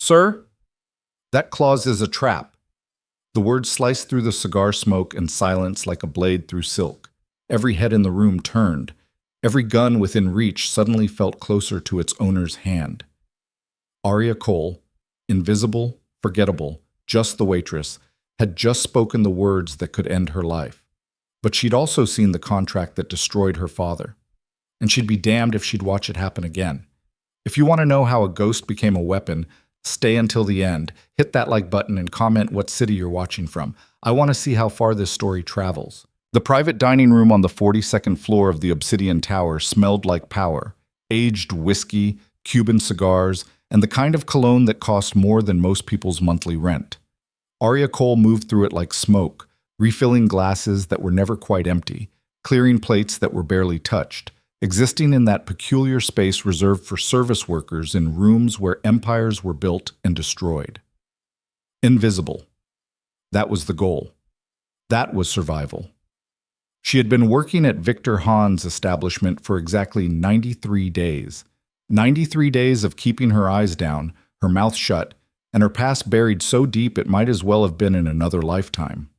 Sir? That clause is a trap. The words sliced through the cigar smoke and silence like a blade through silk. Every head in the room turned. Every gun within reach suddenly felt closer to its owner's hand. Arya Cole, invisible, forgettable, just the waitress, had just spoken the words that could end her life. But she'd also seen the contract that destroyed her father. And she'd be damned if she'd watch it happen again. If you want to know how a ghost became a weapon, stay until the end. Hit that like button and comment what city you're watching from. I want to see how far this story travels. The private dining room on the 42nd floor of the Obsidian Tower smelled like power. Aged whiskey, Cuban cigars, and the kind of cologne that cost more than most people's monthly rent. Arya Cole moved through it like smoke, refilling glasses that were never quite empty, clearing plates that were barely touched, existing in that peculiar space reserved for service workers in rooms where empires were built and destroyed. Invisible. That was the goal. That was survival. She had been working at Victor Hahn's establishment for exactly 93 days. 93 days of keeping her eyes down, her mouth shut, and her past buried so deep it might as well have been in another lifetime.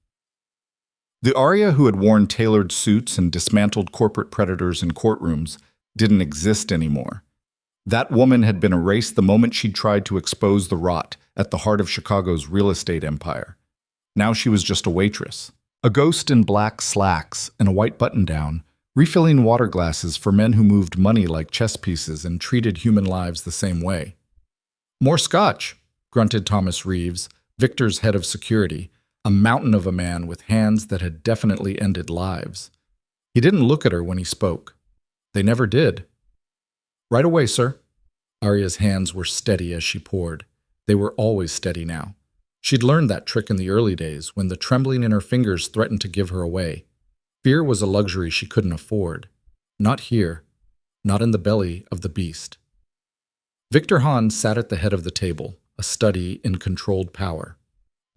The Arya who had worn tailored suits and dismantled corporate predators in courtrooms didn't exist anymore. That woman had been erased the moment she'd tried to expose the rot at the heart of Chicago's real estate empire. Now she was just a waitress. A ghost in black slacks and a white button-down, refilling water glasses for men who moved money like chess pieces and treated human lives the same way. "More scotch," grunted Thomas Reeves, Victor's head of security, a mountain of a man with hands that had definitely ended lives. He didn't look at her when he spoke. They never did. "Right away, sir." Arya's hands were steady as she poured. They were always steady now. She'd learned that trick in the early days when the trembling in her fingers threatened to give her away. Fear was a luxury she couldn't afford. Not here. Not in the belly of the beast. Victor Hahn sat at the head of the table, a study in controlled power.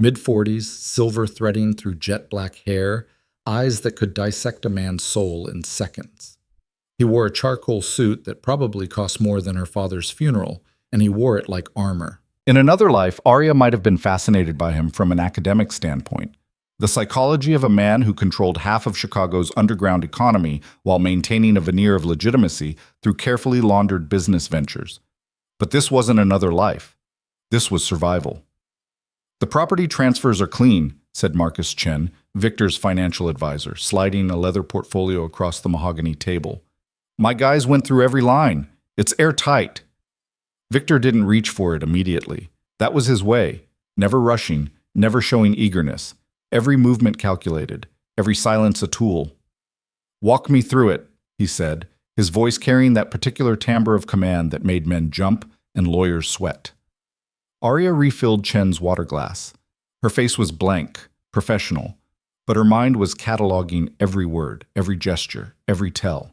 Mid-40s, silver threading through jet-black hair, eyes that could dissect a man's soul in seconds. He wore a charcoal suit that probably cost more than her father's funeral, and he wore it like armor. In another life, Arya might have been fascinated by him from an academic standpoint. The psychology of a man who controlled half of Chicago's underground economy while maintaining a veneer of legitimacy through carefully laundered business ventures. But this wasn't another life. This was survival. "The property transfers are clean," said Marcus Chen, Victor's financial advisor, sliding a leather portfolio across the mahogany table. "My guys went through every line. It's airtight." Victor didn't reach for it immediately. That was his way, never rushing, never showing eagerness. Every movement calculated, every silence a tool. "Walk me through it," he said, his voice carrying that particular timbre of command that made men jump and lawyers sweat. Arya refilled Chen's water glass. Her face was blank, professional, but her mind was cataloging every word, every gesture, every tell.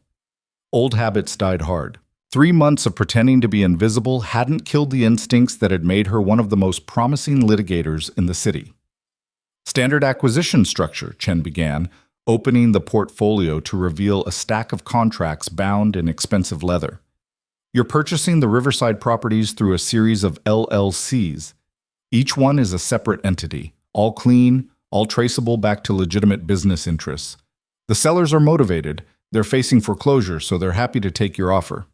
Old habits died hard. 3 months of pretending to be invisible hadn't killed the instincts that had made her one of the most promising litigators in the city. "Standard acquisition structure," Chen began, opening the portfolio to reveal a stack of contracts bound in expensive leather. "You're purchasing the Riverside properties through a series of LLCs. Each one is a separate entity, all clean, all traceable back to legitimate business interests. The sellers are motivated. They're facing foreclosure, so they're happy to take your offer."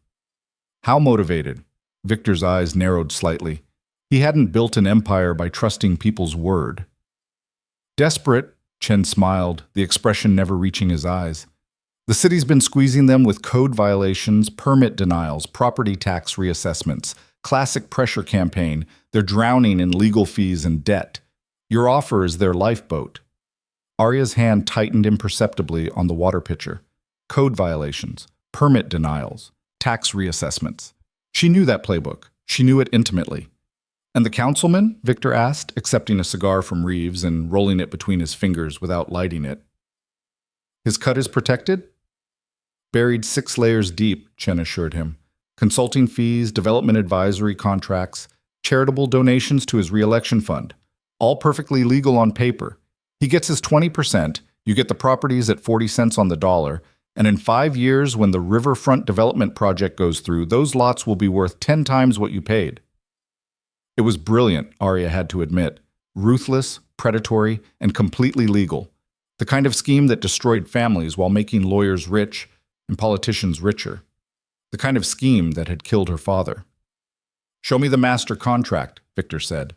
"How motivated?" Victor's eyes narrowed slightly. He hadn't built an empire by trusting people's word. "Desperate," Chen smiled, the expression never reaching his eyes. "The city's been squeezing them with code violations, permit denials, property tax reassessments, classic pressure campaign. They're drowning in legal fees and debt. Your offer is their lifeboat." Arya's hand tightened imperceptibly on the water pitcher. Code violations, permit denials, tax reassessments. She knew that playbook. She knew it intimately. "And the councilman?" Victor asked, accepting a cigar from Reeves and rolling it between his fingers without lighting it. "His cut is protected?" "Buried 6 layers deep," Chen assured him. "Consulting fees, development advisory contracts, charitable donations to his re-election fund. All perfectly legal on paper. He gets his 20%, you get the properties at 40 cents on the dollar, and in 5 years when the riverfront development project goes through, those lots will be worth 10 times what you paid." It was brilliant, Arya had to admit. Ruthless, predatory, and completely legal. The kind of scheme that destroyed families while making lawyers rich and politicians richer. The kind of scheme that had killed her father. "Show me the master contract," Victor said.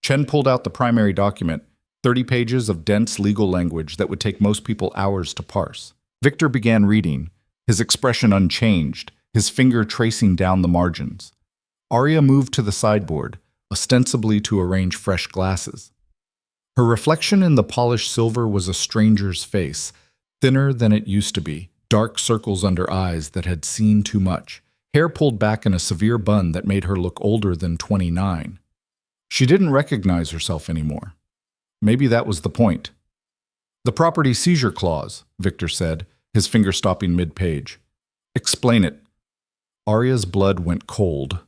Chen pulled out the primary document, 30 pages of dense legal language that would take most people hours to parse. Victor began reading, his expression unchanged, his finger tracing down the margins. Arya moved to the sideboard, ostensibly to arrange fresh glasses. Her reflection in the polished silver was a stranger's face, thinner than it used to be, dark circles under eyes that had seen too much, hair pulled back in a severe bun that made her look older than 29. She didn't recognize herself anymore. Maybe that was the point. "The property seizure clause," Victor said, his finger stopping mid-page. "Explain it." Arya's blood went cold.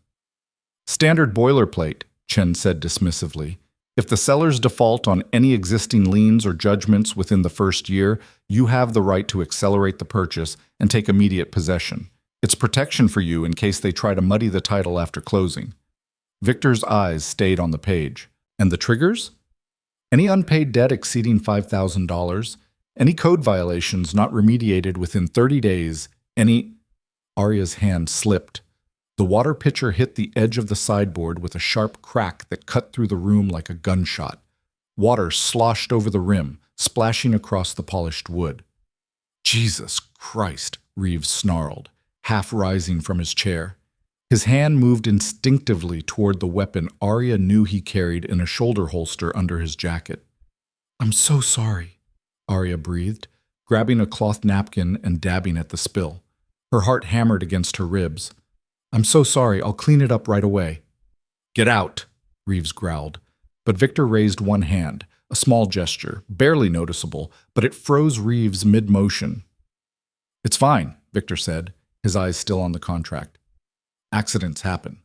"Standard boilerplate," Chen said dismissively. "If the sellers default on any existing liens or judgments within the first year, you have the right to accelerate the purchase and take immediate possession. It's protection for you in case they try to muddy the title after closing." Victor's eyes stayed on the page. "And the triggers?" "Any unpaid debt exceeding $5,000, any code violations not remediated within 30 days, any—" Arya's hand slipped. The water pitcher hit the edge of the sideboard with a sharp crack that cut through the room like a gunshot. Water sloshed over the rim, splashing across the polished wood. "Jesus Christ," Reeves snarled, half rising from his chair. His hand moved instinctively toward the weapon Arya knew he carried in a shoulder holster under his jacket. "I'm so sorry," Arya breathed, grabbing a cloth napkin and dabbing at the spill. Her heart hammered against her ribs. "I'm so sorry, I'll clean it up right away." "Get out," Reeves growled. But Victor raised one hand, a small gesture, barely noticeable, but it froze Reeves mid-motion. "It's fine," Victor said, his eyes still on the contract. "Accidents happen."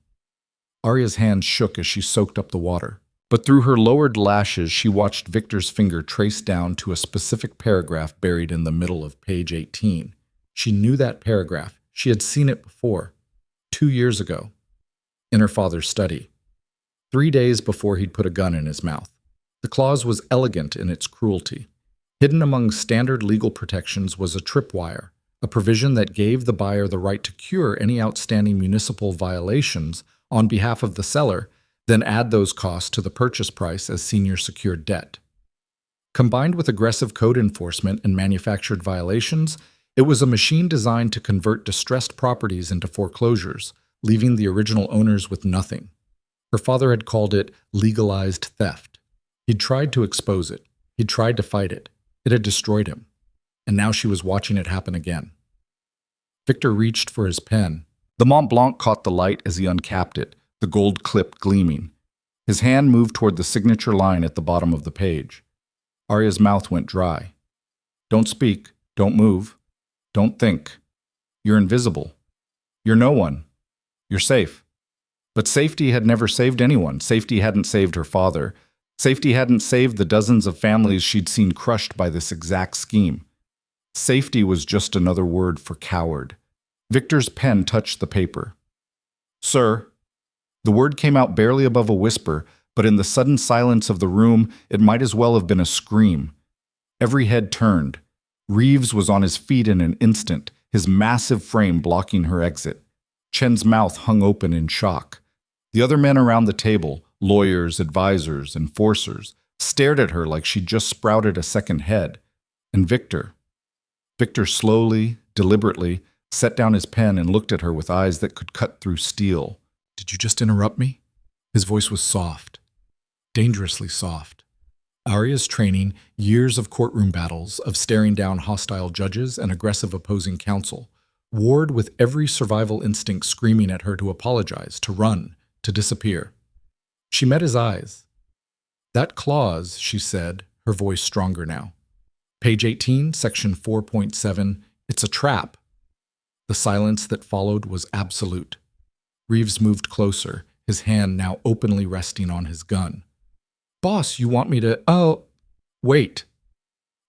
Arya's hand shook as she soaked up the water. But through her lowered lashes, she watched Victor's finger trace down to a specific paragraph buried in the middle of page 18. She knew that paragraph. She had seen it before. 2 years ago. In her father's study. 3 days before he'd put a gun in his mouth. The clause was elegant in its cruelty. Hidden among standard legal protections was a tripwire, a provision that gave the buyer the right to cure any outstanding municipal violations on behalf of the seller, then add those costs to the purchase price as senior secured debt. Combined with aggressive code enforcement and manufactured violations, it was a machine designed to convert distressed properties into foreclosures, leaving the original owners with nothing. Her father had called it legalized theft. He'd tried to expose it. He'd tried to fight it. It had destroyed him. And now she was watching it happen again. Victor reached for his pen. The Mont Blanc caught the light as he uncapped it, the gold clip gleaming. His hand moved toward the signature line at the bottom of the page. Arya's mouth went dry. "Don't speak. Don't move. Don't think. You're invisible. You're no one. You're safe." But safety had never saved anyone. Safety hadn't saved her father. Safety hadn't saved the dozens of families she'd seen crushed by this exact scheme. Safety was just another word for coward. Victor's pen touched the paper. "Sir." The word came out barely above a whisper, but in the sudden silence of the room, it might as well have been a scream. Every head turned. Reeves was on his feet in an instant, his massive frame blocking her exit. Chen's mouth hung open in shock. The other men around the table, lawyers, advisors, enforcers, stared at her like she'd just sprouted a second head. And Victor slowly, deliberately, set down his pen and looked at her with eyes that could cut through steel. "Did you just interrupt me?" His voice was soft, dangerously soft. Arya's training, years of courtroom battles, of staring down hostile judges and aggressive opposing counsel, warred with every survival instinct screaming at her to apologize, to run, to disappear. She met his eyes. "That clause," she said, her voice stronger now. "Page 18, section 4.7, it's a trap." The silence that followed was absolute. Reeves moved closer, his hand now openly resting on his gun. "Boss, you want me to— Oh, wait."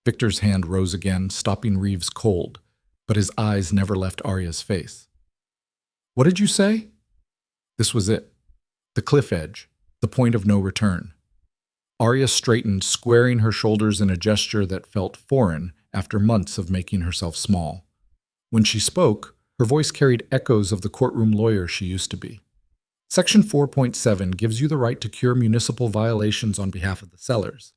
Victor's hand rose again, stopping Reeves cold, but his eyes never left Arya's face. "What did you say?" This was it. The cliff edge, the point of no return. Arya straightened, squaring her shoulders in a gesture that felt foreign after months of making herself small. When she spoke, her voice carried echoes of the courtroom lawyer she used to be. Section 4.7 gives you the right to cure municipal violations on behalf of the sellers,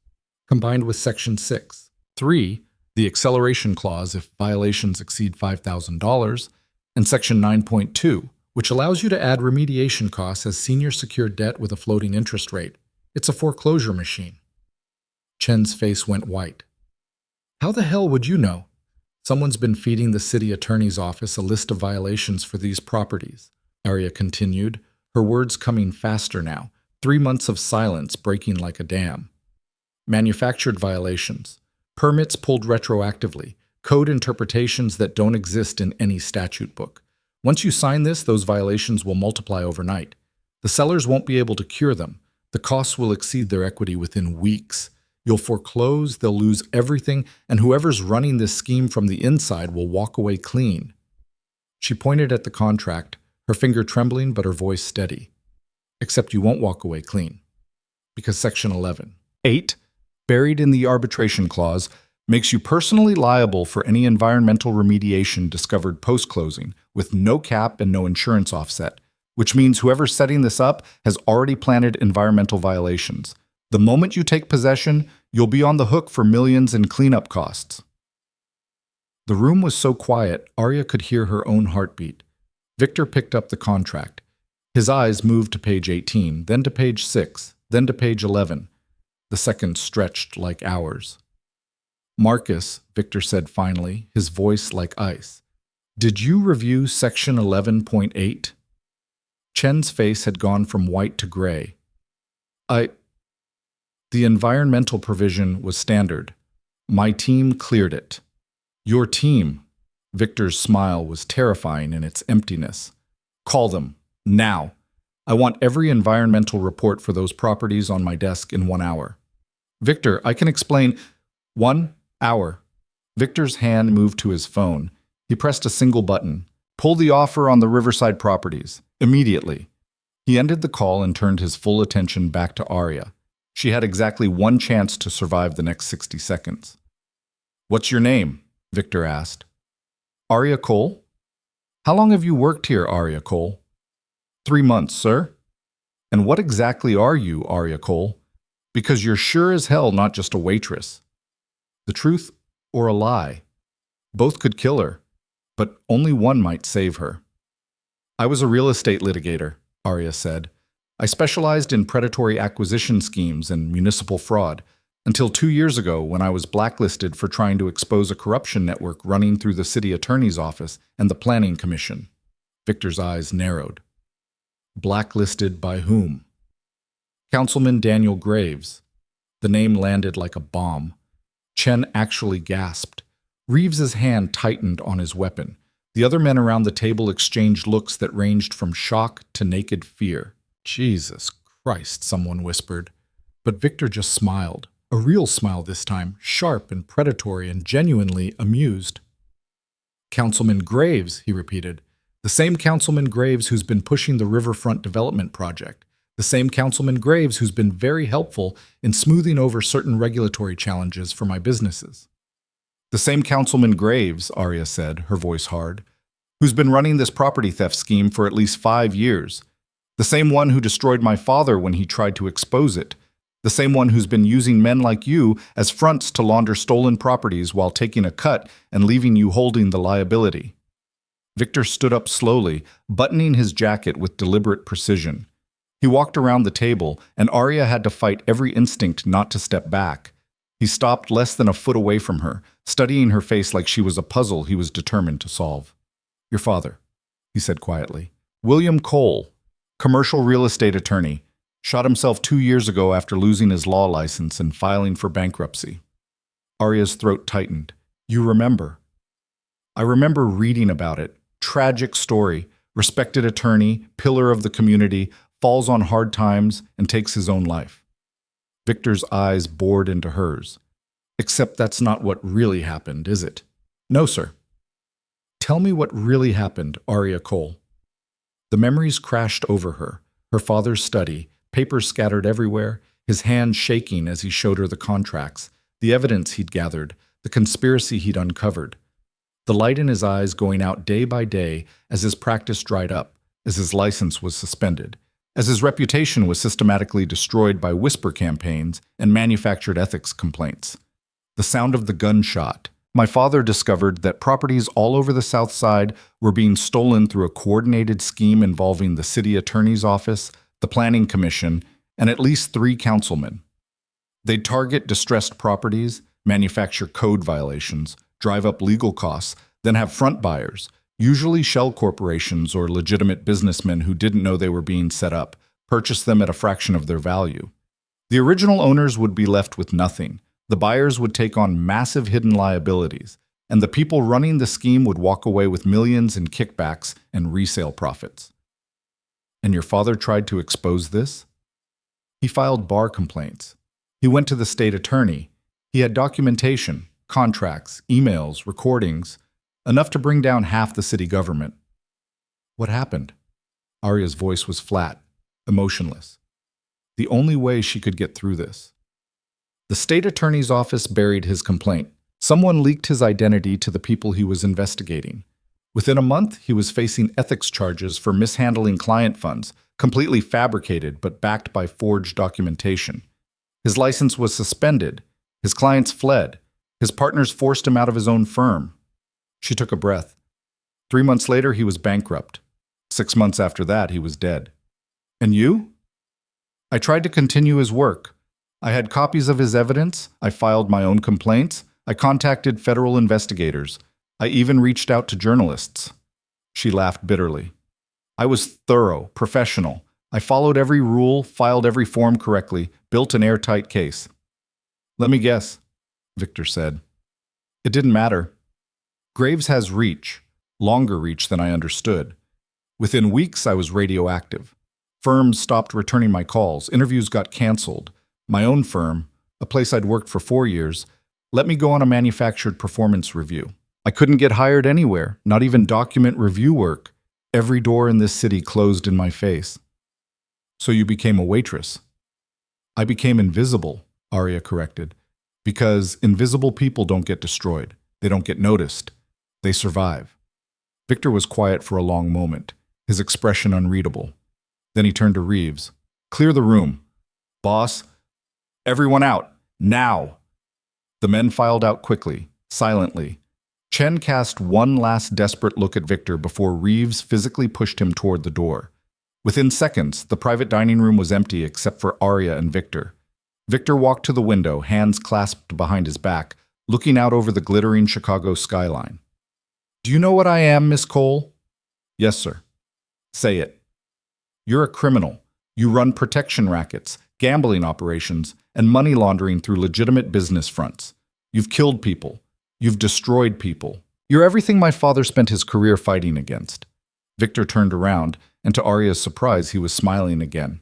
combined with Section 6. 3, the acceleration clause if violations exceed $5,000, and Section 9.2, which allows you to add remediation costs as senior secured debt with a floating interest rate. It's a foreclosure machine. Chen's face went white. How the hell would you know? Someone's been feeding the city attorney's office a list of violations for these properties, Arya continued, her words coming faster now, 3 months of silence breaking like a dam. Manufactured violations, permits pulled retroactively, code interpretations that don't exist in any statute book. Once you sign this, those violations will multiply overnight. The sellers won't be able to cure them. The costs will exceed their equity within weeks. You'll foreclose, they'll lose everything, and whoever's running this scheme from the inside will walk away clean. She pointed at the contract, her finger trembling but her voice steady. Except you won't walk away clean. Because Section 11. 8, buried in the arbitration clause, makes you personally liable for any environmental remediation discovered post-closing, with no cap and no insurance offset, which means whoever's setting this up has already planted environmental violations. The moment you take possession, you'll be on the hook for millions in cleanup costs. The room was so quiet, Arya could hear her own heartbeat. Victor picked up the contract. His eyes moved to page 18, then to page 6, then to page 11. The seconds stretched like hours. Marcus, Victor said finally, his voice like ice. Did you review Section 11.8? Chen's face had gone from white to gray. The environmental provision was standard. My team cleared it. Your team? Victor's smile was terrifying in its emptiness. Call them, now. I want every environmental report for those properties on my desk in 1 hour. Victor, I can explain. 1 hour. Victor's hand moved to his phone. He pressed a single button. Pull the offer on the Riverside properties. Immediately. He ended the call and turned his full attention back to Arya. She had exactly one chance to survive the next 60 seconds. What's your name? Victor asked. Arya Cole? How long have you worked here, Arya Cole? 3 months, sir. And what exactly are you, Arya Cole? Because you're sure as hell not just a waitress. The truth or a lie. Both could kill her, but only one might save her. I was a real estate litigator, Arya said. I specialized in predatory acquisition schemes and municipal fraud, until 2 years ago when I was blacklisted for trying to expose a corruption network running through the city attorney's office and the planning commission. Victor's eyes narrowed. Blacklisted by whom? Councilman Daniel Graves. The name landed like a bomb. Chen actually gasped. Reeves's hand tightened on his weapon. The other men around the table exchanged looks that ranged from shock to naked fear. Jesus Christ, someone whispered. But Victor just smiled. A real smile this time, sharp and predatory and genuinely amused. Councilman Graves, he repeated. The same Councilman Graves who's been pushing the Riverfront Development Project. The same Councilman Graves who's been very helpful in smoothing over certain regulatory challenges for my businesses. The same Councilman Graves, Arya said, her voice hard, who's been running this property theft scheme for at least 5 years. The same one who destroyed my father when he tried to expose it. The same one who's been using men like you as fronts to launder stolen properties while taking a cut and leaving you holding the liability. Victor stood up slowly, buttoning his jacket with deliberate precision. He walked around the table, and Arya had to fight every instinct not to step back. He stopped less than a foot away from her, studying her face like she was a puzzle he was determined to solve. Your father, he said quietly. William Cole, commercial real estate attorney, shot himself 2 years ago after losing his law license and filing for bankruptcy. Arya's throat tightened. You remember? I remember reading about it. Tragic story. Respected attorney, pillar of the community, falls on hard times and takes his own life. Victor's eyes bored into hers. Except that's not what really happened, is it? No, sir. Tell me what really happened, Arya Cole. The memories crashed over her. Her father's study, papers scattered everywhere, his hands shaking as he showed her the contracts, the evidence he'd gathered, the conspiracy he'd uncovered. The light in his eyes going out day by day as his practice dried up, as his license was suspended, as his reputation was systematically destroyed by whisper campaigns and manufactured ethics complaints. The sound of the gunshot. My father discovered that properties all over the South Side were being stolen through a coordinated scheme involving the city attorney's office, the planning commission, and at least 3 councilmen. They'd target distressed properties, manufacture code violations, drive up legal costs, then have front buyers, usually shell corporations or legitimate businessmen who didn't know they were being set up, purchase them at a fraction of their value. The original owners would be left with nothing. The buyers would take on massive hidden liabilities, and the people running the scheme would walk away with millions in kickbacks and resale profits. And your father tried to expose this? He filed bar complaints. He went to the state attorney. He had documentation, contracts, emails, recordings, enough to bring down half the city government. What happened? Arya's voice was flat, emotionless. The only way she could get through this. The state attorney's office buried his complaint. Someone leaked his identity to the people he was investigating. Within a month, he was facing ethics charges for mishandling client funds, completely fabricated but backed by forged documentation. His license was suspended. His clients fled. His partners forced him out of his own firm. She took a breath. 3 months later, he was bankrupt. 6 months after that, he was dead. And you? I tried to continue his work. I had copies of his evidence. I filed my own complaints. I contacted federal investigators. I even reached out to journalists. She laughed bitterly. I was thorough, professional. I followed every rule, filed every form correctly, built an airtight case. Let me guess, Victor said. It didn't matter. Graves has reach, longer reach than I understood. Within weeks, I was radioactive. Firms stopped returning my calls. Interviews got canceled. My own firm, a place I'd worked for 4 years, let me go on a manufactured performance review. I couldn't get hired anywhere, not even document review work. Every door in this city closed in my face. So you became a waitress. I became invisible, Arya corrected, because invisible people don't get destroyed. They don't get noticed. They survive. Victor was quiet for a long moment, his expression unreadable. Then he turned to Reeves. Clear the room. Boss, everyone out, now! The men filed out quickly, silently. Chen cast one last desperate look at Victor before Reeves physically pushed him toward the door. Within seconds, the private dining room was empty except for Arya and Victor. Victor walked to the window, hands clasped behind his back, looking out over the glittering Chicago skyline. Do you know what I am, Miss Cole? Yes, sir. Say it. You're a criminal. You run protection rackets, gambling operations, and money laundering through legitimate business fronts. You've killed people. You've destroyed people. You're everything my father spent his career fighting against. Victor turned around, and to Arya's surprise, he was smiling again.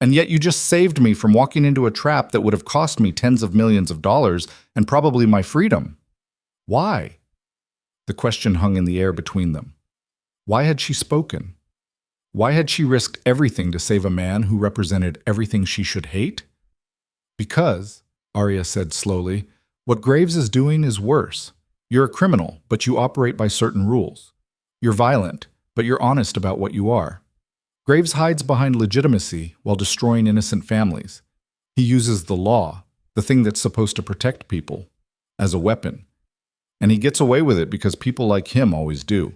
And yet you just saved me from walking into a trap that would have cost me tens of millions of dollars and probably my freedom. Why? The question hung in the air between them. Why had she spoken? Why had she risked everything to save a man who represented everything she should hate? Because, Arya said slowly, what Graves is doing is worse. You're a criminal, but you operate by certain rules. You're violent, but you're honest about what you are. Graves hides behind legitimacy while destroying innocent families. He uses the law, the thing that's supposed to protect people, as a weapon. And he gets away with it because people like him always do.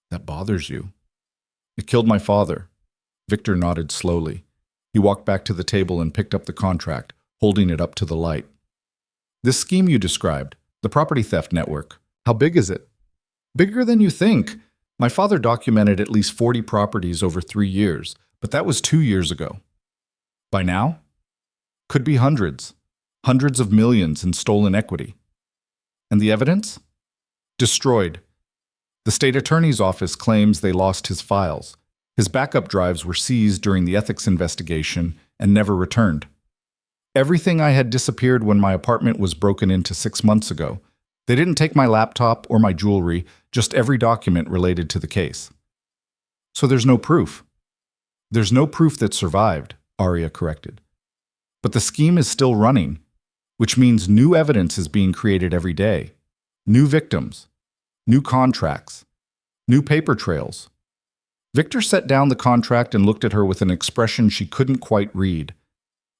That bothers you. It killed my father. Victor nodded slowly. He walked back to the table and picked up the contract, holding it up to the light. This scheme you described, the property theft network, how big is it? Bigger than you think. My father documented at least 40 properties over 3 years, but that was 2 years ago. By now? Could be hundreds. Hundreds of millions in stolen equity. And the evidence? Destroyed. The state attorney's office claims they lost his files. His backup drives were seized during the ethics investigation and never returned. Everything I had disappeared when my apartment was broken into 6 months ago. They didn't take my laptop or my jewelry, just every document related to the case. So there's no proof. There's no proof that survived, Arya corrected. But the scheme is still running, which means new evidence is being created every day. New victims, new contracts, new paper trails. Victor set down the contract and looked at her with an expression she couldn't quite read.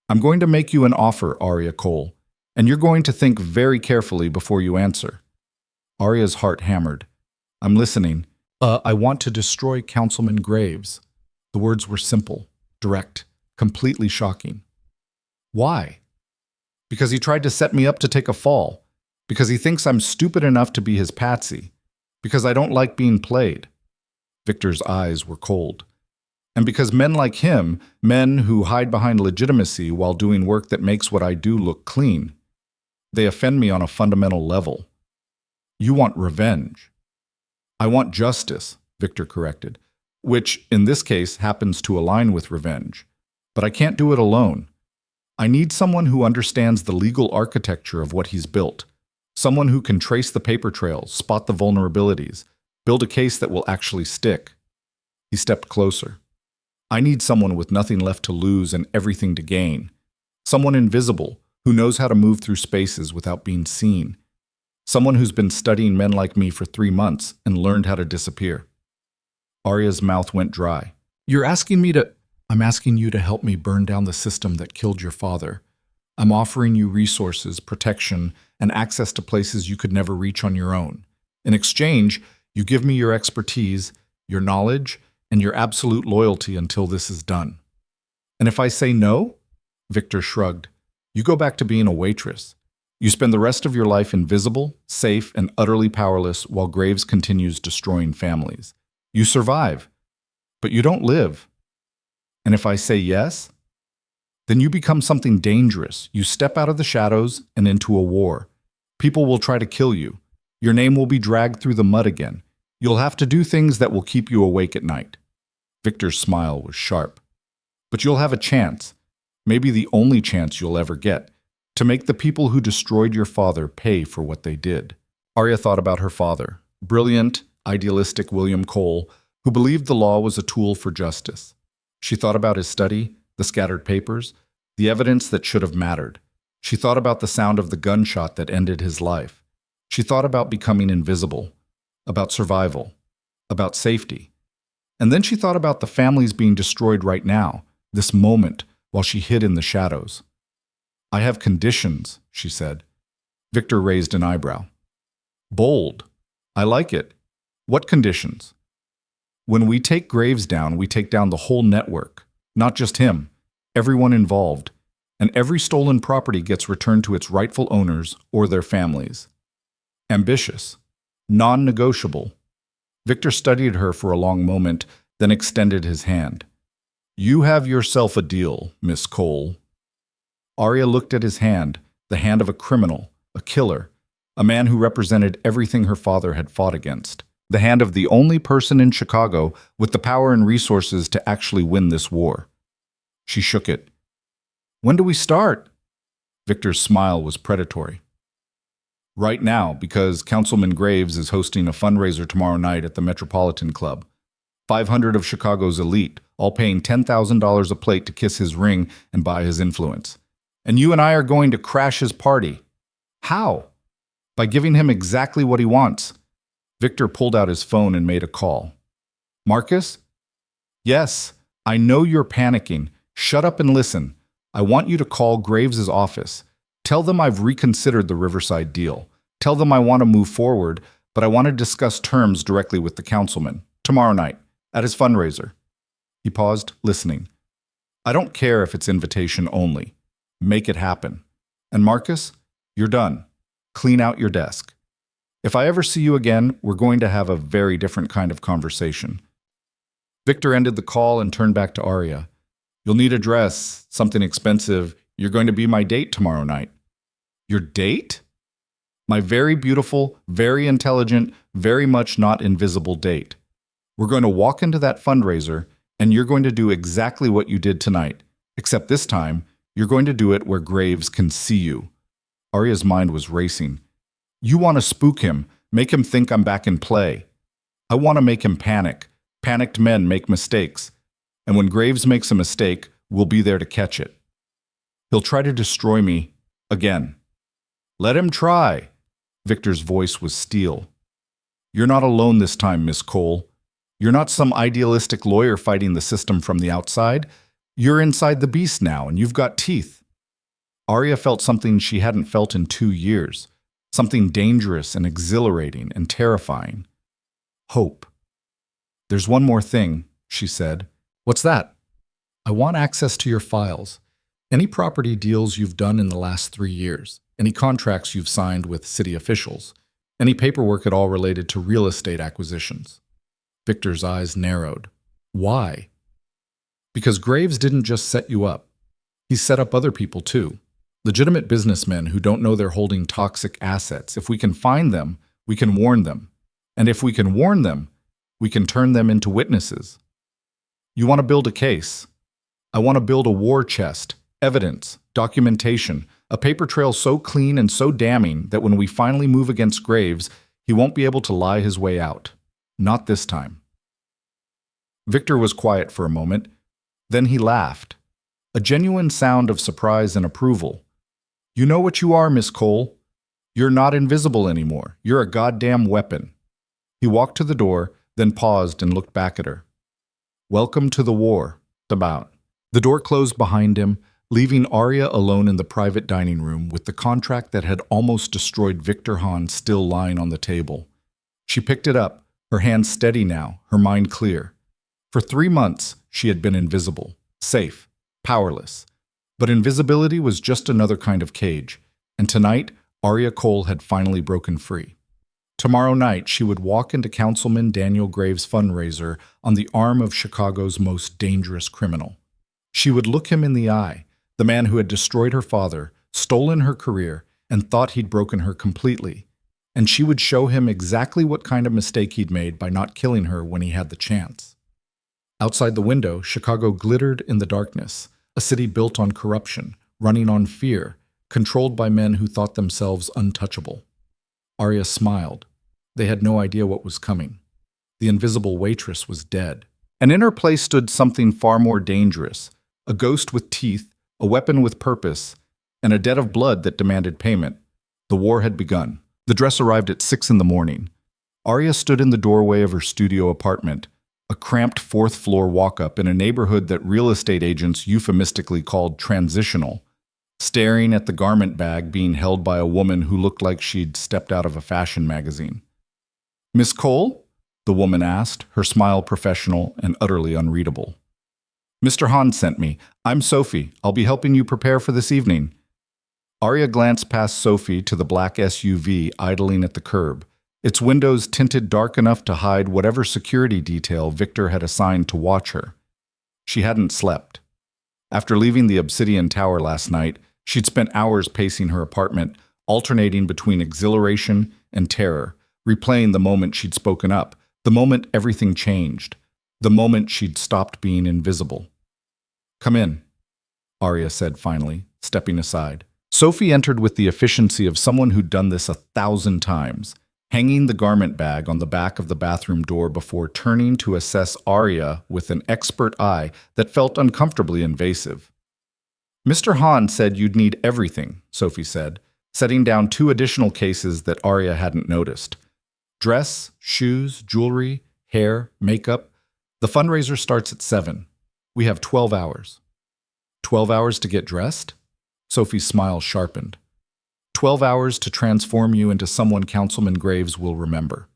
I'm going to make you an offer, Arya Cole, and you're going to think very carefully before you answer. Arya's heart hammered. I'm listening. I want to destroy Councilman Graves. The words were simple, direct, completely shocking. Why? Because he tried to set me up to take a fall. Because he thinks I'm stupid enough to be his patsy. Because I don't like being played. Victor's eyes were cold. And because men like him, men who hide behind legitimacy while doing work that makes what I do look clean, they offend me on a fundamental level. You want revenge. I want justice, Victor corrected, which, in this case, happens to align with revenge. But I can't do it alone. I need someone who understands the legal architecture of what he's built. Someone who can trace the paper trails, spot the vulnerabilities, build a case that will actually stick. He stepped closer. I need someone with nothing left to lose and everything to gain. Someone invisible, who knows how to move through spaces without being seen. Someone who's been studying men like me for 3 months and learned how to disappear. Arya's mouth went dry. I'm asking you to help me burn down the system that killed your father. I'm offering you resources, protection, and access to places you could never reach on your own. In exchange, you give me your expertise, your knowledge, and your absolute loyalty until this is done. And if I say no? Victor shrugged. You go back to being a waitress. You spend the rest of your life invisible, safe, and utterly powerless while Graves continues destroying families. You survive, but you don't live. And if I say yes, then you become something dangerous. You step out of the shadows and into a war. People will try to kill you. Your name will be dragged through the mud again. You'll have to do things that will keep you awake at night. Victor's smile was sharp. But you'll have a chance, maybe the only chance you'll ever get, to make the people who destroyed your father pay for what they did. Arya thought about her father, brilliant, idealistic William Cole, who believed the law was a tool for justice. She thought about his study, the scattered papers, the evidence that should have mattered. She thought about the sound of the gunshot that ended his life. She thought about becoming invisible, about survival, about safety. And then she thought about the families being destroyed right now, this moment, while she hid in the shadows. I have conditions, she said. Victor raised an eyebrow. Bold. I like it. What conditions? When we take Graves down, we take down the whole network. Not just him, everyone involved. And every stolen property gets returned to its rightful owners or their families. Ambitious. Non-negotiable. Victor studied her for a long moment, then extended his hand. You have yourself a deal, Miss Cole. Arya looked at his hand, the hand of a criminal, a killer, a man who represented everything her father had fought against. The hand of the only person in Chicago with the power and resources to actually win this war. She shook it. When do we start? Victor's smile was predatory. Right now, because Councilman Graves is hosting a fundraiser tomorrow night at the Metropolitan Club. 500 of Chicago's elite, all paying $10,000 a plate to kiss his ring and buy his influence. And you and I are going to crash his party. How? By giving him exactly what he wants. Victor pulled out his phone and made a call. Marcus? Yes, I know you're panicking. Shut up and listen. I want you to call Graves' office. Tell them I've reconsidered the Riverside deal. Tell them I want to move forward, but I want to discuss terms directly with the councilman. Tomorrow night, at his fundraiser. He paused, listening. I don't care if it's invitation only. Make it happen. And Marcus, you're done. Clean out your desk. If I ever see you again, we're going to have a very different kind of conversation. Victor ended the call and turned back to Arya. You'll need a dress, something expensive. You're going to be my date tomorrow night. Your date? My very beautiful, very intelligent, very much not invisible date. We're going to walk into that fundraiser, and you're going to do exactly what you did tonight, except this time, you're going to do it where Graves can see you. Arya's mind was racing. You want to spook him, make him think I'm back in play. I want to make him panic. Panicked men make mistakes. And when Graves makes a mistake, we'll be there to catch it. He'll try to destroy me again. Let him try. Victor's voice was steel. You're not alone this time, Miss Cole. You're not some idealistic lawyer fighting the system from the outside. You're inside the beast now, and you've got teeth. Arya felt something she hadn't felt in 2 years. Something dangerous and exhilarating and terrifying. Hope. There's one more thing, she said. What's that? I want access to your files. Any property deals you've done in the last 3 years. Any contracts you've signed with city officials. Any paperwork at all related to real estate acquisitions. Victor's eyes narrowed. Why? Because Graves didn't just set you up. He set up other people too. Legitimate businessmen who don't know they're holding toxic assets. If we can find them, we can warn them. And if we can warn them, we can turn them into witnesses. You want to build a case. I want to build a war chest, evidence, documentation, a paper trail so clean and so damning that when we finally move against Graves, he won't be able to lie his way out. Not this time. Victor was quiet for a moment. Then he laughed. A genuine sound of surprise and approval. You know what you are, Miss Cole. You're not invisible anymore. You're a goddamn weapon. He walked to the door, then paused and looked back at her. Welcome to the war. About. The door closed behind him, leaving Arya alone in the private dining room with the contract that had almost destroyed Victor Hahn still lying on the table. She picked it up, her hands steady now, her mind clear. For 3 months, she had been invisible, safe, powerless. But invisibility was just another kind of cage, and tonight, Arya Cole had finally broken free. Tomorrow night, she would walk into Councilman Daniel Graves' fundraiser on the arm of Chicago's most dangerous criminal. She would look him in the eye, the man who had destroyed her father, stolen her career, and thought he'd broken her completely. And she would show him exactly what kind of mistake he'd made by not killing her when he had the chance. Outside the window, Chicago glittered in the darkness, a city built on corruption, running on fear, controlled by men who thought themselves untouchable. Arya smiled. They had no idea what was coming. The invisible waitress was dead. And in her place stood something far more dangerous, a ghost with teeth, a weapon with purpose, and a debt of blood that demanded payment. The war had begun. The dress arrived at 6 in the morning. Arya stood in the doorway of her studio apartment, a cramped 4th-floor walk-up in a neighborhood that real estate agents euphemistically called transitional, staring at the garment bag being held by a woman who looked like she'd stepped out of a fashion magazine. Miss Cole? The woman asked, her smile professional and utterly unreadable. Mr. Hahn sent me. I'm Sophie. I'll be helping you prepare for this evening. Arya glanced past Sophie to the black SUV idling at the curb, its windows tinted dark enough to hide whatever security detail Victor had assigned to watch her. She hadn't slept. After leaving the Obsidian Tower last night, she'd spent hours pacing her apartment, alternating between exhilaration and terror, replaying the moment she'd spoken up, the moment everything changed, the moment she'd stopped being invisible. Come in, Arya said finally, stepping aside. Sophie entered with the efficiency of someone who'd done this 1,000 times, hanging the garment bag on the back of the bathroom door before turning to assess Arya with an expert eye that felt uncomfortably invasive. Mr. Hahn said you'd need everything, Sophie said, setting down 2 additional cases that Arya hadn't noticed. Dress, shoes, jewelry, hair, makeup. The fundraiser starts at 7. We have 12 hours. 12 hours to get dressed? Sophie's smile sharpened. 12 hours to transform you into someone Councilman Graves will remember.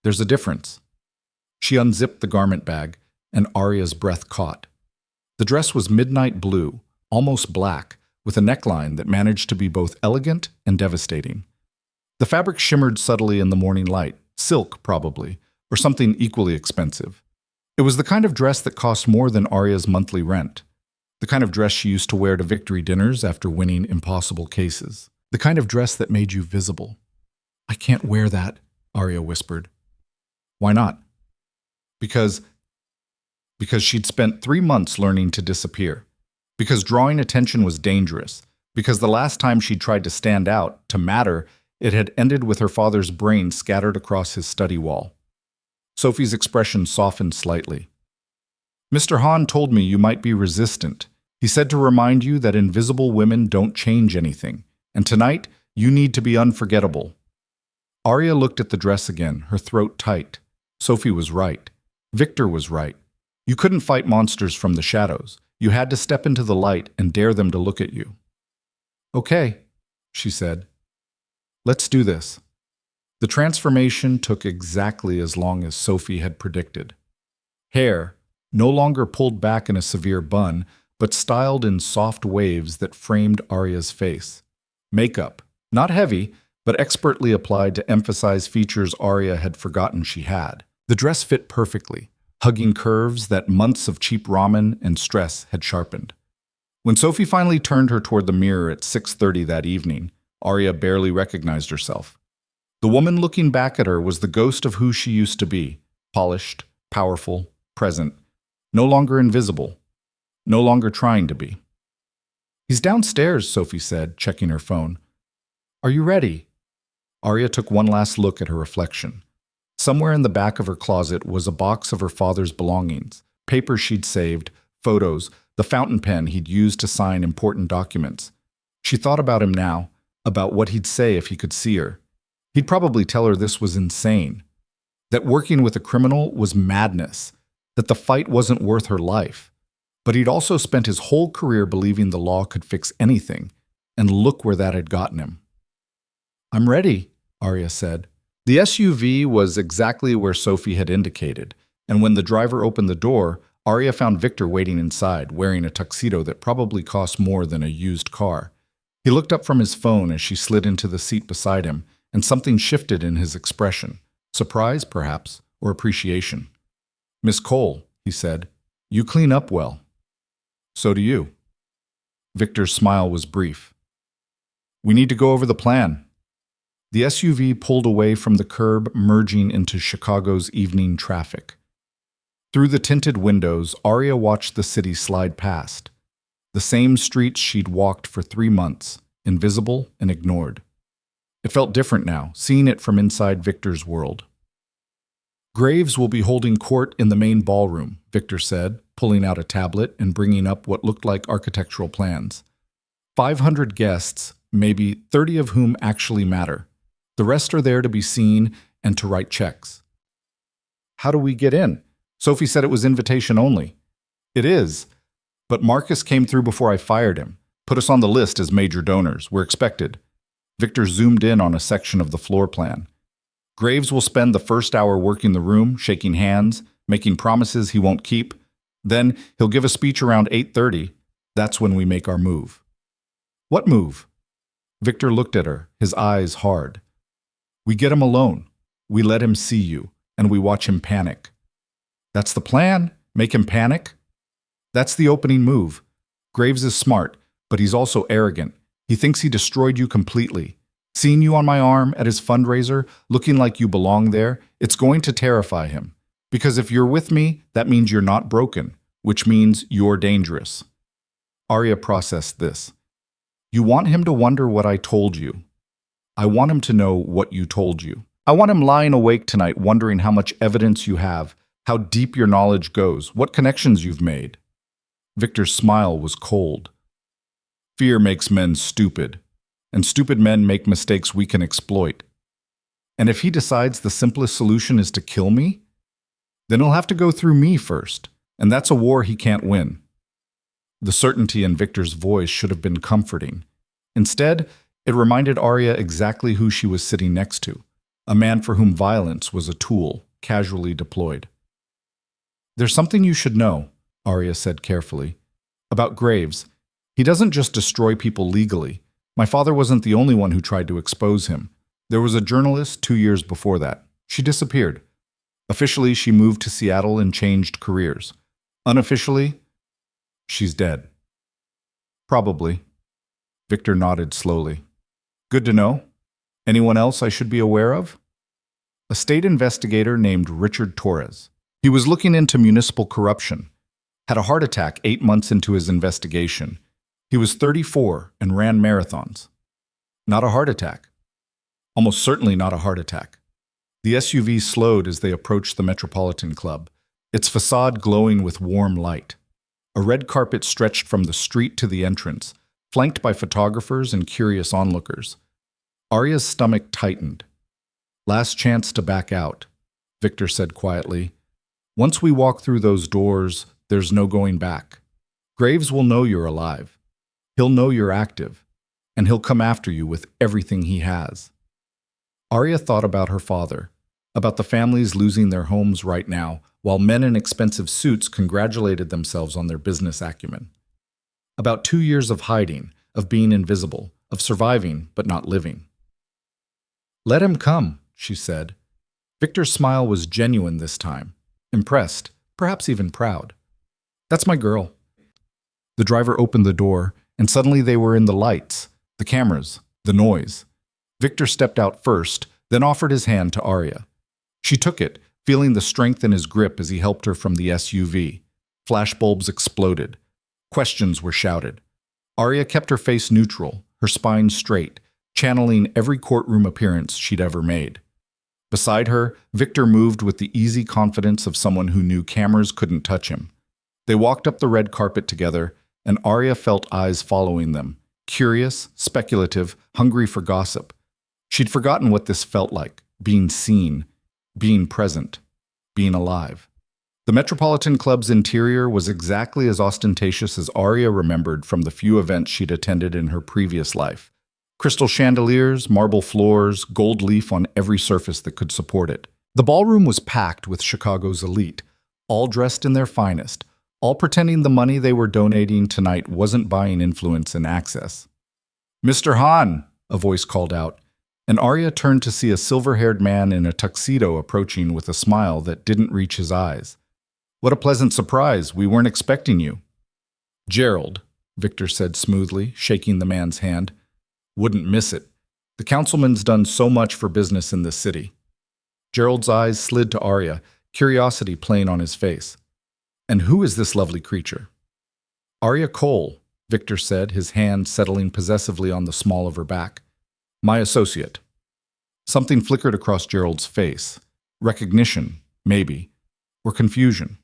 There's a difference. She unzipped the garment bag, and Arya's breath caught. The dress was midnight blue, almost black, with a neckline that managed to be both elegant and devastating. The fabric shimmered subtly in the morning light, silk probably, or something equally expensive. It was the kind of dress that cost more than Arya's monthly rent, the kind of dress she used to wear to victory dinners after winning impossible cases. The kind of dress that made you visible. I can't wear that, Arya whispered. Why not? Because she'd spent 3 months learning to disappear. Because drawing attention was dangerous. Because the last time she'd tried to stand out, to matter, it had ended with her father's brains scattered across his study wall. Sophie's expression softened slightly. Mr. Han told me you might be resistant. He said to remind you that invisible women don't change anything, and tonight you need to be unforgettable. Arya looked at the dress again, her throat tight. Sophie was right. Victor was right. You couldn't fight monsters from the shadows. You had to step into the light and dare them to look at you. Okay, she said. Let's do this. The transformation took exactly as long as Sophie had predicted. Hair, no longer pulled back in a severe bun, but styled in soft waves that framed Arya's face. Makeup, not heavy, but expertly applied to emphasize features Arya had forgotten she had. The dress fit perfectly, hugging curves that months of cheap ramen and stress had sharpened. When Sophie finally turned her toward the mirror at 6:30 that evening, Arya barely recognized herself. The woman looking back at her was the ghost of who she used to be, polished, powerful, present, no longer invisible, no longer trying to be. He's downstairs, Sophie said, checking her phone. Are you ready? Arya took one last look at her reflection. Somewhere in the back of her closet was a box of her father's belongings, papers she'd saved, photos, the fountain pen he'd used to sign important documents. She thought about him now, about what he'd say if he could see her. He'd probably tell her this was insane, that working with a criminal was madness, that the fight wasn't worth her life. But he'd also spent his whole career believing the law could fix anything, and look where that had gotten him. I'm ready, Arya said. The SUV was exactly where Sophie had indicated, and when the driver opened the door, Arya found Victor waiting inside, wearing a tuxedo that probably cost more than a used car. He looked up from his phone as she slid into the seat beside him, and something shifted in his expression. Surprise, perhaps, or appreciation. Miss Cole, he said, you clean up well. So do you. Victor's smile was brief. We need to go over the plan. The SUV pulled away from the curb, merging into Chicago's evening traffic. Through the tinted windows, Arya watched the city slide past. The same streets she'd walked for 3 months, invisible and ignored. It felt different now, seeing it from inside Victor's world. Graves will be holding court in the main ballroom, Victor said, pulling out a tablet and bringing up what looked like architectural plans. 500 guests, maybe 30 of whom actually matter. The rest are there to be seen and to write checks. How do we get in? Sophie said it was invitation only. It is, but Marcus came through before I fired him. Put us on the list as major donors. We're expected. Victor zoomed in on a section of the floor plan. Graves will spend the first hour working the room, shaking hands, making promises he won't keep. Then he'll give a speech around 8:30. That's when we make our move. What move? Victor looked at her, his eyes hard. We get him alone. We let him see you, and we watch him panic. That's the plan? Make him panic? That's the opening move. Graves is smart, but he's also arrogant. He thinks he destroyed you completely. Seeing you on my arm at his fundraiser, looking like you belong there, it's going to terrify him. Because if you're with me, that means you're not broken, which means you're dangerous. Arya processed this. You want him to wonder what I told you. I want him to know what you told you. I want him lying awake tonight wondering how much evidence you have, how deep your knowledge goes, what connections you've made. Victor's smile was cold. Fear makes men stupid, and stupid men make mistakes we can exploit. And if he decides the simplest solution is to kill me, then he'll have to go through me first, and that's a war he can't win. The certainty in Victor's voice should have been comforting. Instead, it reminded Arya exactly who she was sitting next to, a man for whom violence was a tool, casually deployed. There's something you should know, Arya said carefully, about Graves. He doesn't just destroy people legally. My father wasn't the only one who tried to expose him. There was a journalist 2 years before that. She disappeared. Officially, she moved to Seattle and changed careers. Unofficially, she's dead. Probably. Victor nodded slowly. Good to know. Anyone else I should be aware of? A state investigator named Richard Torres. He was looking into municipal corruption. Had a heart attack 8 months into his investigation. He was 34 and ran marathons. Not a heart attack. Almost certainly not a heart attack. The SUV slowed as they approached the Metropolitan Club. its facade glowing with warm light. A red carpet stretched from the street to the entrance, flanked by photographers and curious onlookers. Arya's stomach tightened. "Last chance to back out," Victor said quietly. "Once we walk through those doors, there's no going back. Graves will know you're alive. He'll know you're active, and he'll come after you with everything he has." Arya thought about her father, about the families losing their homes right now, while men in expensive suits congratulated themselves on their business acumen. About 2 years of hiding, of being invisible, of surviving but not living. "Let him come," she said. Victor's smile was genuine this time, impressed, perhaps even proud. "That's my girl." The driver opened the door, and suddenly they were in the lights, the cameras, the noise. Victor stepped out first, then offered his hand to Arya. She took it, feeling the strength in his grip as he helped her from the SUV. Flashbulbs exploded. Questions were shouted. Arya kept her face neutral, her spine straight, channeling every courtroom appearance she'd ever made. Beside her, Victor moved with the easy confidence of someone who knew cameras couldn't touch him. They walked up the red carpet together, and Arya felt eyes following them, curious, speculative, hungry for gossip. She'd forgotten what this felt like, being seen, being present, being alive. The Metropolitan Club's interior was exactly as ostentatious as Arya remembered from the few events she'd attended in her previous life. Crystal chandeliers, marble floors, gold leaf on every surface that could support it. The ballroom was packed with Chicago's elite, all dressed in their finest, all pretending the money they were donating tonight wasn't buying influence and access. "Mr. Hahn," a voice called out, and Arya turned to see a silver-haired man in a tuxedo approaching with a smile that didn't reach his eyes. "What a pleasant surprise. We weren't expecting you." "Gerald," Victor said smoothly, shaking the man's hand. "Wouldn't miss it. The councilman's done so much for business in this city." Gerald's eyes slid to Arya, curiosity playing on his face. "And who is this lovely creature?" "Arya Cole," Victor said, his hand settling possessively on the small of her back. "My associate." Something flickered across Gerald's face. Recognition, maybe, or confusion.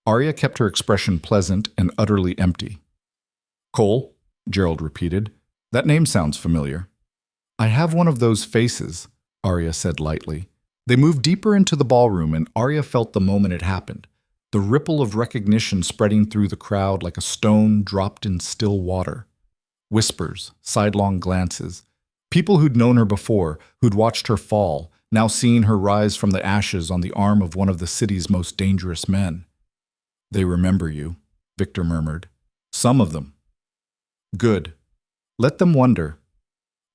Arya kept her expression pleasant and utterly empty. "Cole," Gerald repeated. "That name sounds familiar." "I have one of those faces," Arya said lightly. They moved deeper into the ballroom, and Arya felt the moment it happened, the ripple of recognition spreading through the crowd like a stone dropped in still water. Whispers, sidelong glances. People who'd known her before, who'd watched her fall, now seeing her rise from the ashes on the arm of one of the city's most dangerous men. "They remember you," Victor murmured. "Some of them." "Good. Let them wonder."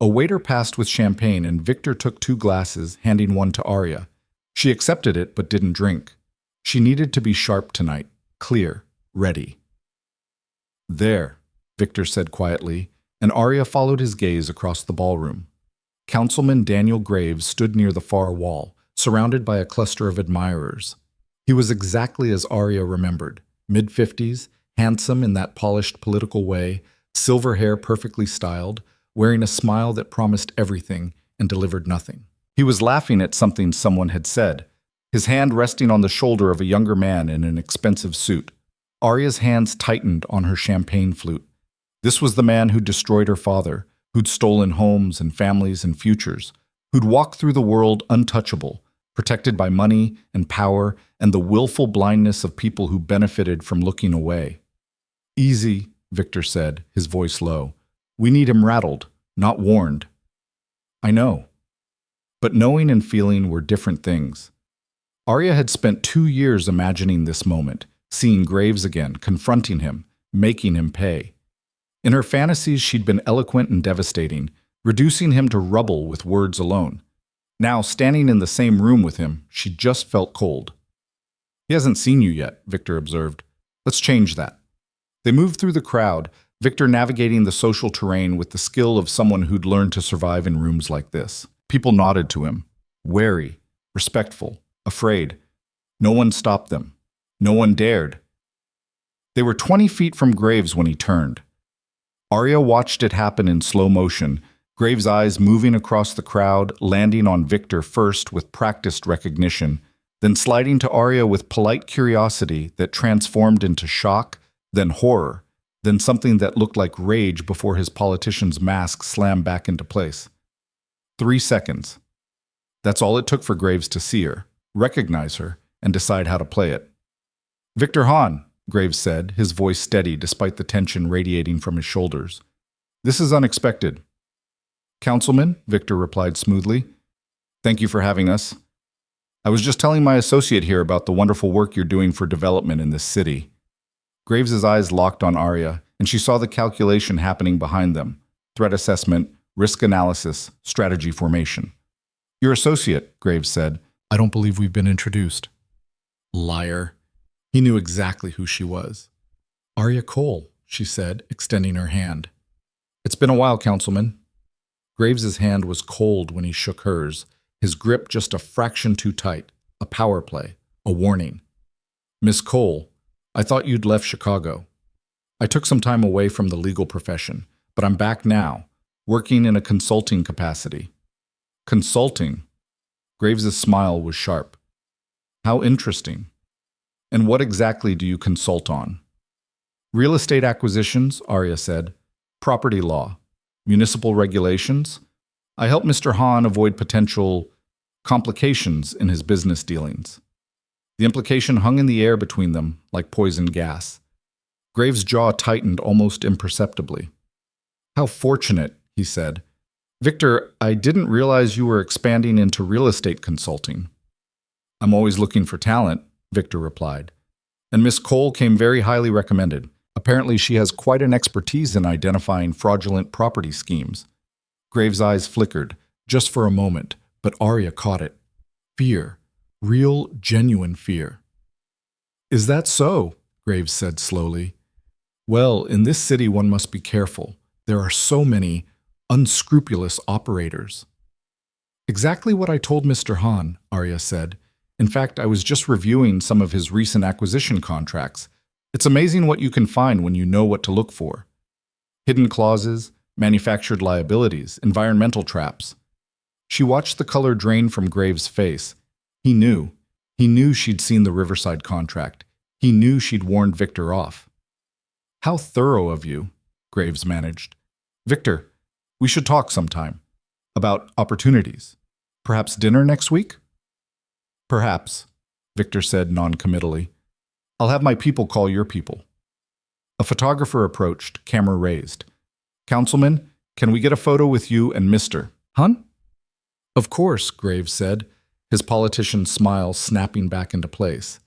A waiter passed with champagne, and Victor took 2 glasses, handing one to Arya. She accepted it but didn't drink. She needed to be sharp tonight, clear, ready. "There," Victor said quietly, and Arya followed his gaze across the ballroom. Councilman Daniel Graves stood near the far wall, surrounded by a cluster of admirers. He was exactly as Arya remembered, mid-50s, handsome in that polished political way, silver hair perfectly styled, wearing a smile that promised everything and delivered nothing. He was laughing at something someone had said, his hand resting on the shoulder of a younger man in an expensive suit. Arya's hands tightened on her champagne flute. This was the man who'd destroyed her father, who'd stolen homes and families and futures, who'd walked through the world untouchable, protected by money and power and the willful blindness of people who benefited from looking away. "Easy," Victor said, his voice low. "We need him rattled, not warned." "I know." But knowing and feeling were different things. Arya had spent 2 years imagining this moment, seeing Graves again, confronting him, making him pay. In her fantasies, she'd been eloquent and devastating, reducing him to rubble with words alone. Now, standing in the same room with him, she just felt cold. "He hasn't seen you yet," Victor observed. "Let's change that." They moved through the crowd, Victor navigating the social terrain with the skill of someone who'd learned to survive in rooms like this. People nodded to him, wary, respectful, afraid. No one stopped them. No one dared. They were 20 feet from Graves when he turned. Arya watched it happen in slow motion, Graves' eyes moving across the crowd, landing on Victor first with practiced recognition, then sliding to Arya with polite curiosity that transformed into shock, then horror, then something that looked like rage before his politician's mask slammed back into place. 3 seconds. That's all it took for Graves to see her, recognize her, and decide how to play it. "Victor Hahn," Graves said, his voice steady despite the tension radiating from his shoulders. "This is unexpected." "Councilman," Victor replied smoothly. "Thank you for having us. I was just telling my associate here about the wonderful work you're doing for development in this city." Graves's eyes locked on Arya, and she saw the calculation happening behind them: threat assessment, risk analysis, strategy formation. "Your associate," Graves said. "I don't believe we've been introduced." Liar. He knew exactly who she was. "Arya Cole," she said, extending her hand. "It's been a while, Councilman." Graves's hand was cold when he shook hers, his grip just a fraction too tight, a power play, a warning. "Miss Cole, I thought you'd left Chicago. I took some time away from the legal profession, but I'm back now, working in a consulting capacity." "Consulting?" Graves's smile was sharp. "How interesting. And what exactly do you consult on?" "Real estate acquisitions," Arya said. "Property law. Municipal regulations. I help Mr. Hahn avoid potential complications in his business dealings." The implication hung in the air between them like poison gas. Graves' jaw tightened almost imperceptibly. "How fortunate," he said. "Victor, I didn't realize you were expanding into real estate consulting." "I'm always looking for talent," Victor replied. "And Miss Cole came very highly recommended. Apparently she has quite an expertise in identifying fraudulent property schemes." Graves' eyes flickered, just for a moment, but Arya caught it. Fear. Real, genuine fear. "Is that so?" Graves said slowly. "Well, in this city one must be careful. There are so many unscrupulous operators." "Exactly what I told Mr. Hahn," Arya said. "In fact, I was just reviewing some of his recent acquisition contracts. It's amazing what you can find when you know what to look for. Hidden clauses, manufactured liabilities, environmental traps." She watched the color drain from Graves' face. He knew. He knew she'd seen the Riverside contract. He knew she'd warned Victor off. "How thorough of you," Graves managed. "Victor, we should talk sometime. About opportunities. Perhaps dinner next week?" "Perhaps," Victor said non-committally. "I'll have my people call your people." A photographer approached, camera raised. "Councilman, can we get a photo with you and Mr. Hahn?" "Of course," Graves said, his politician's smile snapping back into place.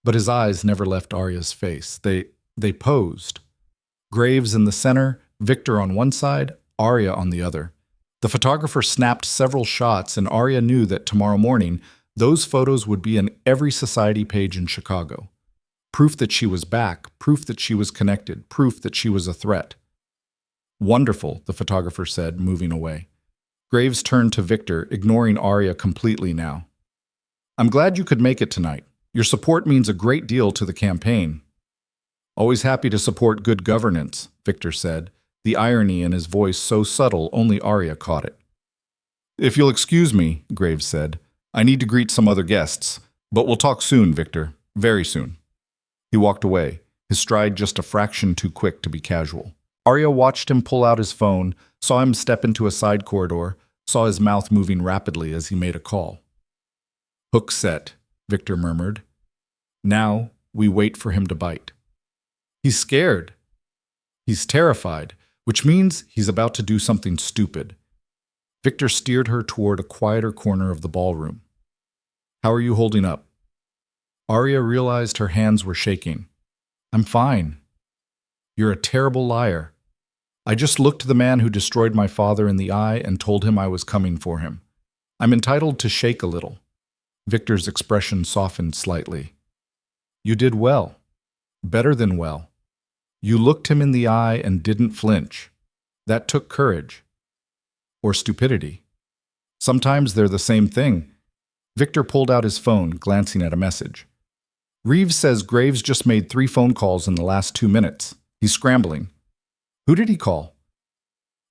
But his eyes never left Arya's face. They posed. Graves in the center, Victor on one side, Arya on the other. The photographer snapped several shots, and Arya knew that tomorrow morning, those photos would be in every society page in Chicago. Proof that she was back, proof that she was connected, proof that she was a threat. "Wonderful," the photographer said, moving away. Graves turned to Victor, ignoring Arya completely now. "I'm glad you could make it tonight. Your support means a great deal to the campaign." "Always happy to support good governance," Victor said, the irony in his voice so subtle only Arya caught it. "If you'll excuse me," Graves said, "I need to greet some other guests, but we'll talk soon, Victor, very soon." He walked away, his stride just a fraction too quick to be casual. Arya watched him pull out his phone, saw him step into a side corridor, saw his mouth moving rapidly as he made a call. "Hook set," Victor murmured. "Now we wait for him to bite." He's scared. He's terrified, which means he's about to do something stupid. Victor steered her toward a quieter corner of the ballroom. "How are you holding up?" Arya realized her hands were shaking. "I'm fine." "You're a terrible liar. I just looked the man who destroyed my father in the eye and told him I was coming for him. I'm entitled to shake a little." Victor's expression softened slightly. "You did well. Better than well. You looked him in the eye and didn't flinch. That took courage. Or stupidity. Sometimes they're the same thing." Victor pulled out his phone, glancing at a message. "Reeves says Graves just made 3 phone calls in the last 2 minutes. He's scrambling." "Who did he call?"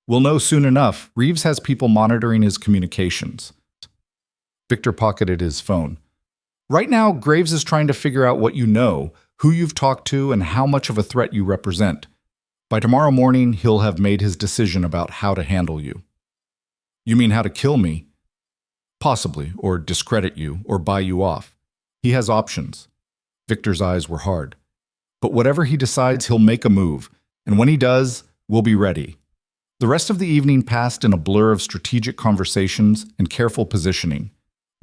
"We'll know soon enough. Reeves has people monitoring his communications." Victor pocketed his phone. Right now, Graves is trying to figure out what you know, who you've talked to, and how much of a threat you represent. By tomorrow morning, he'll have made his decision about how to handle you. You mean how to kill me? Possibly, or discredit you, or buy you off. He has options. Victor's eyes were hard. But whatever he decides, he'll make a move, and when he does, we'll be ready. The rest of the evening passed in a blur of strategic conversations and careful positioning.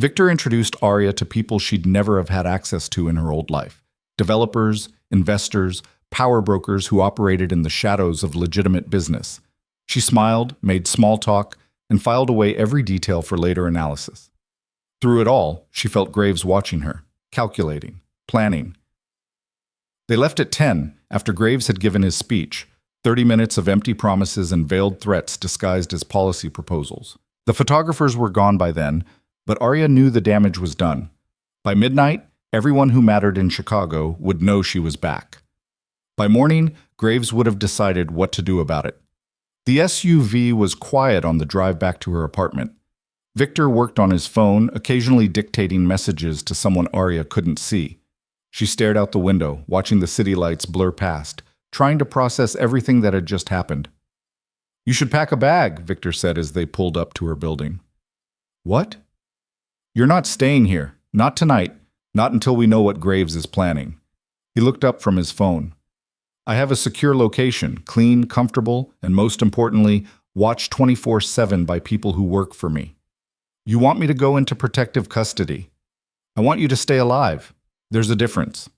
Victor introduced Arya to people she'd never have had access to in her old life. Developers, investors, power brokers who operated in the shadows of legitimate business. She smiled, made small talk, and filed away every detail for later analysis. Through it all, she felt Graves watching her, calculating, planning. They left at 10 after Graves had given his speech, 30 minutes of empty promises and veiled threats disguised as policy proposals. The photographers were gone by then, but Arya knew the damage was done. By midnight, everyone who mattered in Chicago would know she was back. By morning, Graves would have decided what to do about it. The SUV was quiet on the drive back to her apartment. Victor worked on his phone, occasionally dictating messages to someone Arya couldn't see. She stared out the window, watching the city lights blur past, trying to process everything that had just happened. "You should pack a bag," Victor said as they pulled up to her building. "What?" "You're not staying here. Not tonight. Not until we know what Graves is planning." He looked up from his phone. "I have a secure location, clean, comfortable, and most importantly, watched 24/7 by people who work for me. You want me to go into protective custody. I want you to stay alive. There's a difference."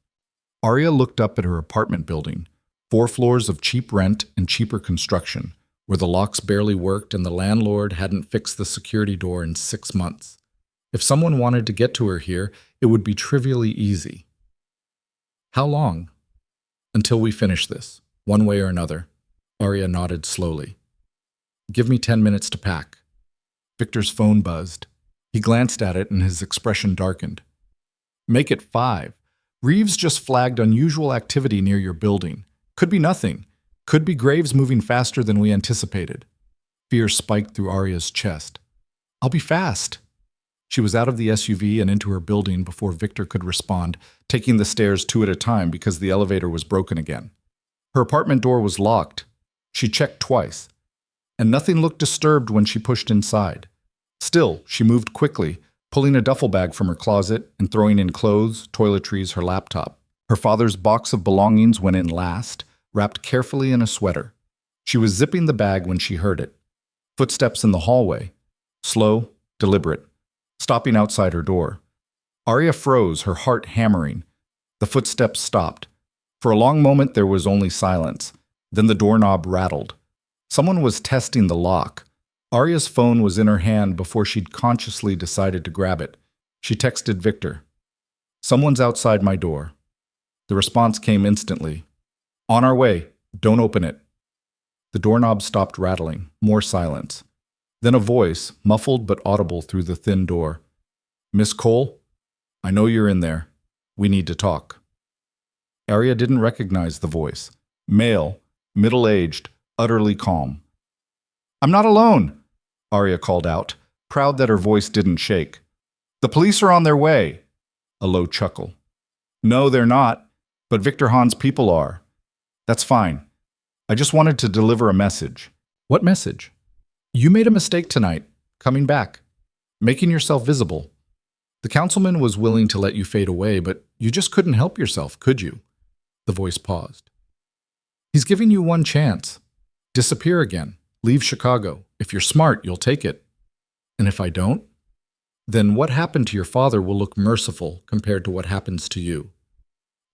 Arya looked up at her apartment building, 4 floors of cheap rent and cheaper construction, where the locks barely worked and the landlord hadn't fixed the security door in 6 months. If someone wanted to get to her here, it would be trivially easy. "How long?" "Until we finish this, one way or another." Arya nodded slowly. "Give me 10 minutes to pack." Victor's phone buzzed. He glanced at it and his expression darkened. "Make it 5. Reeves just flagged unusual activity near your building. Could be nothing. Could be Graves moving faster than we anticipated." Fear spiked through Arya's chest. "I'll be fast." She was out of the SUV and into her building before Victor could respond, taking the stairs 2 at a time because the elevator was broken again. Her apartment door was locked. She checked twice, and nothing looked disturbed when she pushed inside. Still, she moved quickly, pulling a duffel bag from her closet and throwing in clothes, toiletries, her laptop. Her father's box of belongings went in last, wrapped carefully in a sweater. She was zipping the bag when she heard it. Footsteps in the hallway. Slow, deliberate. Stopping outside her door. Arya froze, her heart hammering. The footsteps stopped. For a long moment there was only silence. Then the doorknob rattled. Someone was testing the lock. Arya's phone was in her hand before she'd consciously decided to grab it. She texted Victor. "Someone's outside my door." The response came instantly. "On our way. Don't open it." The doorknob stopped rattling. More silence. Then a voice, muffled but audible through the thin door. "Miss Cole? I know you're in there. We need to talk." Arya didn't recognize the voice. Male, middle-aged, utterly calm. "I'm not alone," Arya called out, proud that her voice didn't shake. "The police are on their way." A low chuckle. "No, they're not, but Victor Hahn's people are." "That's fine. I just wanted to deliver a message." "What message?" "You made a mistake tonight, coming back, making yourself visible. The councilman was willing to let you fade away, but you just couldn't help yourself, could you?" The voice paused. "He's giving you one chance. Disappear again. Leave Chicago. If you're smart, you'll take it. And if I don't, then what happened to your father will look merciful compared to what happens to you."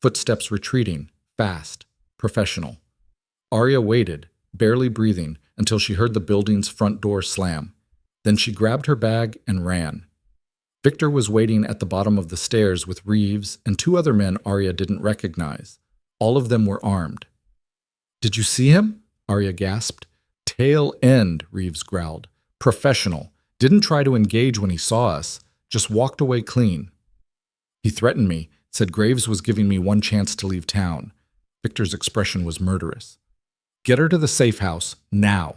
Footsteps retreating, fast, professional. Arya waited, barely breathing, until she heard the building's front door slam. Then she grabbed her bag and ran. Victor was waiting at the bottom of the stairs with Reeves and 2 other men Arya didn't recognize. All of them were armed. "Did you see him?" Arya gasped. "Tail end," Reeves growled. "Professional. Didn't try to engage when he saw us. Just walked away clean." "He threatened me, said Graves was giving me one chance to leave town." Victor's expression was murderous. "Get her to the safe house, now."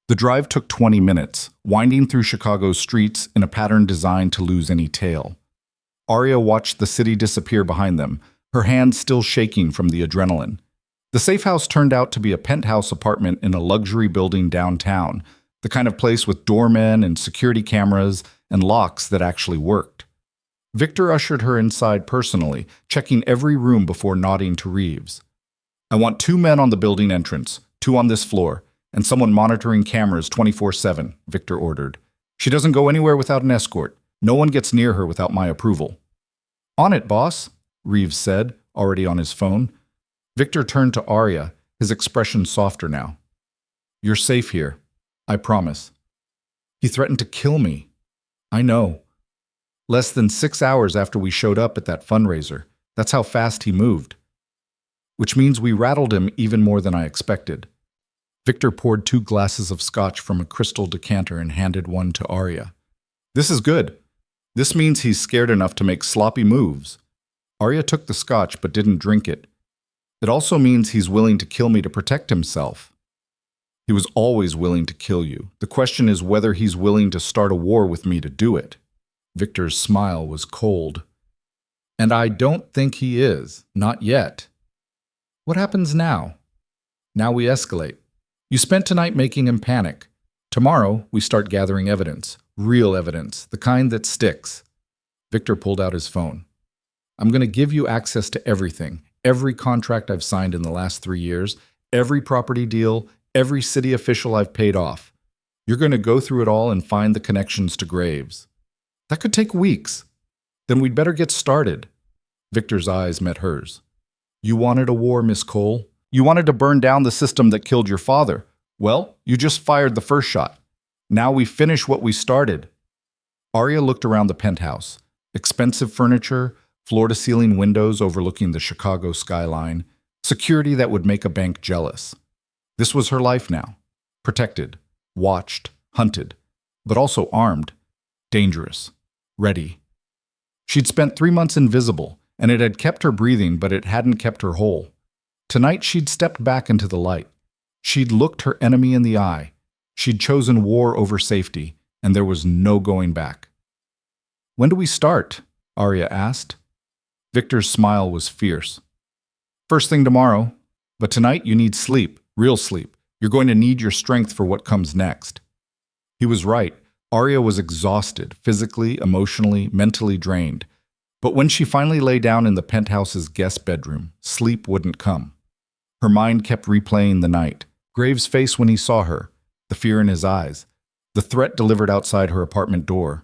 The drive took 20 minutes, winding through Chicago's streets in a pattern designed to lose any tail. Arya watched the city disappear behind them, her hands still shaking from the adrenaline. The safe house turned out to be a penthouse apartment in a luxury building downtown, the kind of place with doormen and security cameras and locks that actually worked. Victor ushered her inside personally, checking every room before nodding to Reeves. I want 2 men on the building entrance, 2 on this floor, and someone monitoring cameras 24/7, Victor ordered. She doesn't go anywhere without an escort. No one gets near her without my approval. On it, boss, Reeves said, already on his phone. Victor turned to Arya, his expression softer now. You're safe here. I promise. He threatened to kill me. I know. Less than 6 hours after we showed up at that fundraiser. That's how fast he moved. Which means we rattled him even more than I expected. Victor poured 2 glasses of scotch from a crystal decanter and handed one to Arya. This is good. This means he's scared enough to make sloppy moves. Arya took the scotch but didn't drink it. It also means he's willing to kill me to protect himself. He was always willing to kill you. The question is whether he's willing to start a war with me to do it. Victor's smile was cold. And I don't think he is. Not yet. What happens now? Now we escalate. You spent tonight making him panic. Tomorrow, we start gathering evidence. Real evidence. The kind that sticks. Victor pulled out his phone. I'm going to give you access to everything. Every contract I've signed in the last 3 years. Every property deal. Every city official I've paid off. You're going to go through it all and find the connections to graves. That could take weeks. Then we'd better get started. Victor's eyes met hers. You wanted a war, Miss Cole. You wanted to burn down the system that killed your father. Well, you just fired the first shot. Now we finish what we started. Arya looked around the penthouse. Expensive furniture, floor-to-ceiling windows overlooking the Chicago skyline, security that would make a bank jealous. This was her life now. Protected, watched, hunted, but also armed, dangerous, ready. She'd spent 3 months invisible, and it had kept her breathing, but it hadn't kept her whole. Tonight she'd stepped back into the light. She'd looked her enemy in the eye. She'd chosen war over safety, and there was no going back. When do we start? Arya asked. Victor's smile was fierce. First thing tomorrow, but tonight you need sleep, real sleep. You're going to need your strength for what comes next. He was right. Arya was exhausted, physically, emotionally, mentally drained. But when she finally lay down in the penthouse's guest bedroom, sleep wouldn't come. Her mind kept replaying the night. Graves' face when he saw her, the fear in his eyes, the threat delivered outside her apartment door.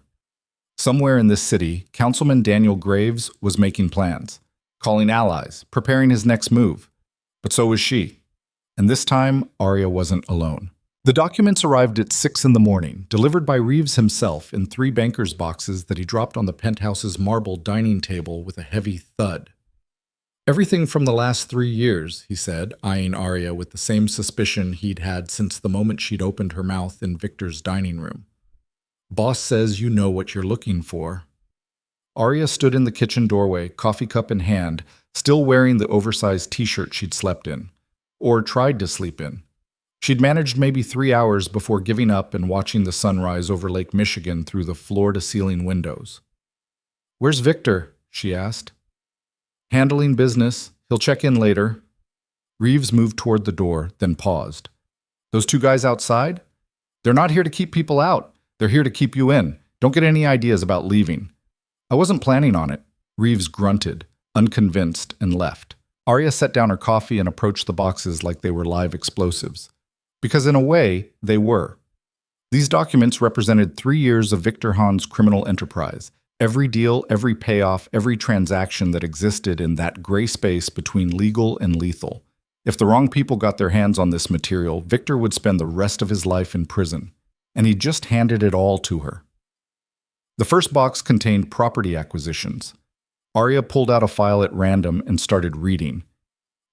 Somewhere in this city, Councilman Daniel Graves was making plans, calling allies, preparing his next move. But so was she. And this time, Arya wasn't alone. The documents arrived at 6 in the morning, delivered by Reeves himself in 3 banker's boxes that he dropped on the penthouse's marble dining table with a heavy thud. Everything from the last 3 years, he said, eyeing Arya with the same suspicion he'd had since the moment she'd opened her mouth in Victor's dining room. Boss says you know what you're looking for. Arya stood in the kitchen doorway, coffee cup in hand, still wearing the oversized t-shirt she'd slept in, or tried to sleep in. She'd managed maybe 3 hours before giving up and watching the sunrise over Lake Michigan through the floor-to-ceiling windows. Where's Victor? She asked. Handling business. He'll check in later. Reeves moved toward the door, then paused. Those 2 guys outside? They're not here to keep people out. They're here to keep you in. Don't get any ideas about leaving. I wasn't planning on it. Reeves grunted, unconvinced, and left. Arya set down her coffee and approached the boxes like they were live explosives. Because in a way, they were. These documents represented 3 years of Victor Hahn's criminal enterprise. Every deal, every payoff, every transaction that existed in that gray space between legal and lethal. If the wrong people got their hands on this material, Victor would spend the rest of his life in prison. And he just handed it all to her. The first box contained property acquisitions. Arya pulled out a file at random and started reading.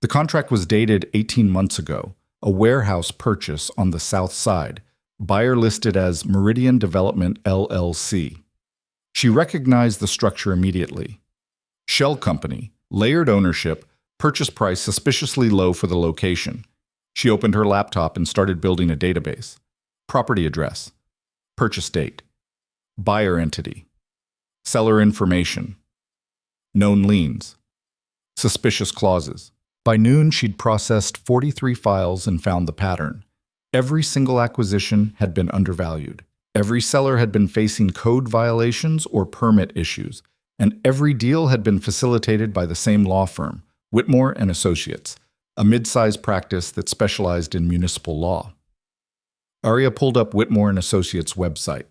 The contract was dated 18 months ago, a warehouse purchase on the south side, buyer listed as Meridian Development LLC. She recognized the structure immediately. Shell company, layered ownership, purchase price suspiciously low for the location. She opened her laptop and started building a database. Property address, purchase date, buyer entity, seller information, known liens, suspicious clauses. By noon, she'd processed 43 files and found the pattern. Every single acquisition had been undervalued. Every seller had been facing code violations or permit issues, and every deal had been facilitated by the same law firm, Whitmore and Associates, a mid-sized practice that specialized in municipal law. Aria pulled up Whitmore and Associates' website.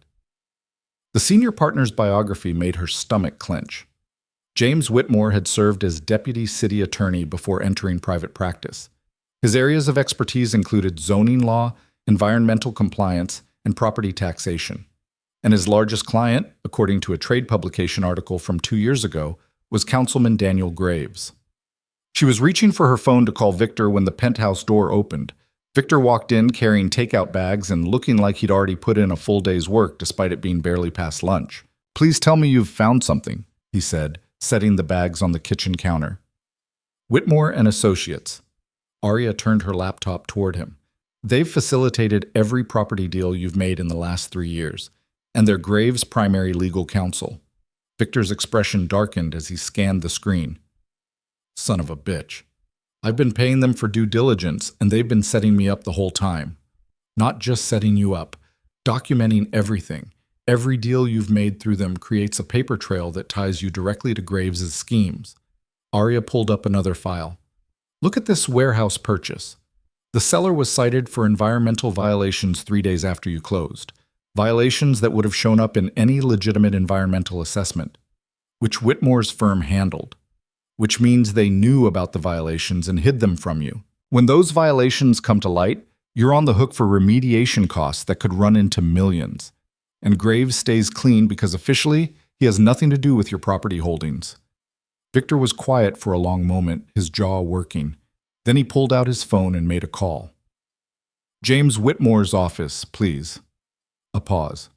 The senior partner's biography made her stomach clench. James Whitmore had served as deputy city attorney before entering private practice. His areas of expertise included zoning law, environmental compliance, and property taxation. And his largest client, according to a trade publication article from 2 years ago, was Councilman Daniel Graves. She was reaching for her phone to call Victor when the penthouse door opened. Victor walked in carrying takeout bags and looking like he'd already put in a full day's work despite it being barely past lunch. "Please tell me you've found something," he said, setting the bags on the kitchen counter. Whitmore and Associates. Aria turned her laptop toward him. "They've facilitated every property deal you've made in the last 3 years, and they're Graves' primary legal counsel." Victor's expression darkened as he scanned the screen. "Son of a bitch. I've been paying them for due diligence, and they've been setting me up the whole time. Not just setting you up, documenting everything. Every deal you've made through them creates a paper trail that ties you directly to Graves' schemes." Aria pulled up another file. "Look at this warehouse purchase. The seller was cited for environmental violations 3 days after you closed. Violations that would have shown up in any legitimate environmental assessment, which Whitmore's firm handled. Which means they knew about the violations and hid them from you. When those violations come to light, you're on the hook for remediation costs that could run into millions. And Graves stays clean because officially, he has nothing to do with your property holdings." Victor was quiet for a long moment, his jaw working. Then he pulled out his phone and made a call. "James Whitmore's office, please." A pause.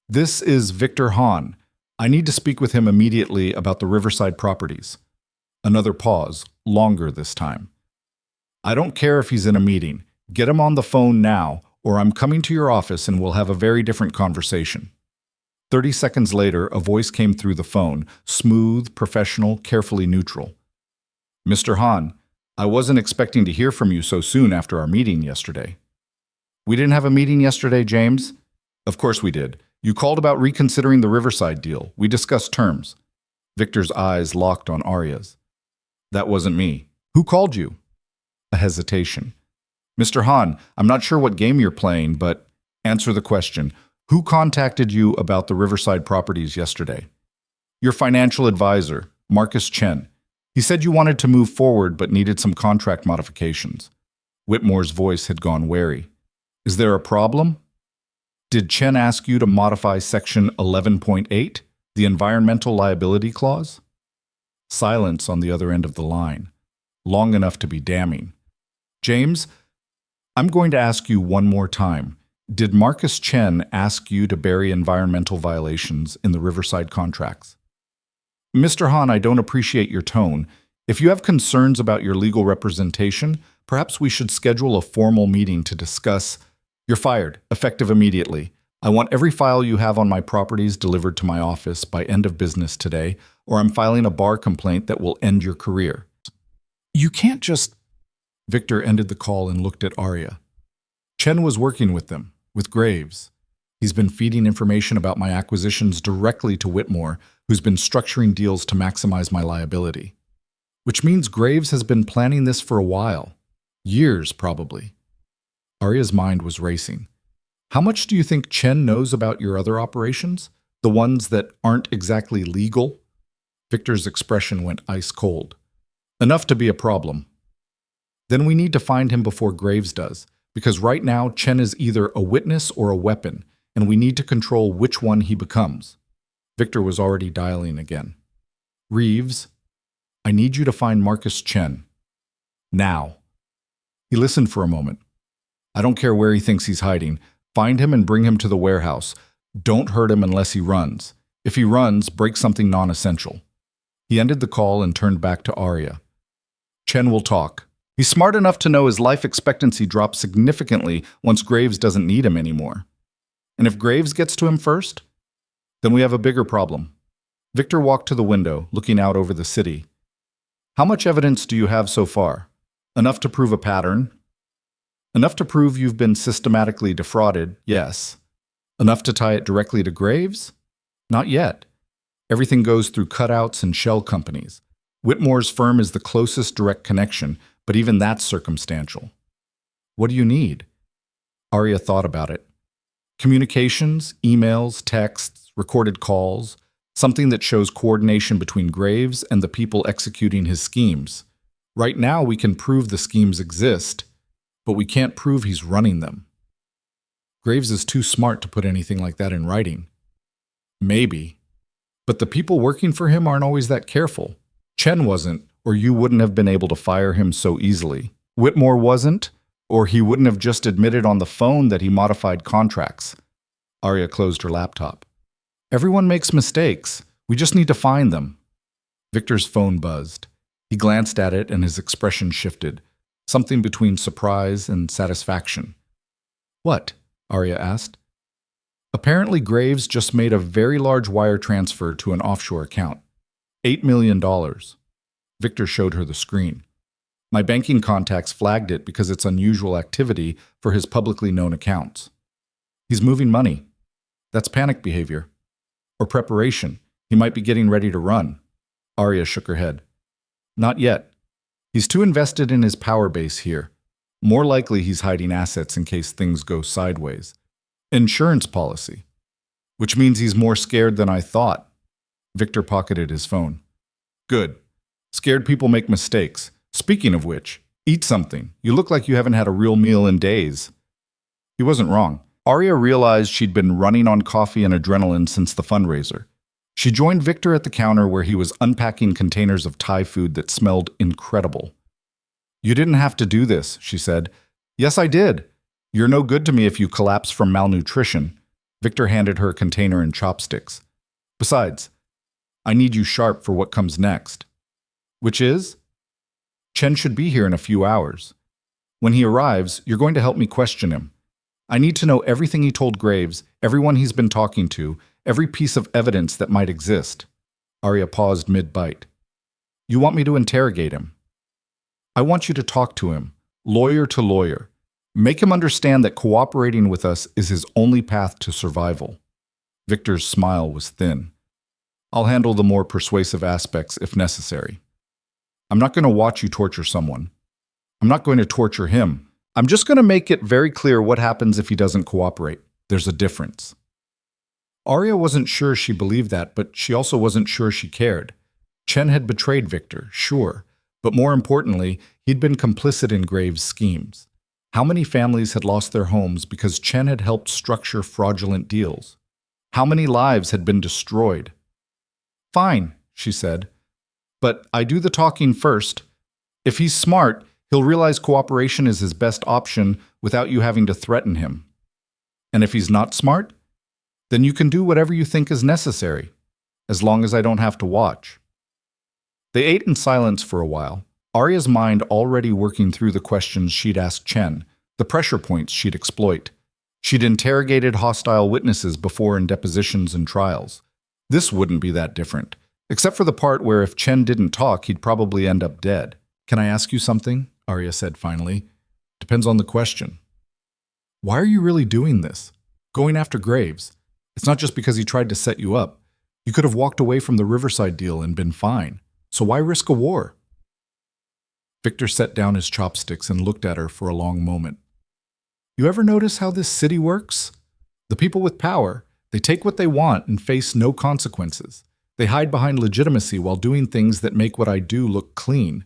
"This is Victor Hahn. I need to speak with him immediately about the Riverside properties." Another pause, longer this time. "I don't care if he's in a meeting. Get him on the phone now, or I'm coming to your office and we'll have a very different conversation." 30 seconds later, a voice came through the phone, smooth, professional, carefully neutral. "Mr. Hahn, I wasn't expecting to hear from you so soon after our meeting yesterday." "We didn't have a meeting yesterday, James." "Of course we did. You called about reconsidering the Riverside deal. We discussed terms." Victor's eyes locked on Aria's. "That wasn't me. Who called you?" A hesitation. "Mr. Hahn, I'm not sure what game you're playing, but answer the question. Who contacted you about the Riverside properties yesterday?" "Your financial advisor, Marcus Chen. He said you wanted to move forward but needed some contract modifications." Whitmore's voice had gone wary. "Is there a problem? Did Chen ask you to modify Section 11.8, the Environmental Liability Clause?" Silence on the other end of the line, long enough to be damning. "James, I'm going to ask you one more time. Did Marcus Chen ask you to bury environmental violations in the Riverside contracts?" "Mr. Hahn, I don't appreciate your tone. If you have concerns about your legal representation, perhaps we should schedule a formal meeting to discuss." "You're fired, effective immediately. I want every file you have on my properties delivered to my office by end of business today, or I'm filing a bar complaint that will end your career." "You can't just—" Victor ended the call and looked at Aria. "Chen was working with them, with Graves. He's been feeding information about my acquisitions directly to Whitmore, who's been structuring deals to maximize my liability. Which means Graves has been planning this for a while. Years, probably." Aria's mind was racing. "How much do you think Chen knows about your other operations? The ones that aren't exactly legal?" Victor's expression went ice cold. "Enough to be a problem." "Then we need to find him before Graves does, because right now Chen is either a witness or a weapon, and we need to control which one he becomes." Victor was already dialing again. "Reeves, I need you to find Marcus Chen. Now." He listened for a moment. "I don't care where he thinks he's hiding. Find him and bring him to the warehouse. Don't hurt him unless he runs. If he runs, break something non-essential." He ended the call and turned back to Aria. "Chen will talk. He's smart enough to know his life expectancy drops significantly once Graves doesn't need him anymore. And if Graves gets to him first, then we have a bigger problem. Victor walked to the window, looking out over the city. How much evidence do you have so far? Enough to prove a pattern? Enough to prove you've been systematically defrauded, yes. Enough to tie it directly to Graves? Not yet. Everything goes through cutouts and shell companies. Whitmore's firm is the closest direct connection, but even that's circumstantial. What do you need? Arya thought about it. Communications, emails, texts, recorded calls, something that shows coordination between Graves and the people executing his schemes. Right now, we can prove the schemes exist, but we can't prove he's running them. Graves is too smart to put anything like that in writing. Maybe. But the people working for him aren't always that careful. Chen wasn't, or you wouldn't have been able to fire him so easily. Whitmore wasn't, or he wouldn't have just admitted on the phone that he modified contracts. Arya closed her laptop. Everyone makes mistakes. We just need to find them. Victor's phone buzzed. He glanced at it and his expression shifted, something between surprise and satisfaction. What? Arya asked. Apparently Graves just made a very large wire transfer to an offshore account. $8 million. Victor showed her the screen. My banking contacts flagged it because it's unusual activity for his publicly known accounts. He's moving money. That's panic behavior. Or preparation. He might be getting ready to run. Arya shook her head. Not yet. He's too invested in his power base here. More likely he's hiding assets in case things go sideways. Insurance policy. Which means he's more scared than I thought. Victor pocketed his phone. Good. Scared people make mistakes. Speaking of which, eat something. You look like you haven't had a real meal in days. He wasn't wrong. Arya realized she'd been running on coffee and adrenaline since the fundraiser. She joined Victor at the counter where he was unpacking containers of Thai food that smelled incredible. You didn't have to do this, she said. Yes, I did. You're no good to me if you collapse from malnutrition. Victor handed her a container and chopsticks. Besides, I need you sharp for what comes next. Which is? Chen should be here in a few hours. When he arrives, you're going to help me question him. I need to know everything he told Graves, everyone he's been talking to, every piece of evidence that might exist. Arya paused mid-bite. You want me to interrogate him? I want you to talk to him, lawyer to lawyer. Make him understand that cooperating with us is his only path to survival. Victor's smile was thin. I'll handle the more persuasive aspects if necessary. I'm not going to watch you torture someone. I'm not going to torture him. I'm just going to make it very clear what happens if he doesn't cooperate. There's a difference. Arya wasn't sure she believed that, but she also wasn't sure she cared. Chen had betrayed Victor, sure, but more importantly, he'd been complicit in Graves' schemes. How many families had lost their homes because Chen had helped structure fraudulent deals? How many lives had been destroyed? Fine, she said. But I do the talking first. If he's smart, he'll realize cooperation is his best option without you having to threaten him. And if he's not smart, then you can do whatever you think is necessary, as long as I don't have to watch. They ate in silence for a while, Arya's mind already working through the questions she'd ask Chen, the pressure points she'd exploit. She'd interrogated hostile witnesses before in depositions and trials. This wouldn't be that different, except for the part where if Chen didn't talk, he'd probably end up dead. Can I ask you something? Arya said finally. Depends on the question. Why are you really doing this? Going after Graves? It's not just because he tried to set you up. You could have walked away from the Riverside deal and been fine. So why risk a war? Victor set down his chopsticks and looked at her for a long moment. You ever notice how this city works? The people with power, they take what they want and face no consequences. They hide behind legitimacy while doing things that make what I do look clean.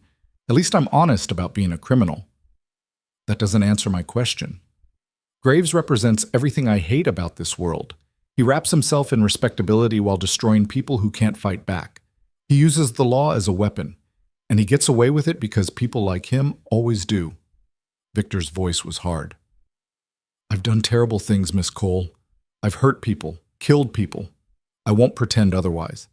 At least I'm honest about being a criminal. That doesn't answer my question. Graves represents everything I hate about this world. He wraps himself in respectability while destroying people who can't fight back. He uses the law as a weapon, and he gets away with it because people like him always do. Victor's voice was hard. I've done terrible things, Miss Cole. I've hurt people, killed people. I won't pretend otherwise.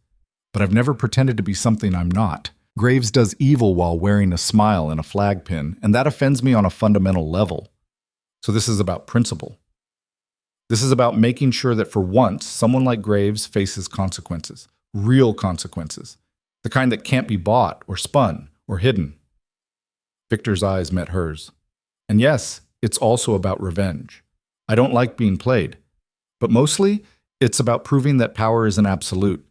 But I've never pretended to be something I'm not. Graves does evil while wearing a smile and a flag pin, and that offends me on a fundamental level. So this is about principle. This is about making sure that for once, someone like Graves faces consequences. Real consequences. The kind that can't be bought or spun or hidden. Victor's eyes met hers. And yes, it's also about revenge. I don't like being played. But mostly, it's about proving that power isn't absolute,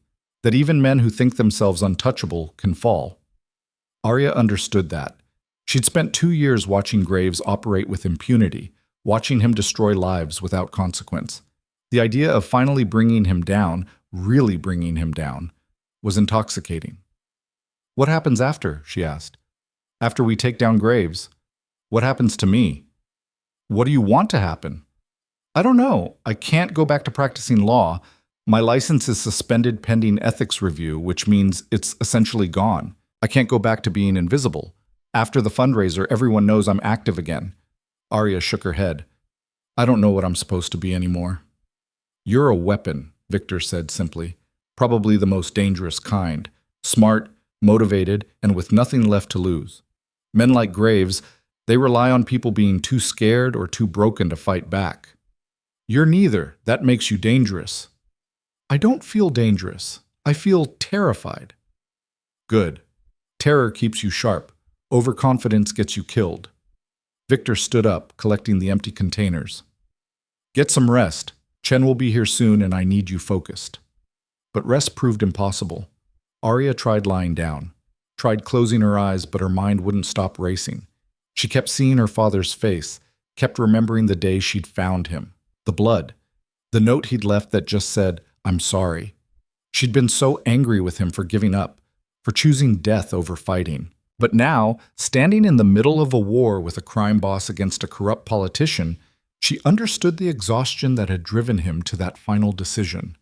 that even men who think themselves untouchable can fall. Arya understood that. She'd spent 2 years watching Graves operate with impunity, watching him destroy lives without consequence. The idea of finally bringing him down, really bringing him down, was intoxicating. What happens after? She asked. After we take down Graves? What happens to me? What do you want to happen? I don't know. I can't go back to practicing law. My license is suspended pending ethics review, which means it's essentially gone. I can't go back to being invisible. After the fundraiser, everyone knows I'm active again. Arya shook her head. I don't know what I'm supposed to be anymore. You're a weapon, Victor said simply. Probably the most dangerous kind. Smart, motivated, and with nothing left to lose. Men like Graves, they rely on people being too scared or too broken to fight back. You're neither. That makes you dangerous. I don't feel dangerous. I feel terrified. Good. Terror keeps you sharp. Overconfidence gets you killed. Victor stood up, collecting the empty containers. Get some rest. Chen will be here soon and I need you focused. But rest proved impossible. Arya tried lying down, tried closing her eyes, but her mind wouldn't stop racing. She kept seeing her father's face, kept remembering the day she'd found him. The blood. The note he'd left that just said, I'm sorry. She'd been so angry with him for giving up, for choosing death over fighting. But now, standing in the middle of a war with a crime boss against a corrupt politician, she understood the exhaustion that had driven him to that final decision.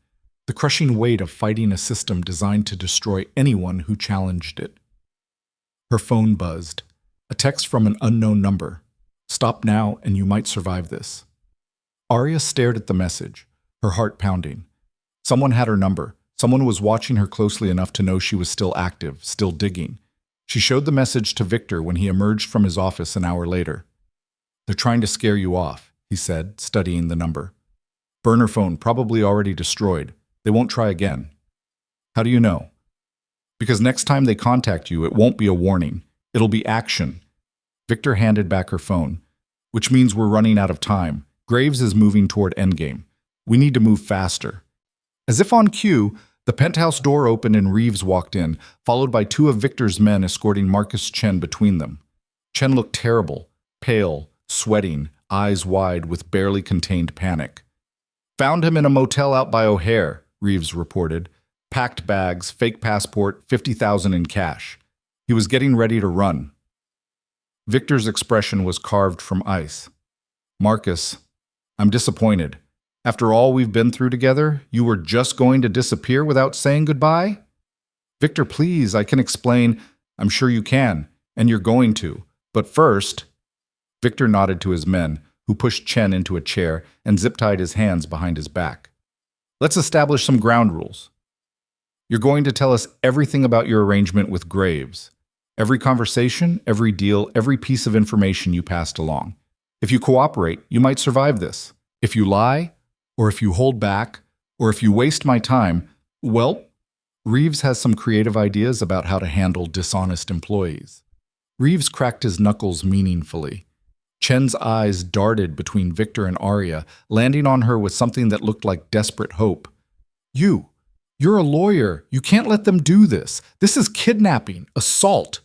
The crushing weight of fighting a system designed to destroy anyone who challenged it. Her phone buzzed. A text from an unknown number. Stop now and you might survive this. Arya stared at the message, her heart pounding. Someone had her number. Someone was watching her closely enough to know she was still active, still digging. She showed the message to Victor when he emerged from his office an hour later. They're trying to scare you off, he said, studying the number. Burner phone, probably already destroyed. They won't try again. How do you know? Because next time they contact you, it won't be a warning. It'll be action. Victor handed back her phone. Which means we're running out of time. Graves is moving toward endgame. We need to move faster. As if on cue, the penthouse door opened and Reeves walked in, followed by 2 of Victor's men escorting Marcus Chen between them. Chen looked terrible, pale, sweating, eyes wide with barely contained panic. Found him in a motel out by O'Hare, Reeves reported. Packed bags, fake passport, $50,000 in cash. He was getting ready to run. Victor's expression was carved from ice. Marcus, I'm disappointed. After all we've been through together, you were just going to disappear without saying goodbye? Victor, please, I can explain. I'm sure you can, and you're going to. But first, Victor nodded to his men, who pushed Chen into a chair and zip-tied his hands behind his back. Let's establish some ground rules. You're going to tell us everything about your arrangement with Graves. Every conversation, every deal, every piece of information you passed along. If you cooperate, you might survive this. If you lie, or if you hold back, or if you waste my time, well, Reeves has some creative ideas about how to handle dishonest employees. Reeves cracked his knuckles meaningfully. Chen's eyes darted between Victor and Arya, landing on her with something that looked like desperate hope. You're a lawyer. You can't let them do this. This is kidnapping, assault.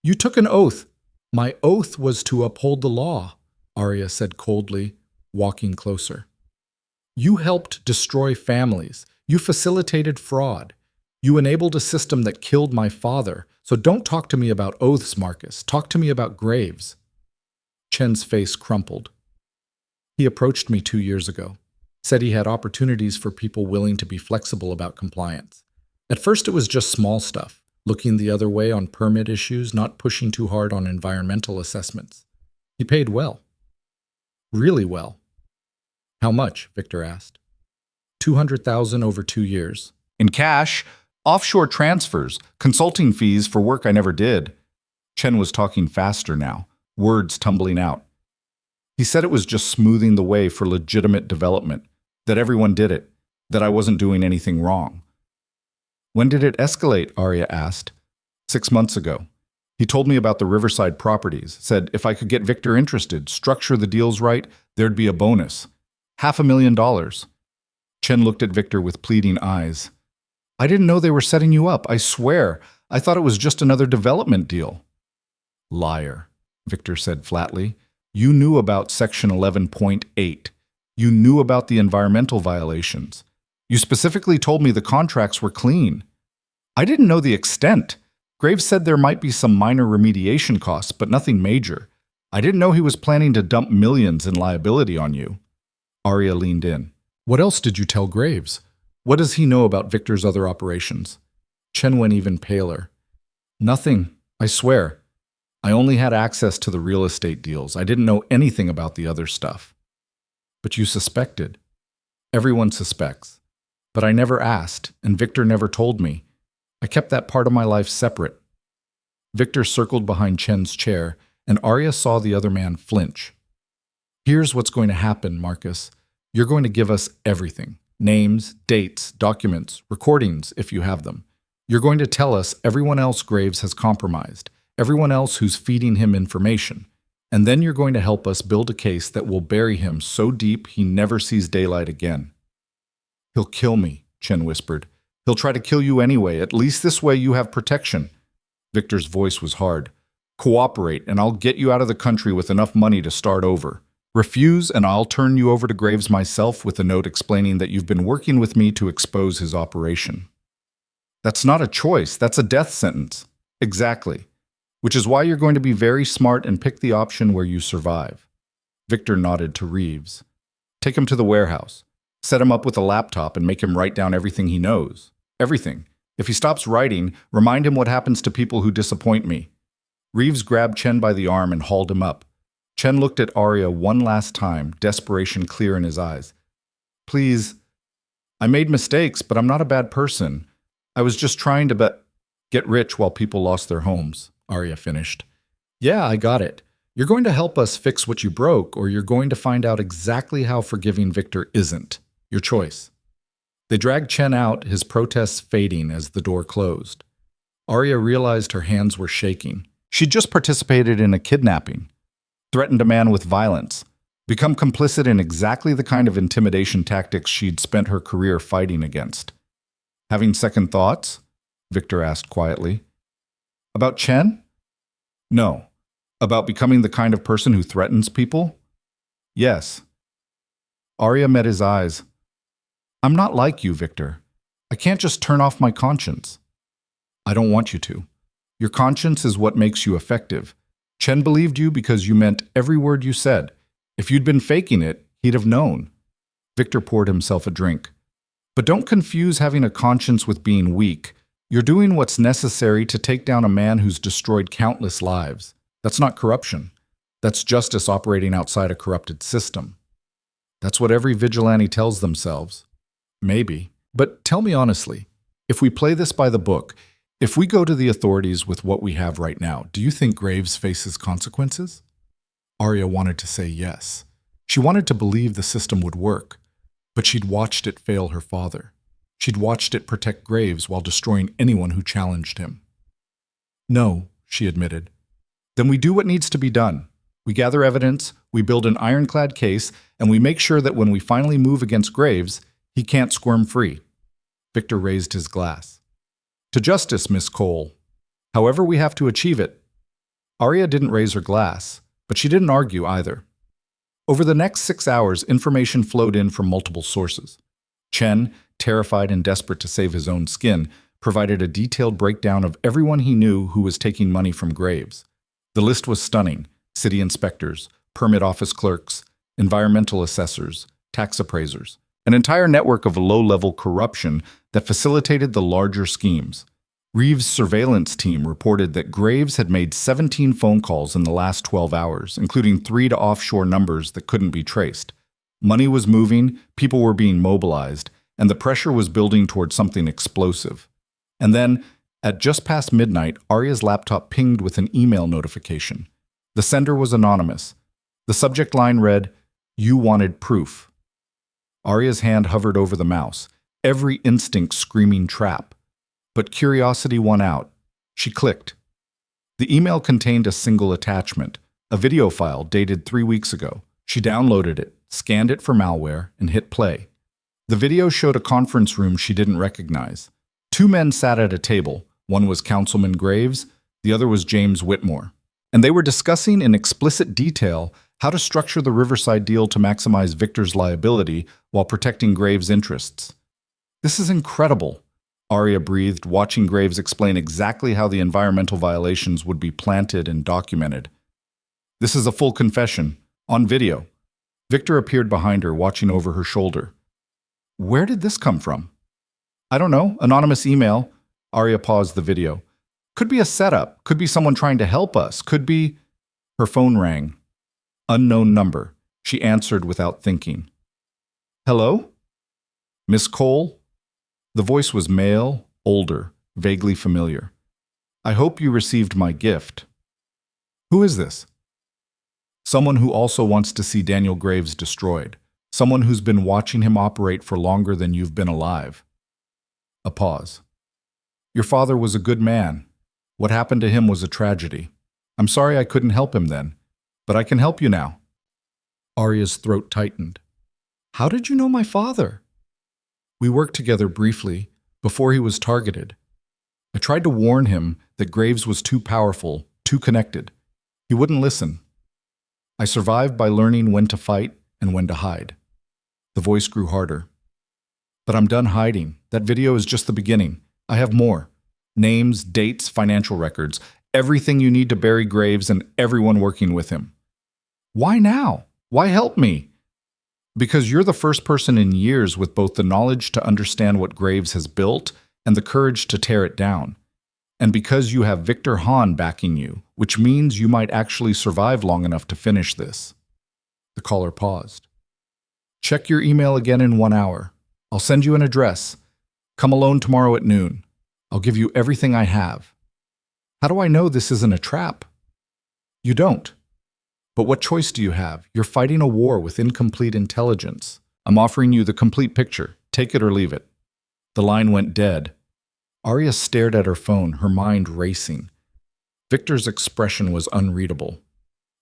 You took an oath. My oath was to uphold the law, Arya said coldly, walking closer. You helped destroy families. You facilitated fraud. You enabled a system that killed my father. So don't talk to me about oaths, Marcus. Talk to me about Graves. Chen's face crumpled. He approached me 2 years ago. Said he had opportunities for people willing to be flexible about compliance. At first it was just small stuff, looking the other way on permit issues, not pushing too hard on environmental assessments. He paid well. Really well. How much? Victor asked. $200,000 over 2 years. In cash, offshore transfers, consulting fees for work I never did. Chen was talking faster now, words tumbling out. He said it was just smoothing the way for legitimate development, that everyone did it, that I wasn't doing anything wrong. When did it escalate? Arya asked. 6 months ago. He told me about the Riverside properties, said if I could get Victor interested, structure the deals right, there'd be a bonus. $500,000. Chen looked at Victor with pleading eyes. I didn't know they were setting you up, I swear. I thought it was just another development deal. Liar, Victor said flatly. You knew about Section 11.8. You knew about the environmental violations. You specifically told me the contracts were clean. I didn't know the extent. Graves said there might be some minor remediation costs, but nothing major. I didn't know he was planning to dump millions in liability on you. Arya leaned in. What else did you tell Graves? What does he know about Victor's other operations? Chen went even paler. Nothing, I swear. I only had access to the real estate deals. I didn't know anything about the other stuff. But you suspected. Everyone suspects. But I never asked, and Victor never told me. I kept that part of my life separate. Victor circled behind Chen's chair, and Arya saw the other man flinch. Here's what's going to happen, Marcus. You're going to give us everything. Names, dates, documents, recordings, if you have them. You're going to tell us everyone else Graves has compromised, everyone else who's feeding him information. And then you're going to help us build a case that will bury him so deep he never sees daylight again. He'll kill me, Chen whispered. He'll try to kill you anyway. At least this way you have protection. Victor's voice was hard. Cooperate, and I'll get you out of the country with enough money to start over. Refuse, and I'll turn you over to Graves myself with a note explaining that you've been working with me to expose his operation. That's not a choice. That's a death sentence. Exactly. Which is why you're going to be very smart and pick the option where you survive. Victor nodded to Reeves. Take him to the warehouse. Set him up with a laptop and make him write down everything he knows. Everything. If he stops writing, remind him what happens to people who disappoint me. Reeves grabbed Chen by the arm and hauled him up. Chen looked at Arya one last time, desperation clear in his eyes. Please. I made mistakes, but I'm not a bad person. I was just trying to get rich while people lost their homes, Arya finished. Yeah, I got it. You're going to help us fix what you broke, or you're going to find out exactly how forgiving Victor isn't. Your choice. They dragged Chen out, his protests fading as the door closed. Arya realized her hands were shaking. She'd just participated in a kidnapping, threatened a man with violence, become complicit in exactly the kind of intimidation tactics she'd spent her career fighting against. Having second thoughts? Victor asked quietly. About Chen? No. About becoming the kind of person who threatens people? Yes. Arya met his eyes. I'm not like you, Victor. I can't just turn off my conscience. I don't want you to. Your conscience is what makes you effective. Chen believed you because you meant every word you said. If you'd been faking it, he'd have known. Victor poured himself a drink. But don't confuse having a conscience with being weak. You're doing what's necessary to take down a man who's destroyed countless lives. That's not corruption. That's justice operating outside a corrupted system. That's what every vigilante tells themselves. Maybe. But tell me honestly, if we play this by the book, if we go to the authorities with what we have right now, do you think Graves faces consequences? Arya wanted to say yes. She wanted to believe the system would work, but she'd watched it fail her father. She'd watched it protect Graves while destroying anyone who challenged him. No, she admitted. Then we do what needs to be done. We gather evidence, we build an ironclad case, and we make sure that when we finally move against Graves, he can't squirm free. Victor raised his glass. To justice, Miss Cole. However we have to achieve it. Arya didn't raise her glass, but she didn't argue either. Over the next 6 hours, information flowed in from multiple sources. Chen, terrified and desperate to save his own skin, provided a detailed breakdown of everyone he knew who was taking money from Graves. The list was stunning. City inspectors, permit office clerks, environmental assessors, tax appraisers, an entire network of low-level corruption that facilitated the larger schemes. Reeves' surveillance team reported that Graves had made 17 phone calls in the last 12 hours, including 3 to offshore numbers that couldn't be traced. Money was moving, people were being mobilized, and the pressure was building toward something explosive. And then, at just past midnight, Arya's laptop pinged with an email notification. The sender was anonymous. The subject line read, "You wanted proof." Arya's hand hovered over the mouse, every instinct screaming trap. But curiosity won out. She clicked. The email contained a single attachment, a video file dated 3 weeks ago. She downloaded it, scanned it for malware, and hit play. The video showed a conference room she didn't recognize. 2 men sat at a table. One was Councilman Graves, the other was James Whitmore. And they were discussing in explicit detail how to structure the Riverside deal to maximize Victor's liability while protecting Graves' interests. "This is incredible," Arya breathed, watching Graves explain exactly how the environmental violations would be planted and documented. "This is a full confession, on video." Victor appeared behind her, watching over her shoulder. "Where did this come from?" "I don't know. Anonymous email." Arya paused the video. "Could be a setup. Could be someone trying to help us. Could be—" Her phone rang. Unknown number. She answered without thinking. "Hello? Miss Cole?" The voice was male, older, vaguely familiar. "I hope you received my gift." "Who is this?" "Someone who also wants to see Daniel Graves destroyed. Someone who's been watching him operate for longer than you've been alive." A pause. "Your father was a good man. What happened to him was a tragedy. I'm sorry I couldn't help him then, but I can help you now." Arya's throat tightened. "How did you know my father?" "We worked together briefly, before he was targeted. I tried to warn him that Graves was too powerful, too connected. He wouldn't listen. I survived by learning when to fight and when to hide." The voice grew harder. "But I'm done hiding. That video is just the beginning. I have more. Names, dates, financial records, everything you need to bury Graves and everyone working with him." "Why now? Why help me?" "Because you're the first person in years with both the knowledge to understand what Graves has built and the courage to tear it down. And because you have Victor Hahn backing you, which means you might actually survive long enough to finish this." The caller paused. "Check your email again in 1 hour. I'll send you an address. Come alone tomorrow at noon. I'll give you everything I have." "How do I know this isn't a trap?" "You don't. But what choice do you have? You're fighting a war with incomplete intelligence. I'm offering you the complete picture. Take it or leave it." The line went dead. Arya stared at her phone, her mind racing. Victor's expression was unreadable.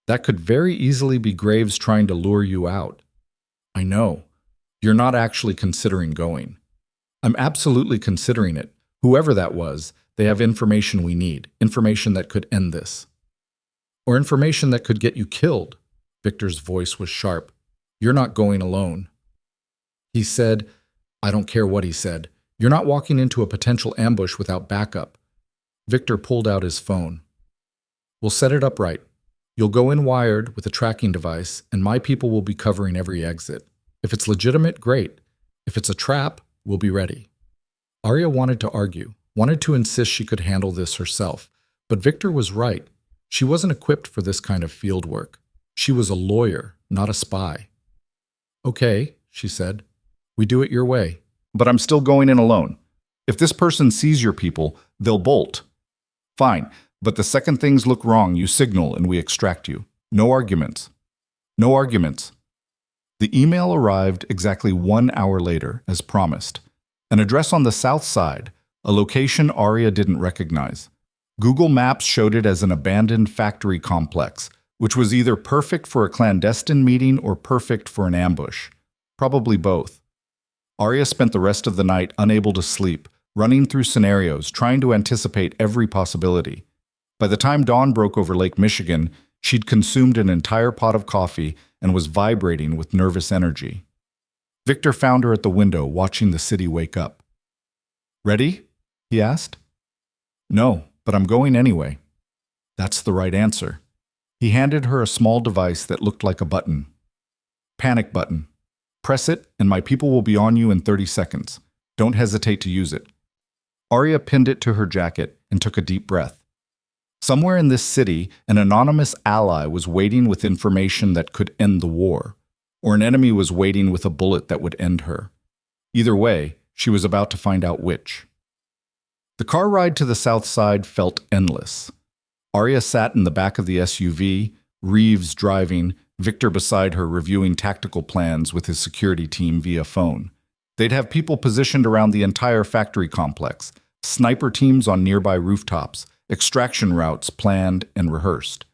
"That could very easily be Graves trying to lure you out." "I know. You're not actually considering going." "I'm absolutely considering it. Whoever that was, they have information we need, information that could end this. Or information that could get you killed." Victor's voice was sharp. "You're not going alone." He said, "I don't care what he said. You're not walking into a potential ambush without backup." Victor pulled out his phone. "We'll set it up right. You'll go in wired with a tracking device, and my people will be covering every exit. If it's legitimate, great. If it's a trap, we'll be ready." Arya wanted to argue, wanted to insist she could handle this herself. But Victor was right. She wasn't equipped for this kind of field work. She was a lawyer, not a spy. "Okay," she said. "We do it your way. But I'm still going in alone. If this person sees your people, they'll bolt." "Fine, but the second things look wrong, you signal and we extract you. No arguments." "No arguments." The email arrived exactly 1 hour later, as promised. An address on the south side, a location Arya didn't recognize. Google Maps showed it as an abandoned factory complex, which was either perfect for a clandestine meeting or perfect for an ambush. Probably both. Arya spent the rest of the night unable to sleep, running through scenarios, trying to anticipate every possibility. By the time dawn broke over Lake Michigan, she'd consumed an entire pot of coffee and was vibrating with nervous energy. Victor found her at the window, watching the city wake up. "Ready?" he asked. "No, but I'm going anyway." "That's the right answer." He handed her a small device that looked like a button. "Panic button. Press it, and my people will be on you in 30 seconds. Don't hesitate to use it." Arya pinned it to her jacket and took a deep breath. Somewhere in this city, an anonymous ally was waiting with information that could end the war, or an enemy was waiting with a bullet that would end her. Either way, she was about to find out which. The car ride to the south side felt endless. Arya sat in the back of the SUV, Reeves driving, Victor beside her reviewing tactical plans with his security team via phone. They'd have people positioned around the entire factory complex, Sniper teams on nearby rooftops, extraction routes planned and rehearsed.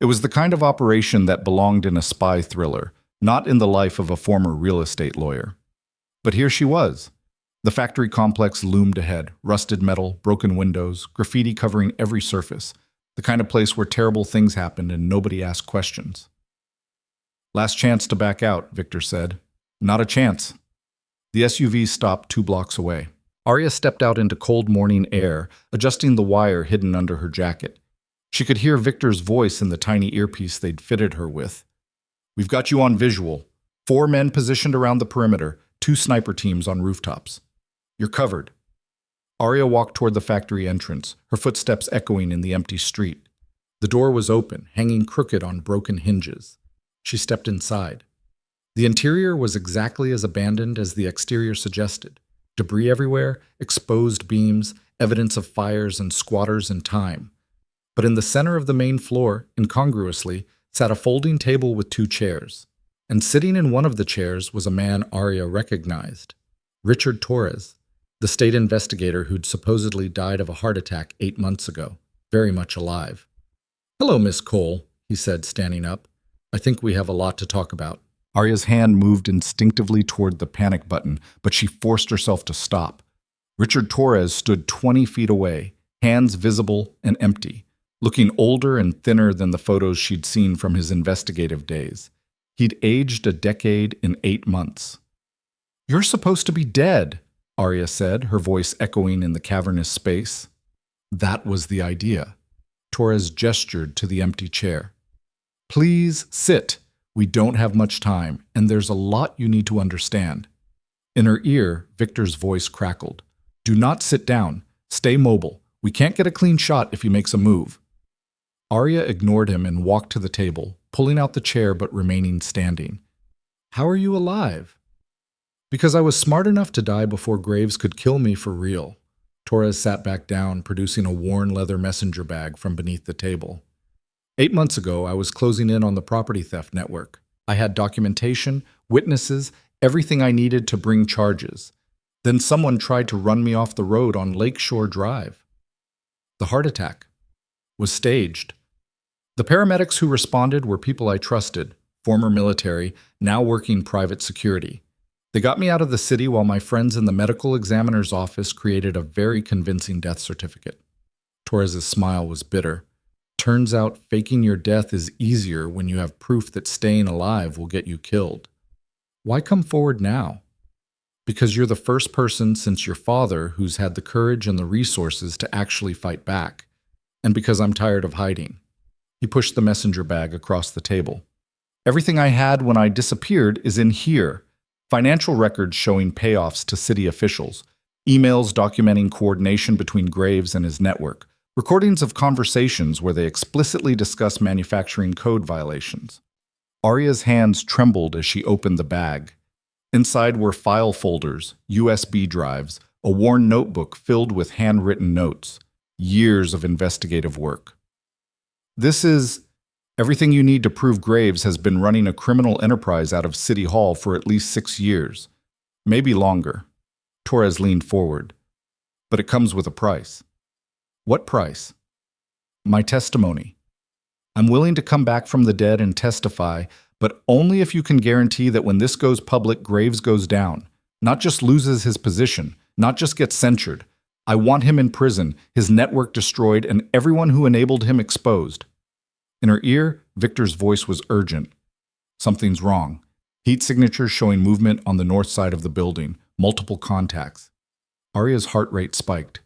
It was the kind of operation that belonged in a spy thriller, not in the life of a former real estate lawyer. But here she was. The factory complex loomed ahead, rusted metal, broken windows, graffiti covering every surface, the kind of place where terrible things happened and nobody asked questions. Last chance to back out, Victor said. Not a chance. The SUV stopped 2 blocks away. Arya stepped out into cold morning air, adjusting the wire hidden under her jacket. She could hear Victor's voice in the tiny earpiece they'd fitted her with. We've got you on visual. 4 men positioned around the perimeter, 2 sniper teams on rooftops. You're covered. Arya walked toward the factory entrance, her footsteps echoing in the empty street. The door was open, hanging crooked on broken hinges. She stepped inside. The interior was exactly as abandoned as the exterior suggested. Debris everywhere, exposed beams, evidence of fires and squatters in time. But in the center of the main floor, incongruously, sat a folding table with 2 chairs. And sitting in one of the chairs was a man Arya recognized. Richard Torres, the state investigator who'd supposedly died of a heart attack 8 months ago, very much alive. Hello, Miss Cole, he said, standing up. I think we have a lot to talk about. Arya's hand moved instinctively toward the panic button, but she forced herself to stop. Richard Torres stood 20 feet away, hands visible and empty, looking older and thinner than the photos she'd seen from his investigative days. He'd aged a decade in 8 months. You're supposed to be dead, Arya said, her voice echoing in the cavernous space. That was the idea. Torres gestured to the empty chair. Please sit. We don't have much time, and there's a lot you need to understand. In her ear, Victor's voice crackled. Do not sit down. Stay mobile. We can't get a clean shot if he makes a move. Arya ignored him and walked to the table, pulling out the chair but remaining standing. How are you alive? Because I was smart enough to die before Graves could kill me for real. Torres sat back down, producing a worn leather messenger bag from beneath the table. 8 months ago, I was closing in on the property theft network. I had documentation, witnesses, everything I needed to bring charges. Then someone tried to run me off the road on Lakeshore Drive. The heart attack was staged. The paramedics who responded were people I trusted, former military, now working private security. They got me out of the city while my friends in the medical examiner's office created a very convincing death certificate. Torres's smile was bitter. Turns out faking your death is easier when you have proof that staying alive will get you killed. Why come forward now? Because you're the first person since your father who's had the courage and the resources to actually fight back. And because I'm tired of hiding. He pushed the messenger bag across the table. Everything I had when I disappeared is in here. Financial records showing payoffs to city officials. Emails documenting coordination between Graves and his network. Recordings of conversations where they explicitly discuss manufacturing code violations. Arya's hands trembled as she opened the bag. Inside were file folders, USB drives, a worn notebook filled with handwritten notes. Years of investigative work. This is everything you need to prove Graves has been running a criminal enterprise out of City Hall for at least 6 years. Maybe longer. Torres leaned forward. But it comes with a price. What price? My testimony. I'm willing to come back from the dead and testify, but only if you can guarantee that when this goes public, Graves goes down. Not just loses his position, not just gets censured. I want him in prison, his network destroyed, and everyone who enabled him exposed. In her ear, Victor's voice was urgent. Something's wrong. Heat signatures showing movement on the north side of the building, multiple contacts. Arya's heart rate spiked.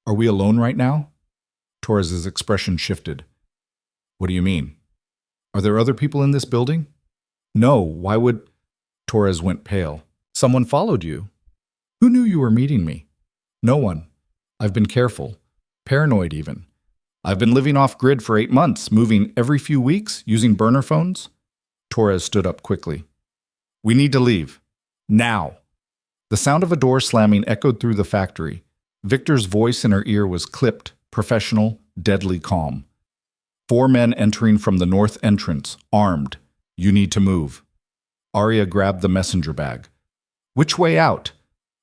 Are we alone right now? Torres's expression shifted. What do you mean? Are there other people in this building? No, why would... Torres went pale. Someone followed you. Who knew you were meeting me? No one. I've been careful. Paranoid even. I've been living off-grid for 8 months, moving every few weeks, using burner phones. Torres stood up quickly. We need to leave. Now. The sound of a door slamming echoed through the factory. Victor's voice in her ear was clipped, professional, deadly calm. 4 men entering from the north entrance, armed. You need to move. Arya grabbed the messenger bag. Which way out?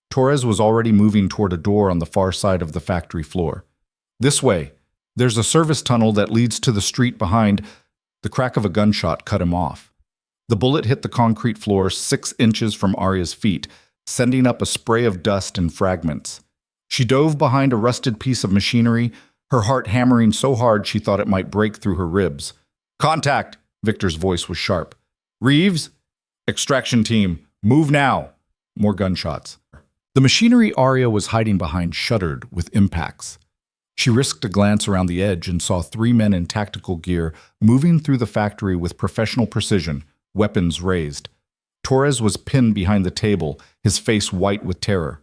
Torres was already moving toward a door on the far side of the factory floor. This way. There's a service tunnel that leads to the street behind. The crack of a gunshot cut him off. The bullet hit the concrete floor 6 inches from Arya's feet, sending up a spray of dust and fragments. She dove behind a rusted piece of machinery, her heart hammering so hard she thought it might break through her ribs. "Contact!" Victor's voice was sharp. "Reeves? Extraction team, move now!" More gunshots. The machinery Arya was hiding behind shuddered with impacts. She risked a glance around the edge and saw 3 men in tactical gear moving through the factory with professional precision, weapons raised. Torres was pinned behind the table, his face white with terror.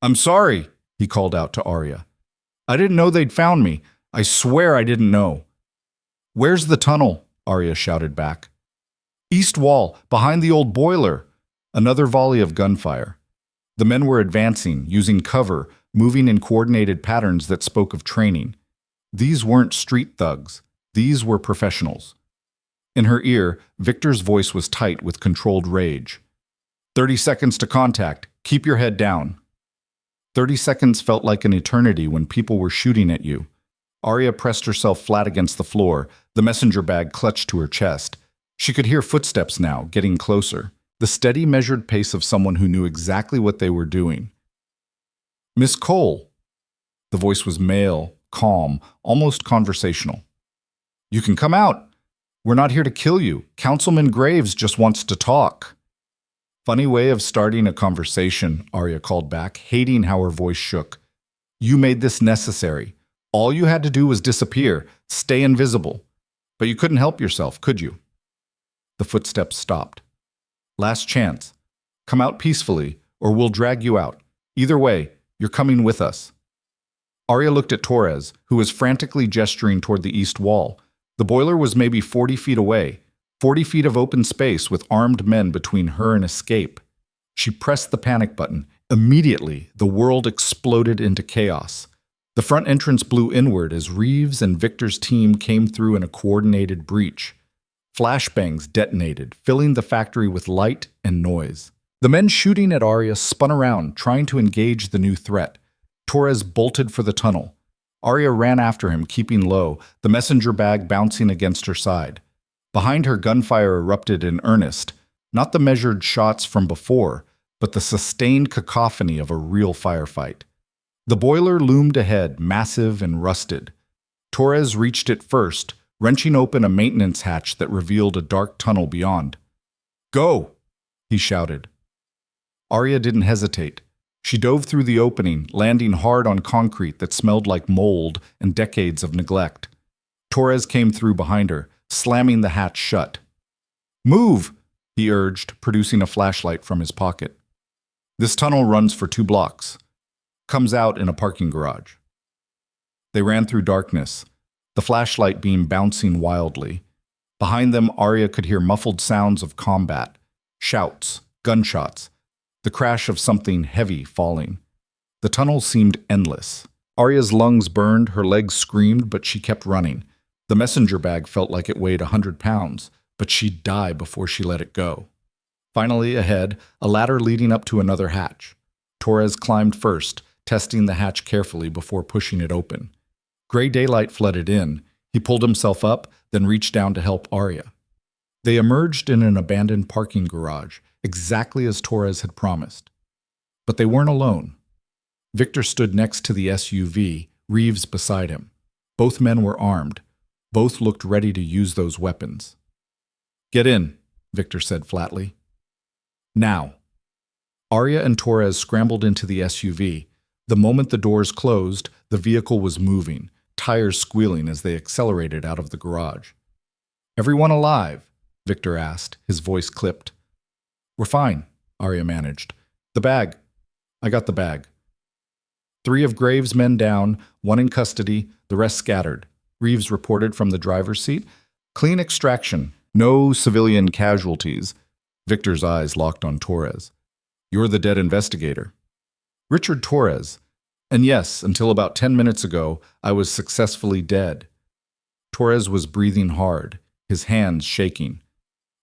"I'm sorry," he called out to Arya. "I didn't know they'd found me. I swear I didn't know." "Where's the tunnel?" Arya shouted back. "East wall, behind the old boiler." Another volley of gunfire. The men were advancing, using cover, moving in coordinated patterns that spoke of training. These weren't street thugs. These were professionals. In her ear, Victor's voice was tight with controlled rage. 30 seconds to contact. Keep your head down." 30 seconds felt like an eternity when people were shooting at you. Arya pressed herself flat against the floor, the messenger bag clutched to her chest. She could hear footsteps now, getting closer. The steady, measured pace of someone who knew exactly what they were doing. "Miss Cole." The voice was male, calm, almost conversational. "You can come out. We're not here to kill you. Councilman Graves just wants to talk." "Funny way of starting a conversation," Arya called back, hating how her voice shook. "You made this necessary. All you had to do was disappear, stay invisible. But you couldn't help yourself, could you?" The footsteps stopped. "Last chance. Come out peacefully, or we'll drag you out. Either way, you're coming with us." Arya looked at Torres, who was frantically gesturing toward the east wall. The boiler was maybe 40 feet away, 40 feet of open space with armed men between her and escape. She pressed the panic button. Immediately, the world exploded into chaos. The front entrance blew inward as Reeves and Victor's team came through in a coordinated breach. Flashbangs detonated, filling the factory with light and noise. The men shooting at Arya spun around, trying to engage the new threat. Torres bolted for the tunnel. Arya ran after him, keeping low, the messenger bag bouncing against her side. Behind her, gunfire erupted in earnest, not the measured shots from before, but the sustained cacophony of a real firefight. The boiler loomed ahead, massive and rusted. Torres reached it first, wrenching open a maintenance hatch that revealed a dark tunnel beyond. "Go!" he shouted. Arya didn't hesitate. She dove through the opening, landing hard on concrete that smelled like mold and decades of neglect. Torres came through behind her, slamming the hatch shut. "Move!" he urged, producing a flashlight from his pocket. "This tunnel runs for 2 blocks. Comes out in a parking garage." They ran through darkness, the flashlight beam bouncing wildly. Behind them, Arya could hear muffled sounds of combat, shouts, gunshots, the crash of something heavy falling. The tunnel seemed endless. Arya's lungs burned, her legs screamed, but she kept running. The messenger bag felt like it weighed 100 pounds, but she'd die before she let it go. Finally, ahead, a ladder leading up to another hatch. Torres climbed first, testing the hatch carefully before pushing it open. Gray daylight flooded in. He pulled himself up, then reached down to help Arya. They emerged in an abandoned parking garage, exactly as Torres had promised. But they weren't alone. Victor stood next to the SUV, Reeves beside him. Both men were armed. Both looked ready to use those weapons. "Get in," Victor said flatly. "Now." Arya and Torres scrambled into the SUV. The moment the doors closed, the vehicle was moving, tires squealing as they accelerated out of the garage. "Everyone alive?" Victor asked, his voice clipped. "We're fine," Arya managed. "The bag." "I got the bag." 3 of Graves' men down, 1 in custody, the rest scattered. Reeves reported from the driver's seat. "Clean extraction. No civilian casualties." Victor's eyes locked on Torres. "You're the dead investigator." "Richard Torres. And yes, until about 10 minutes ago, I was successfully dead." Torres was breathing hard, his hands shaking.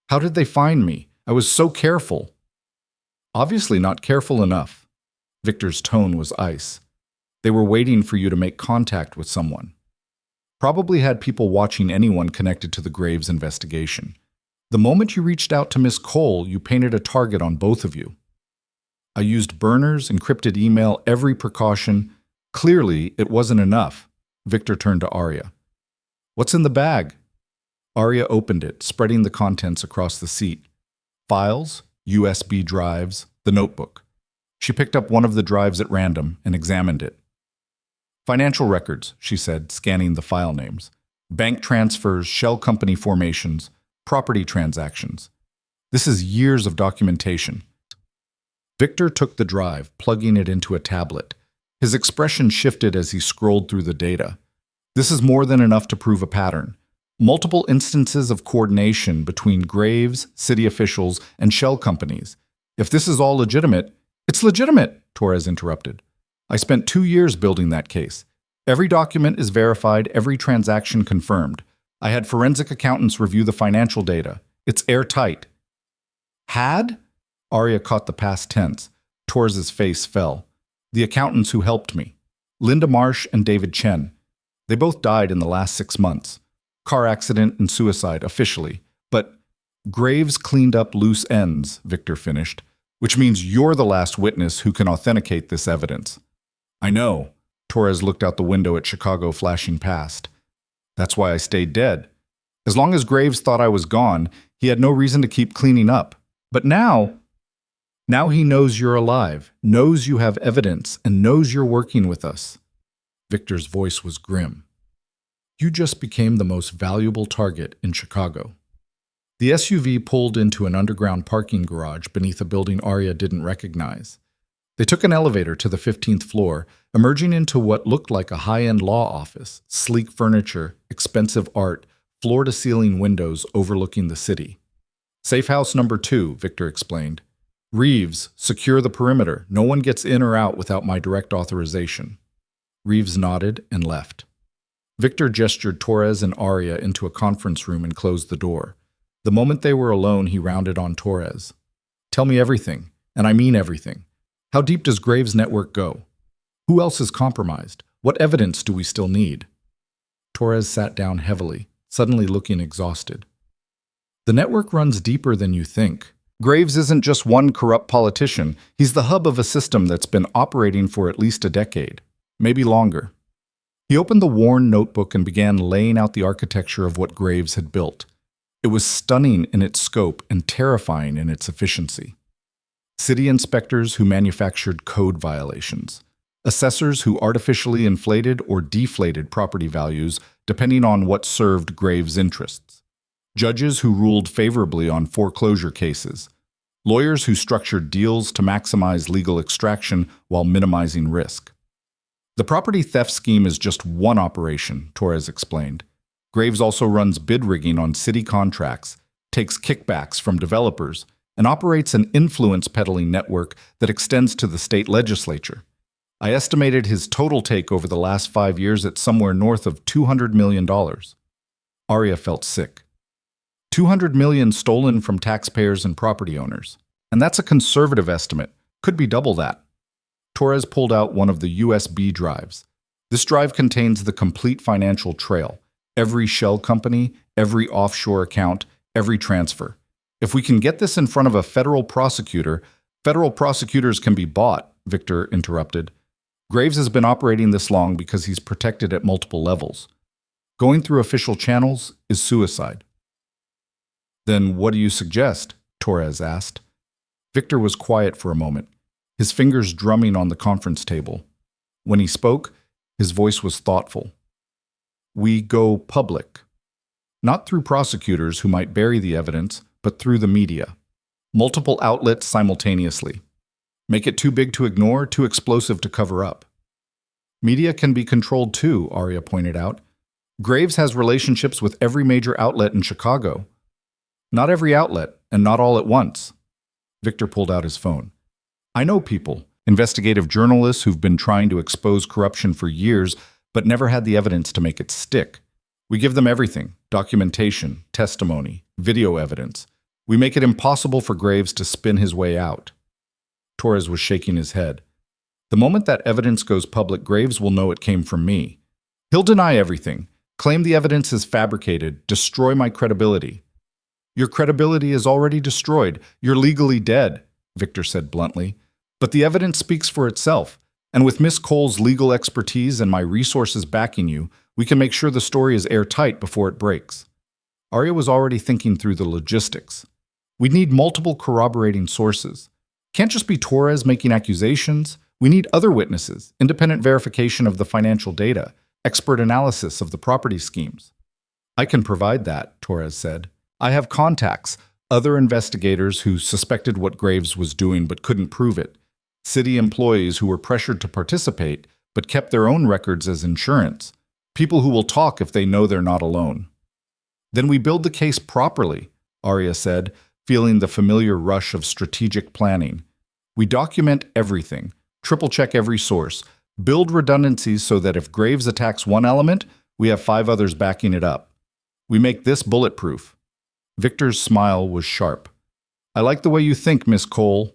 "How did they find me? I was so careful." "Obviously not careful enough," Victor's tone was ice. They were waiting for you to make contact with someone. Probably had people watching anyone connected to the Graves investigation. The moment you reached out to Miss Cole, you painted a target on both of you. I used burners, encrypted email, every precaution. Clearly, it wasn't enough. Victor turned to Arya. What's in the bag? Arya opened it, spreading the contents across the seat. Files, USB drives, the notebook. She picked up one of the drives at random and examined it. Financial records, she said, scanning the file names. Bank transfers, shell company formations, property transactions. This is years of documentation. Victor took the drive, plugging it into a tablet. His expression shifted as he scrolled through the data. This is more than enough to prove a pattern. Multiple instances of coordination between Graves, city officials, and shell companies. If this is all legitimate, it's legitimate, Torres interrupted. I spent 2 years building that case. Every document is verified, every transaction confirmed. I had forensic accountants review the financial data. It's airtight. Had? Arya caught the past tense. Torres's face fell. The accountants who helped me. Linda Marsh and David Chen. They both died in the last 6 months. Car accident and suicide, officially. But Graves cleaned up loose ends, Victor finished, which means you're the last witness who can authenticate this evidence. I know. Torres looked out the window at Chicago flashing past. That's why I stayed dead. As long as Graves thought I was gone, he had no reason to keep cleaning up. But now he knows you're alive, knows you have evidence, and knows you're working with us. Victor's voice was grim. You just became the most valuable target in Chicago. The SUV pulled into an underground parking garage beneath a building Arya didn't recognize. They took an elevator to the 15th floor, emerging into what looked like a high-end law office, sleek furniture, expensive art, floor-to-ceiling windows overlooking the city. Safe house number 2, Victor explained. Reeves, secure the perimeter. No one gets in or out without my direct authorization. Reeves nodded and left. Victor gestured Torres and Arya into a conference room and closed the door. The moment they were alone, he rounded on Torres. Tell me everything, and I mean everything. How deep does Graves' network go? Who else is compromised? What evidence do we still need? Torres sat down heavily, suddenly looking exhausted. The network runs deeper than you think. Graves isn't just one corrupt politician. He's the hub of a system that's been operating for at least a decade, maybe longer. He opened the worn notebook and began laying out the architecture of what Graves had built. It was stunning in its scope and terrifying in its efficiency. City inspectors who manufactured code violations. Assessors who artificially inflated or deflated property values depending on what served Graves' interests. Judges who ruled favorably on foreclosure cases. Lawyers who structured deals to maximize legal extraction while minimizing risk. The property theft scheme is just one operation, Torres explained. Graves also runs bid rigging on city contracts, takes kickbacks from developers, and operates an influence peddling network that extends to the state legislature. I estimated his total take over the last 5 years at somewhere north of $200 million. Arya felt sick. $200 million stolen from taxpayers and property owners. And that's a conservative estimate. Could be double that. Torres pulled out one of the USB drives. This drive contains the complete financial trail. Every shell company, every offshore account, every transfer. If we can get this in front of a federal prosecutors can be bought, Victor interrupted. Graves has been operating this long because he's protected at multiple levels. Going through official channels is suicide. Then what do you suggest? Torres asked. Victor was quiet for a moment, his fingers drumming on the conference table. When he spoke, his voice was thoughtful. We go public. Not through prosecutors who might bury the evidence, but through the media. Multiple outlets simultaneously. Make it too big to ignore, too explosive to cover up. Media can be controlled too, Arya pointed out. Graves has relationships with every major outlet in Chicago. Not every outlet, and not all at once. Victor pulled out his phone. I know people, investigative journalists who've been trying to expose corruption for years, but never had the evidence to make it stick. We give them everything, documentation, testimony, video evidence. We make it impossible for Graves to spin his way out. Torres was shaking his head. The moment that evidence goes public, Graves will know it came from me. He'll deny everything, claim the evidence is fabricated, destroy my credibility. Your credibility is already destroyed. You're legally dead, Victor said bluntly. But the evidence speaks for itself, and with Miss Cole's legal expertise and my resources backing you, we can make sure the story is airtight before it breaks. Arya was already thinking through the logistics. We'd need multiple corroborating sources. Can't just be Torres making accusations. We need other witnesses, independent verification of the financial data, expert analysis of the property schemes. I can provide that, Torres said. I have contacts, other investigators who suspected what Graves was doing but couldn't prove it, city employees who were pressured to participate but kept their own records as insurance, people who will talk if they know they're not alone. Then we build the case properly, Arya said, feeling the familiar rush of strategic planning. We document everything, triple-check every source, build redundancies so that if Graves attacks one element, we have 5 others backing it up. We make this bulletproof. Victor's smile was sharp. I like the way you think, Miss Cole.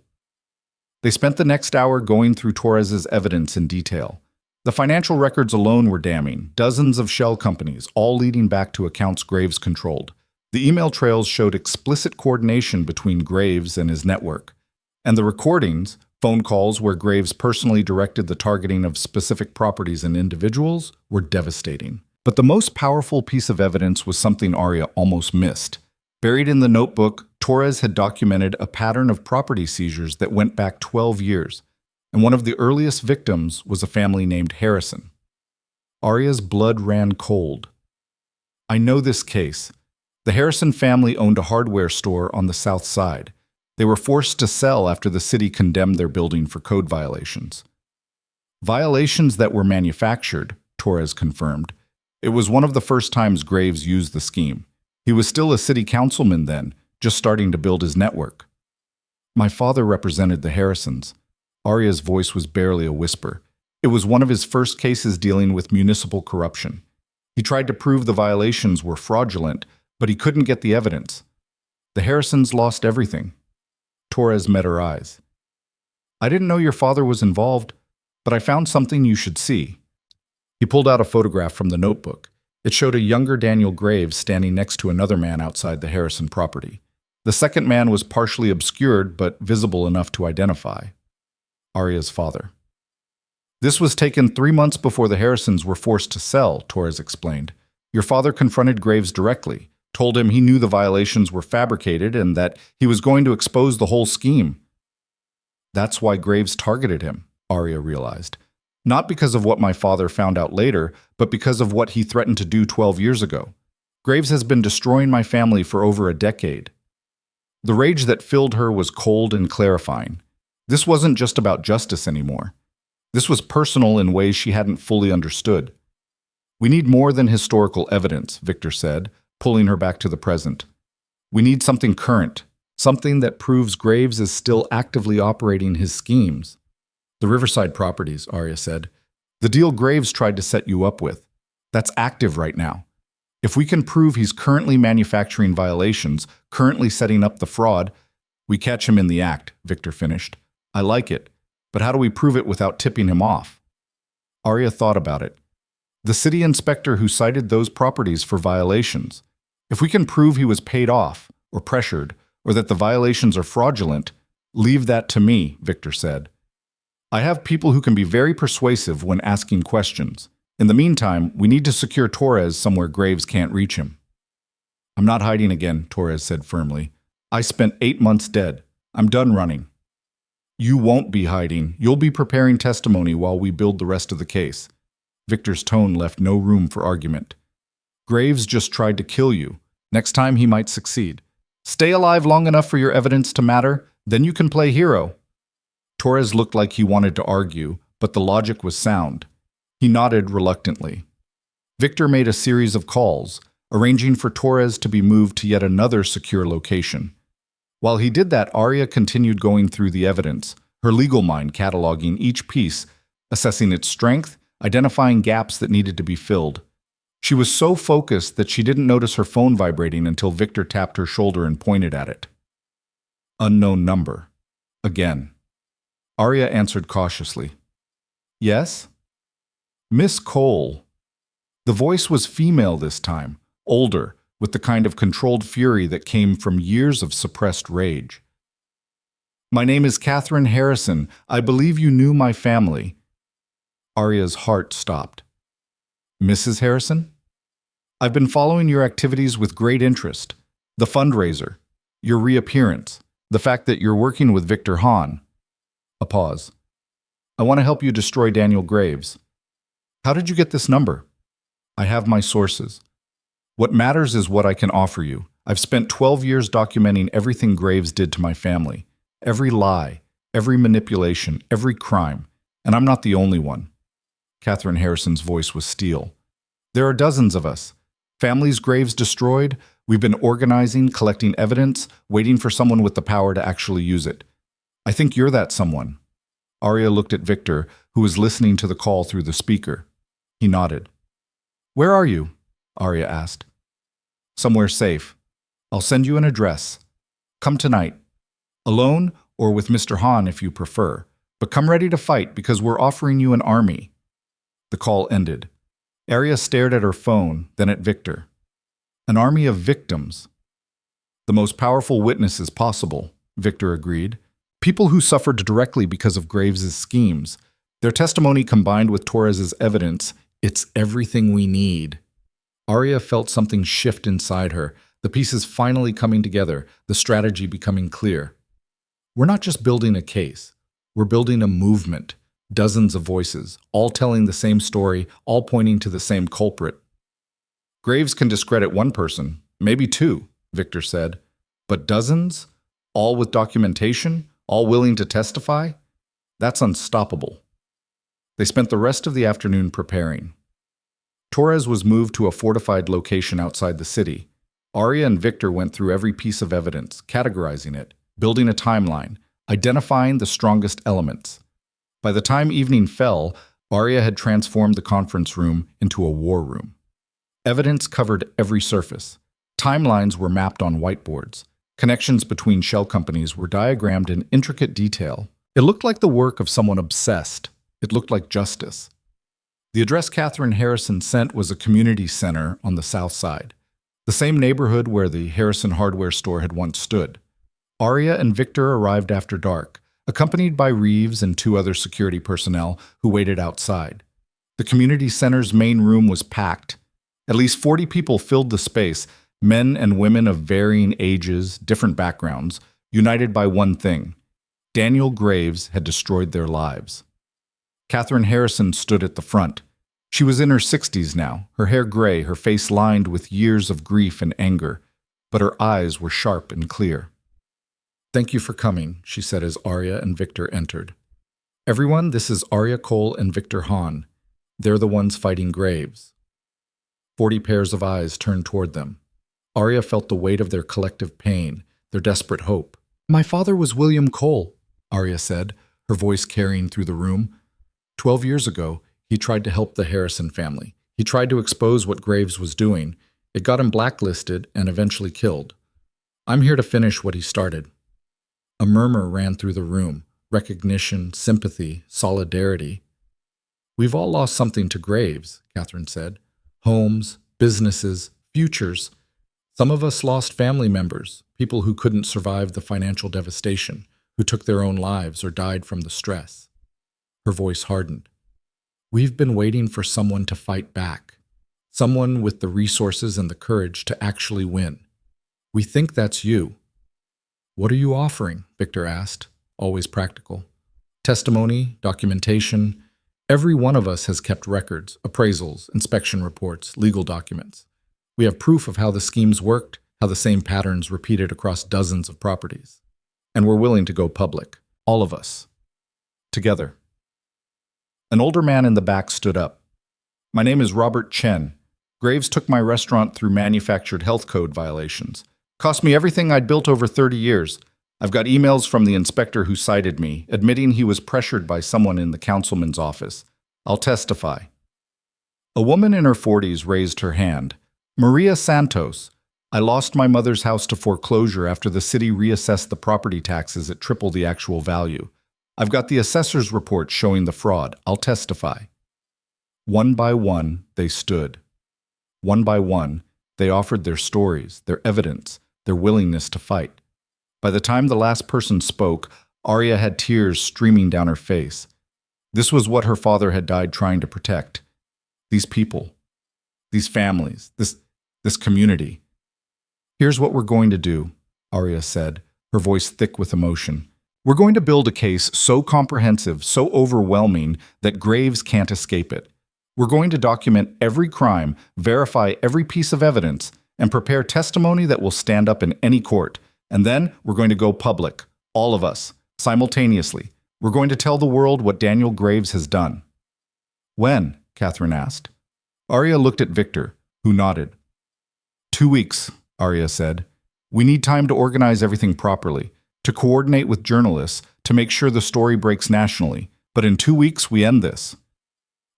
They spent the next hour going through Torres's evidence in detail. The financial records alone were damning, dozens of shell companies, all leading back to accounts Graves controlled. The email trails showed explicit coordination between Graves and his network. And the recordings, phone calls where Graves personally directed the targeting of specific properties and individuals, were devastating. But the most powerful piece of evidence was something Arya almost missed. Buried in the notebook, Torres had documented a pattern of property seizures that went back 12 years, and one of the earliest victims was a family named Harrison. Arya's blood ran cold. I know this case. The Harrison family owned a hardware store on the south side. They were forced to sell after the city condemned their building for code violations. Violations that were manufactured, Torres confirmed. It was one of the first times Graves used the scheme. He was still a city councilman then, just starting to build his network. My father represented the Harrisons. Arya's voice was barely a whisper. It was one of his first cases dealing with municipal corruption. He tried to prove the violations were fraudulent, but he couldn't get the evidence. The Harrisons lost everything. Torres met her eyes. I didn't know your father was involved, but I found something you should see. He pulled out a photograph from the notebook. It showed a younger Daniel Graves standing next to another man outside the Harrison property. The second man was partially obscured, but visible enough to identify. Arya's father. This was taken 3 months before the Harrisons were forced to sell, Torres explained. Your father confronted Graves directly, told him he knew the violations were fabricated and that he was going to expose the whole scheme. That's why Graves targeted him, Arya realized. Not because of what my father found out later, but because of what he threatened to do 12 years ago. Graves has been destroying my family for over a decade. The rage that filled her was cold and clarifying. This wasn't just about justice anymore. This was personal in ways she hadn't fully understood. We need more than historical evidence, Victor said, pulling her back to the present. We need something current, something that proves Graves is still actively operating his schemes. The Riverside properties, Arya said. The deal Graves tried to set you up with. That's active right now. If we can prove he's currently manufacturing violations, currently setting up the fraud, we catch him in the act, Victor finished. I like it, but how do we prove it without tipping him off? Arya thought about it. The city inspector who cited those properties for violations. If we can prove he was paid off, or pressured, or that the violations are fraudulent, leave that to me, Victor said. I have people who can be very persuasive when asking questions. In the meantime, we need to secure Torres somewhere Graves can't reach him. I'm not hiding again, Torres said firmly. I spent 8 months dead. I'm done running. You won't be hiding. You'll be preparing testimony while we build the rest of the case. Victor's tone left no room for argument. Graves just tried to kill you. Next time he might succeed. Stay alive long enough for your evidence to matter, then you can play hero. Torres looked like he wanted to argue, but the logic was sound. He nodded reluctantly. Victor made a series of calls, arranging for Torres to be moved to yet another secure location. While he did that, Arya continued going through the evidence, her legal mind cataloging each piece, assessing its strength, identifying gaps that needed to be filled. She was so focused that she didn't notice her phone vibrating until Victor tapped her shoulder and pointed at it. Unknown number. Again. Arya answered cautiously. Yes? Miss Cole. The voice was female this time, older, with the kind of controlled fury that came from years of suppressed rage. My name is Catherine Harrison. I believe you knew my family. Arya's heart stopped. Mrs. Harrison? I've been following your activities with great interest. The fundraiser, your reappearance, the fact that you're working with Victor Hahn. A pause. I want to help you destroy Daniel Graves. How did you get this number? I have my sources. What matters is what I can offer you. I've spent 12 years documenting everything Graves did to my family. Every lie, every manipulation, every crime. And I'm not the only one. Catherine Harrison's voice was steel. There are dozens of us. Families Graves destroyed. We've been organizing, collecting evidence, waiting for someone with the power to actually use it. I think you're that someone. Arya looked at Victor, who was listening to the call through the speaker. He nodded. Where are you? Arya asked. Somewhere safe. I'll send you an address. Come tonight. Alone or with Mr. Hahn if you prefer. But come ready to fight because we're offering you an army. The call ended. Arya stared at her phone, then at Victor. An army of victims. The most powerful witnesses possible, Victor agreed. People who suffered directly because of Graves' schemes. Their testimony combined with Torres's evidence, it's everything we need. Arya felt something shift inside her, the pieces finally coming together, the strategy becoming clear. We're not just building a case. We're building a movement. Dozens of voices, all telling the same story, all pointing to the same culprit. Graves can discredit one person, maybe two, Victor said. But dozens? All with documentation? All willing to testify? That's unstoppable. They spent the rest of the afternoon preparing. Torres was moved to a fortified location outside the city. Arya and Victor went through every piece of evidence, categorizing it, building a timeline, identifying the strongest elements. By the time evening fell, Arya had transformed the conference room into a war room. Evidence covered every surface. Timelines were mapped on whiteboards. Connections between shell companies were diagrammed in intricate detail. It looked like the work of someone obsessed. It looked like justice. The address Catherine Harrison sent was a community center on the south side, the same neighborhood where the Harrison hardware store had once stood. Arya and Victor arrived after dark, accompanied by Reeves and two other security personnel who waited outside. The community center's main room was packed. At least 40 people filled the space, men and women of varying ages, different backgrounds, united by one thing. Daniel Graves had destroyed their lives. Catherine Harrison stood at the front. She was in her 60s now, her hair gray, her face lined with years of grief and anger, but her eyes were sharp and clear. Thank you for coming, she said as Arya and Victor entered. Everyone, this is Arya Cole and Victor Hahn. They're the ones fighting Graves. 40 pairs of eyes turned toward them. Arya felt the weight of their collective pain, their desperate hope. My father was William Cole, Arya said, her voice carrying through the room. 12 years ago, he tried to help the Harrison family. He tried to expose what Graves was doing. It got him blacklisted and eventually killed. I'm here to finish what he started. A murmur ran through the room. Recognition, sympathy, solidarity. We've all lost something to Graves, Catherine said. Homes, businesses, futures. Some of us lost family members, people who couldn't survive the financial devastation, who took their own lives or died from the stress. Her voice hardened. We've been waiting for someone to fight back, someone with the resources and the courage to actually win. We think that's you. What are you offering? Victor asked, always practical. Testimony, documentation. Every one of us has kept records, appraisals, inspection reports, legal documents. We have proof of how the schemes worked, how the same patterns repeated across dozens of properties. And we're willing to go public, all of us, together. An older man in the back stood up. My name is Robert Chen. Graves took my restaurant through manufactured health code violations. Cost me everything I'd built over 30 years. I've got emails from the inspector who cited me, admitting he was pressured by someone in the councilman's office. I'll testify. A woman in her 40s raised her hand. Maria Santos. I lost my mother's house to foreclosure after the city reassessed the property taxes at triple the actual value. I've got the assessor's report showing the fraud. I'll testify. One by one, they stood. One by one, they offered their stories, their evidence, their willingness to fight. By the time the last person spoke, Arya had tears streaming down her face. This was what her father had died trying to protect. These people, these families, this community. Here's what we're going to do, Arya said, her voice thick with emotion. We're going to build a case so comprehensive, so overwhelming, that Graves can't escape it. We're going to document every crime, verify every piece of evidence, and prepare testimony that will stand up in any court. And then we're going to go public, all of us, simultaneously. We're going to tell the world what Daniel Graves has done. When? Catherine asked. Arya looked at Victor, who nodded. 2 weeks, Arya said. We need time to organize everything properly, to coordinate with journalists, to make sure the story breaks nationally. But in 2 weeks, we end this.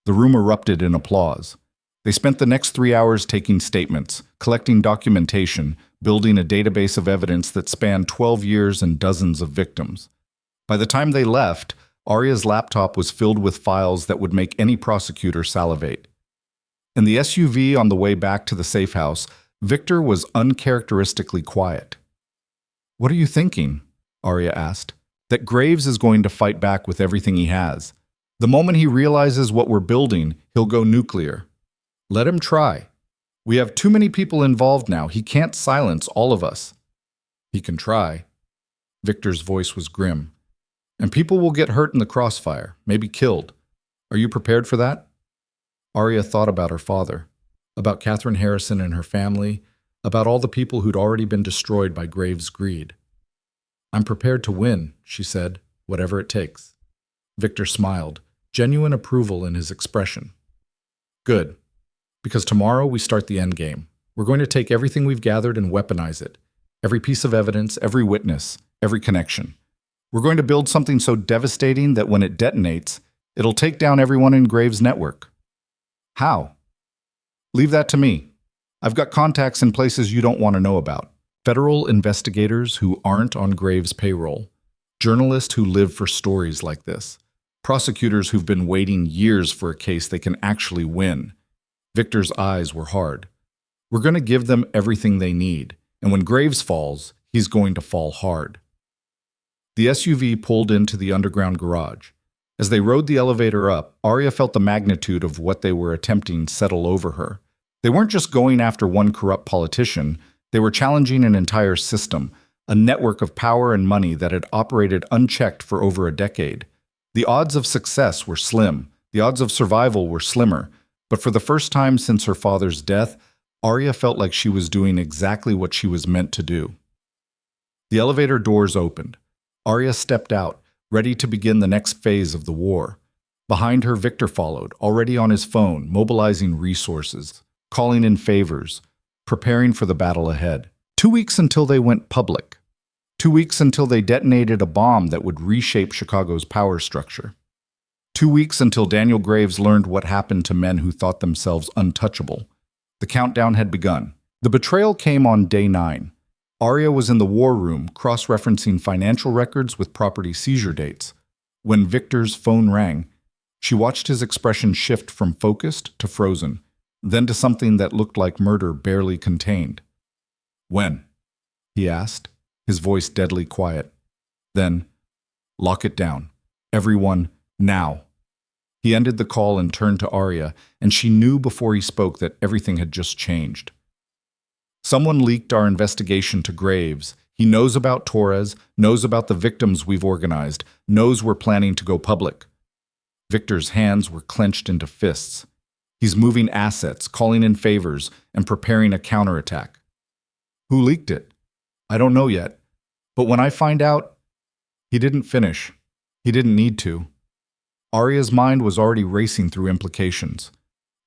The room erupted in applause. They spent the next 3 hours taking statements, collecting documentation, building a database of evidence that spanned 12 years and dozens of victims. By the time they left, Arya's laptop was filled with files that would make any prosecutor salivate. In the SUV on the way back to the safe house, Victor was uncharacteristically quiet. What are you thinking? Arya asked. That Graves is going to fight back with everything he has. The moment he realizes what we're building, he'll go nuclear. Let him try. We have too many people involved now. He can't silence all of us. He can try. Victor's voice was grim. And people will get hurt in the crossfire, maybe killed. Are you prepared for that? Arya thought about her father, about Catherine Harrison and her family, about all the people who'd already been destroyed by Graves' greed. I'm prepared to win, she said, whatever it takes. Victor smiled, genuine approval in his expression. Good, because tomorrow we start the end game. We're going to take everything we've gathered and weaponize it. Every piece of evidence, every witness, every connection. We're going to build something so devastating that when it detonates, it'll take down everyone in Graves' network. How? Leave that to me. I've got contacts in places you don't want to know about. Federal investigators who aren't on Graves' payroll. Journalists who live for stories like this. Prosecutors who've been waiting years for a case they can actually win. Victor's eyes were hard. We're going to give them everything they need, and when Graves falls, he's going to fall hard. The SUV pulled into the underground garage. As they rode the elevator up, Arya felt the magnitude of what they were attempting settle over her. They weren't just going after one corrupt politician, they were challenging an entire system, a network of power and money that had operated unchecked for over a decade. The odds of success were slim, the odds of survival were slimmer, but for the first time since her father's death, Arya felt like she was doing exactly what she was meant to do. The elevator doors opened. Arya stepped out, ready to begin the next phase of the war. Behind her, Victor followed, already on his phone, mobilizing resources, calling in favors, preparing for the battle ahead. 2 weeks until they went public. 2 weeks until they detonated a bomb that would reshape Chicago's power structure. 2 weeks until Daniel Graves learned what happened to men who thought themselves untouchable. The countdown had begun. The betrayal came on day 9. Arya was in the war room, cross-referencing financial records with property seizure dates. When Victor's phone rang, she watched his expression shift from focused to frozen, then to something that looked like murder barely contained. When? He asked, his voice deadly quiet. Then, lock it down. Everyone, now. He ended the call and turned to Arya, and she knew before he spoke that everything had just changed. Someone leaked our investigation to Graves. He knows about Torres, knows about the victims we've organized, knows we're planning to go public. Victor's hands were clenched into fists. He's moving assets, calling in favors, and preparing a counterattack. Who leaked it? I don't know yet. But when I find out, he didn't finish. He didn't need to. Arya's mind was already racing through implications.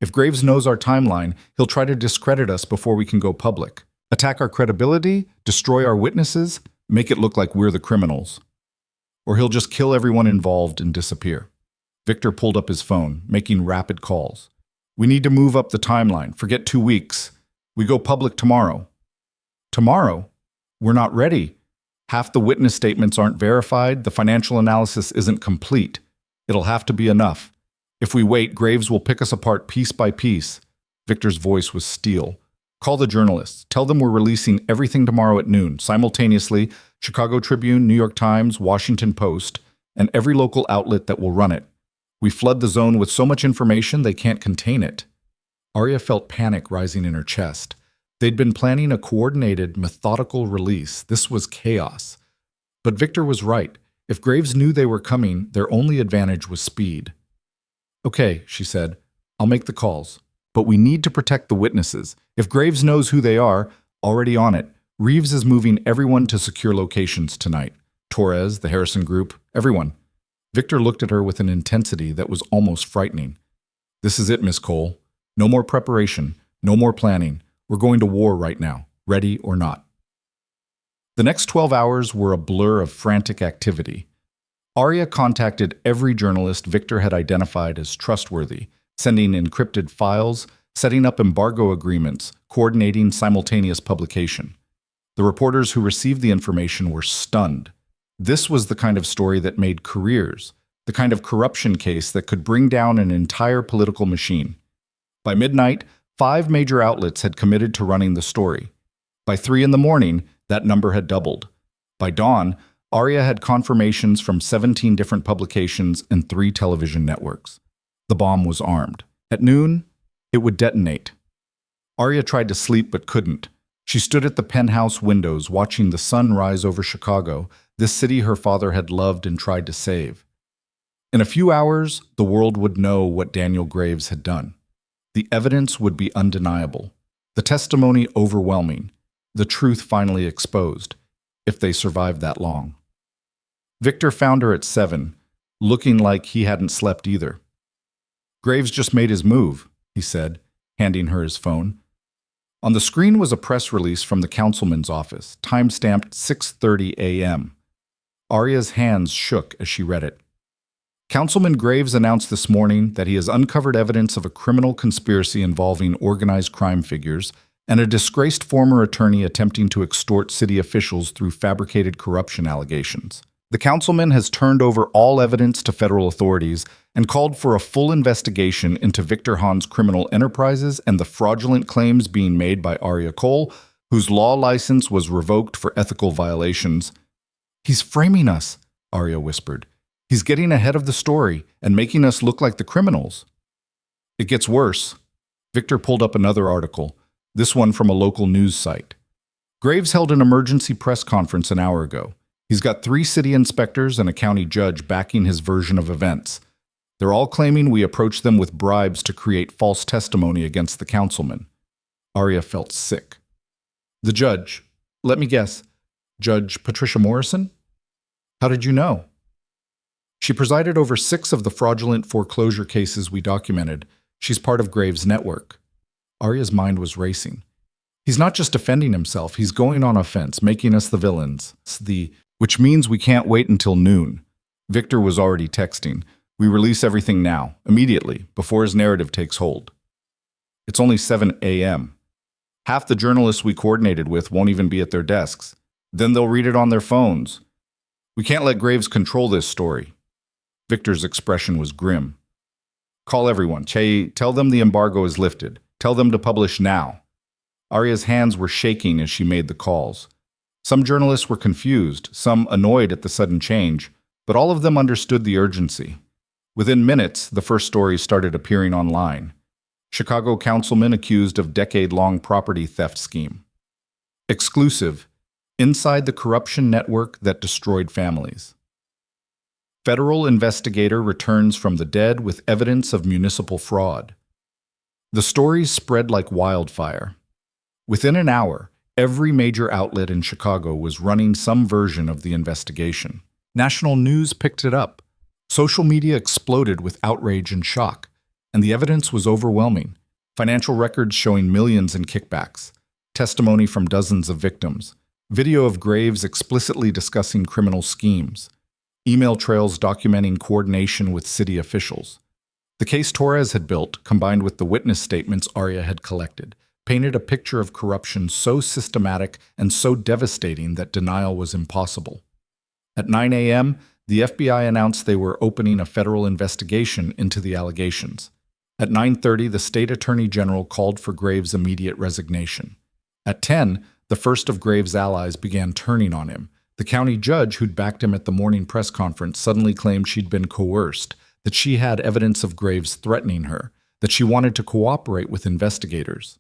If Graves knows our timeline, he'll try to discredit us before we can go public. Attack our credibility, destroy our witnesses, make it look like we're the criminals. Or he'll just kill everyone involved and disappear. Victor pulled up his phone, making rapid calls. We need to move up the timeline. Forget 2 weeks. We go public tomorrow. Tomorrow? We're not ready. Half the witness statements aren't verified, the financial analysis isn't complete. It'll have to be enough. If we wait, Graves will pick us apart piece by piece. Victor's voice was steel. Call the journalists. Tell them we're releasing everything tomorrow at noon, simultaneously, Chicago Tribune, New York Times, Washington Post, and every local outlet that will run it. We flood the zone with so much information they can't contain it. Arya felt panic rising in her chest. They'd been planning a coordinated, methodical release. This was chaos. But Victor was right. If Graves knew they were coming, their only advantage was speed. Okay, she said, I'll make the calls. But we need to protect the witnesses. If Graves knows who they are, already on it. Reeves is moving everyone to secure locations tonight. Torres, the Harrison Group, everyone. Victor looked at her with an intensity that was almost frightening. This is it, Miss Cole. No more preparation, no more planning. We're going to war right now, ready or not. The next 12 hours were a blur of frantic activity. Arya contacted every journalist Victor had identified as trustworthy, sending encrypted files, setting up embargo agreements, coordinating simultaneous publication. The reporters who received the information were stunned. This was the kind of story that made careers, the kind of corruption case that could bring down an entire political machine. By midnight, 5 major outlets had committed to running the story. By 3 in the morning, that number had doubled. By dawn, Arya had confirmations from 17 different publications and 3 television networks. The bomb was armed. At noon, it would detonate. Arya tried to sleep but couldn't. She stood at the penthouse windows watching the sun rise over Chicago, this city her father had loved and tried to save. In a few hours, the world would know what Daniel Graves had done. The evidence would be undeniable, the testimony overwhelming, the truth finally exposed, if they survived that long. Victor found her at 7, looking like he hadn't slept either. Graves just made his move, he said, handing her his phone. On the screen was a press release from the councilman's office, time-stamped 6:30 a.m. Arya's hands shook as she read it. Councilman Graves announced this morning that he has uncovered evidence of a criminal conspiracy involving organized crime figures and a disgraced former attorney attempting to extort city officials through fabricated corruption allegations. The councilman has turned over all evidence to federal authorities and called for a full investigation into Victor Hahn's criminal enterprises and the fraudulent claims being made by Arya Cole, whose law license was revoked for ethical violations. He's framing us, Arya whispered. He's getting ahead of the story and making us look like the criminals. It gets worse. Victor pulled up another article, this one from a local news site. Graves held an emergency press conference an hour ago. He's got 3 city inspectors and a county judge backing his version of events. They're all claiming we approached them with bribes to create false testimony against the councilman. Arya felt sick. The judge, let me guess, Judge Patricia Morrison? How did you know? She presided over 6 of the fraudulent foreclosure cases we documented. She's part of Graves' network. Arya's mind was racing. He's not just defending himself, he's going on offense, making us the villains. Which means we can't wait until noon. Victor was already texting. We release everything now, immediately, before his narrative takes hold. It's only 7 a.m. Half the journalists we coordinated with won't even be at their desks. Then they'll read it on their phones. We can't let Graves control this story. Victor's expression was grim. Call everyone. Tell them the embargo is lifted. Tell them to publish now. Arya's hands were shaking as she made the calls. Some journalists were confused, some annoyed at the sudden change, but all of them understood the urgency. Within minutes, the first stories started appearing online. Chicago councilman accused of decade-long property theft scheme. Exclusive. Inside the corruption network that destroyed families. Federal investigator returns from the dead with evidence of municipal fraud. The stories spread like wildfire. Within an hour, every major outlet in Chicago was running some version of the investigation. National news picked it up. Social media exploded with outrage and shock, and the evidence was overwhelming. Financial records showing millions in kickbacks, testimony from dozens of victims, video of Graves explicitly discussing criminal schemes, email trails documenting coordination with city officials. The case Torres had built, combined with the witness statements Arya had collected, painted a picture of corruption so systematic and so devastating that denial was impossible. At 9 a.m., the FBI announced they were opening a federal investigation into the allegations. At 9:30, the state attorney general called for Graves' immediate resignation. At 10, the first of Graves' allies began turning on him. The county judge who'd backed him at the morning press conference suddenly claimed she'd been coerced, that she had evidence of Graves threatening her, that she wanted to cooperate with investigators.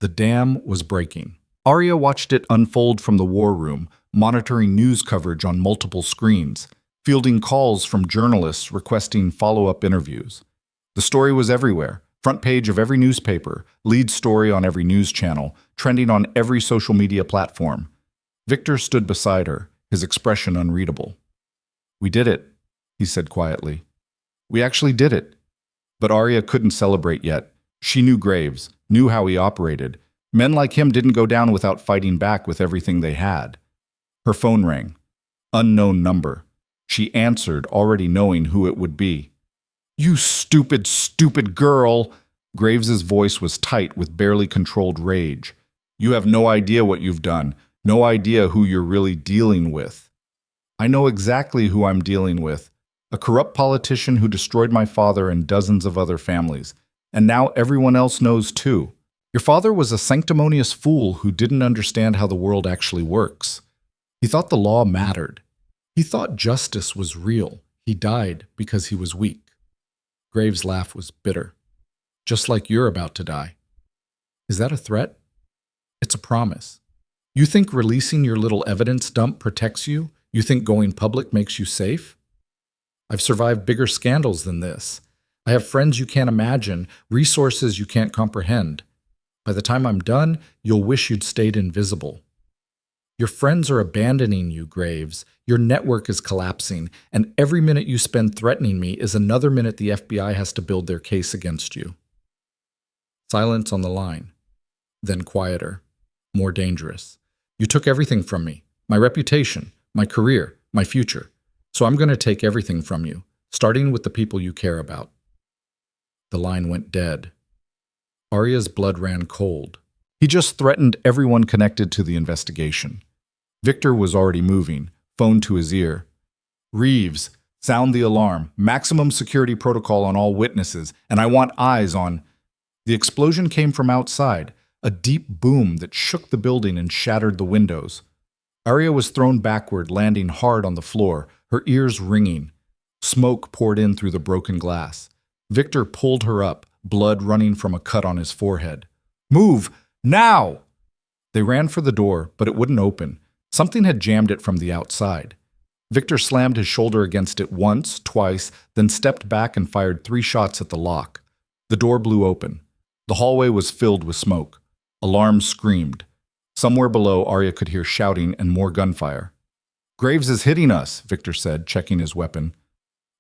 The dam was breaking. Arya watched it unfold from the war room, monitoring news coverage on multiple screens, fielding calls from journalists requesting follow-up interviews. The story was everywhere, front page of every newspaper, lead story on every news channel, trending on every social media platform. Victor stood beside her, his expression unreadable. "We did it," he said quietly. "We actually did it." But Arya couldn't celebrate yet. She knew Graves, knew how he operated. Men like him didn't go down without fighting back with everything they had. Her phone rang. Unknown number. She answered, already knowing who it would be. "You stupid, stupid girl!" Graves's voice was tight with barely controlled rage. "You have no idea what you've done, no idea who you're really dealing with." "I know exactly who I'm dealing with. A corrupt politician who destroyed my father and dozens of other families. And now everyone else knows too. Your father was a sanctimonious fool who didn't understand how the world actually works. He thought the law mattered. He thought justice was real. He died because he was weak." Graves' laugh was bitter. "Just like you're about to die." "Is that a threat?" "It's a promise. You think releasing your little evidence dump protects you? You think going public makes you safe? I've survived bigger scandals than this. I have friends you can't imagine, resources you can't comprehend. By the time I'm done, you'll wish you'd stayed invisible. Your friends are abandoning you, Graves. Your network is collapsing, and every minute you spend threatening me is another minute the FBI has to build their case against you." Silence on the line. Then quieter, more dangerous. "You took everything from me, my reputation, my career, my future. So I'm going to take everything from you, starting with the people you care about." The line went dead. Arya's blood ran cold. He just threatened everyone connected to the investigation. Victor was already moving, phone to his ear. "Reeves, sound the alarm. Maximum security protocol on all witnesses, and I want eyes on—" The explosion came from outside, a deep boom that shook the building and shattered the windows. Arya was thrown backward, landing hard on the floor, her ears ringing. Smoke poured in through the broken glass. Victor pulled her up, blood running from a cut on his forehead. "Move! Now!" They ran for the door, but it wouldn't open. Something had jammed it from the outside. Victor slammed his shoulder against it once, twice, then stepped back and fired 3 shots at the lock. The door blew open. The hallway was filled with smoke. Alarms screamed. Somewhere below, Arya could hear shouting and more gunfire. "Graves is hitting us," Victor said, checking his weapon.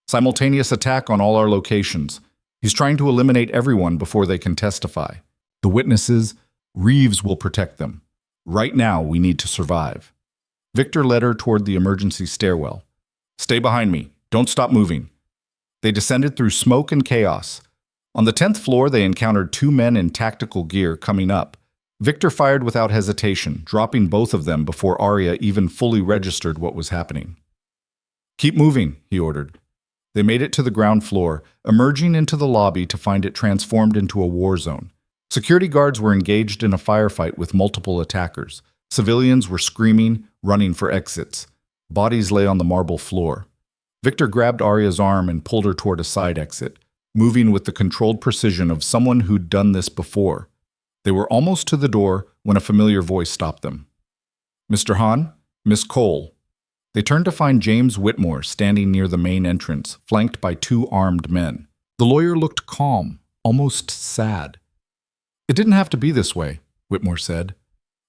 "Simultaneous attack on all our locations. He's trying to eliminate everyone before they can testify. The witnesses, Reeves will protect them. Right now, we need to survive." Victor led her toward the emergency stairwell. "Stay behind me. Don't stop moving." They descended through smoke and chaos. On the 10th floor, they encountered 2 men in tactical gear coming up. Victor fired without hesitation, dropping both of them before Arya even fully registered what was happening. "Keep moving," he ordered. They made it to the ground floor, emerging into the lobby to find it transformed into a war zone. Security guards were engaged in a firefight with multiple attackers. Civilians were screaming, running for exits. Bodies lay on the marble floor. Victor grabbed Arya's arm and pulled her toward a side exit, moving with the controlled precision of someone who'd done this before. They were almost to the door when a familiar voice stopped them. "Mr. Hahn? Miss Cole." They turned to find James Whitmore standing near the main entrance, flanked by 2 armed men. The lawyer looked calm, almost sad. "It didn't have to be this way," Whitmore said.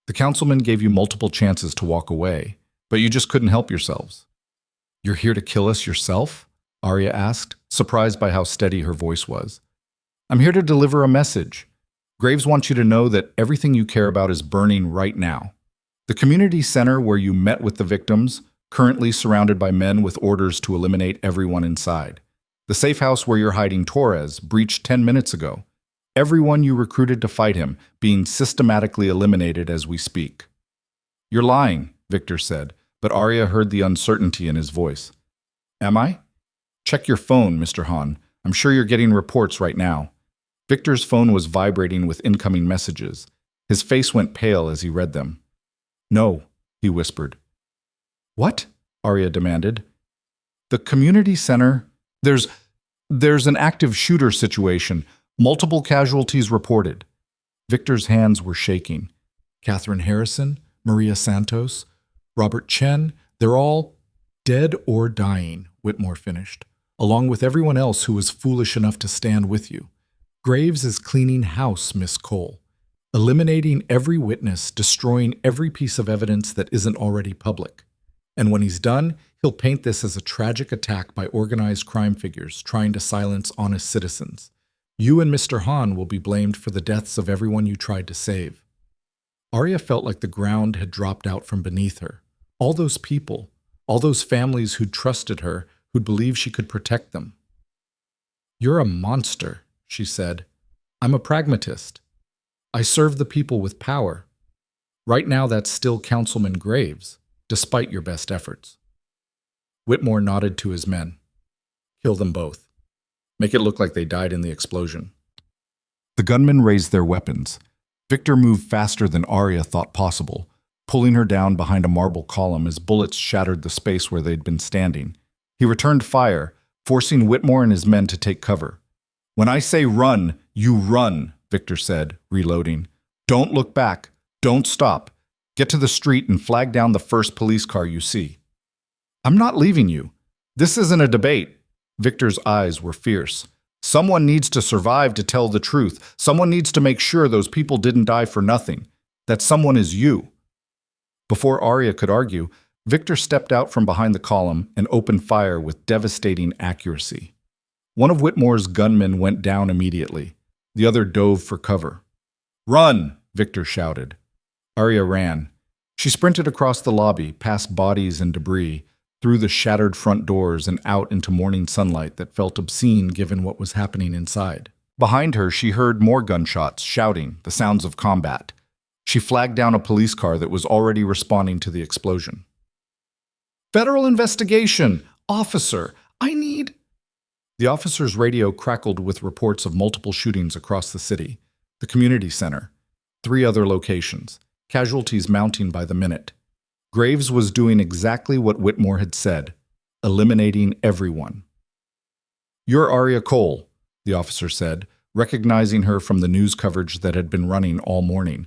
"The councilman gave you multiple chances to walk away, but you just couldn't help yourselves." "You're here to kill us yourself?" Arya asked, surprised by how steady her voice was. "I'm here to deliver a message. Graves wants you to know that everything you care about is burning right now. The community center where you met with the victims, currently surrounded by men with orders to eliminate everyone inside. The safe house where you're hiding Torres, breached 10 minutes ago. Everyone you recruited to fight him being systematically eliminated as we speak. You're lying, Victor said, but Arya heard the uncertainty in his voice. Am I? Check your phone, Mr. Hahn. I'm sure you're getting reports right now. Victor's phone was vibrating with incoming messages. His face went pale as he read them. No, he whispered. What? Arya demanded. The community center. There's an active shooter situation. Multiple casualties reported. Victor's hands were shaking. Catherine Harrison, Maria Santos, Robert Chen, they're all dead or dying, Whitmore finished, along with everyone else who was foolish enough to stand with you. Graves is cleaning house, Miss Cole, eliminating every witness, destroying every piece of evidence that isn't already public. And when he's done, he'll paint this as a tragic attack by organized crime figures trying to silence honest citizens. You and Mr. Hahn will be blamed for the deaths of everyone you tried to save. Arya felt like the ground had dropped out from beneath her. All those people, all those families who'd trusted her, who'd believed she could protect them. You're a monster, she said. I'm a pragmatist. I serve the people with power. Right now that's still Councilman Graves, despite your best efforts. Whitmore nodded to his men. Kill them both. Make it look like they died in the explosion. The gunmen raised their weapons. Victor moved faster than Arya thought possible, pulling her down behind a marble column as bullets shattered the space where they'd been standing. He returned fire, forcing Whitmore and his men to take cover. When I say run, you run, Victor said, reloading. Don't look back. Don't stop. Get to the street and flag down the first police car you see. I'm not leaving you. This isn't a debate. Victor's eyes were fierce. Someone needs to survive to tell the truth. Someone needs to make sure those people didn't die for nothing. That someone is you. Before Arya could argue, Victor stepped out from behind the column and opened fire with devastating accuracy. One of Whitmore's gunmen went down immediately. The other dove for cover. Run! Victor shouted. Arya ran. She sprinted across the lobby, past bodies and debris, through the shattered front doors and out into morning sunlight that felt obscene given what was happening inside. Behind her, she heard more gunshots, shouting, the sounds of combat. She flagged down a police car that was already responding to the explosion. Federal investigation! Officer, I need... The officer's radio crackled with reports of multiple shootings across the city, the community center, 3 other locations, casualties mounting by the minute. Graves was doing exactly what Whitmore had said, eliminating everyone. You're Arya Cole, the officer said, recognizing her from the news coverage that had been running all morning.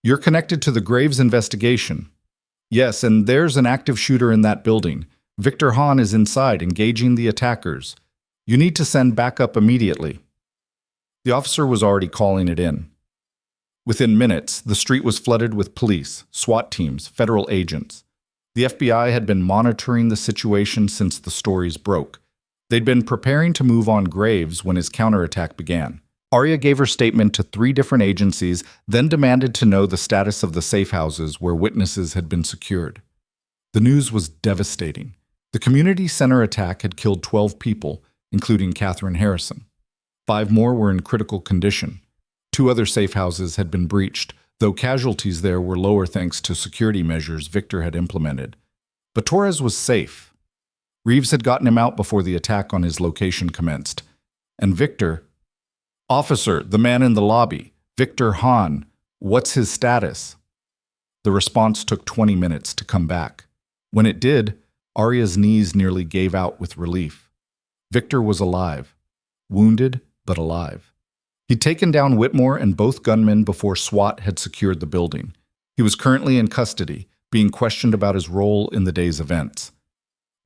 You're connected to the Graves investigation. Yes, and there's an active shooter in that building. Victor Hahn is inside, engaging the attackers. You need to send backup immediately. The officer was already calling it in. Within minutes, the street was flooded with police, SWAT teams, federal agents. The FBI had been monitoring the situation since the stories broke. They'd been preparing to move on Graves when his counterattack began. Arya gave her statement to 3 different agencies, then demanded to know the status of the safe houses where witnesses had been secured. The news was devastating. The community center attack had killed 12 people, including Catherine Harrison. 5 more were in critical condition. 2 other safe houses had been breached, though casualties there were lower thanks to security measures Victor had implemented. But Torres was safe. Reeves had gotten him out before the attack on his location commenced. And Victor... Officer, the man in the lobby, Victor Hahn, what's his status? The response took 20 minutes to come back. When it did, Arya's knees nearly gave out with relief. Victor was alive. Wounded, but alive. He'd taken down Whitmore and both gunmen before SWAT had secured the building. He was currently in custody, being questioned about his role in the day's events.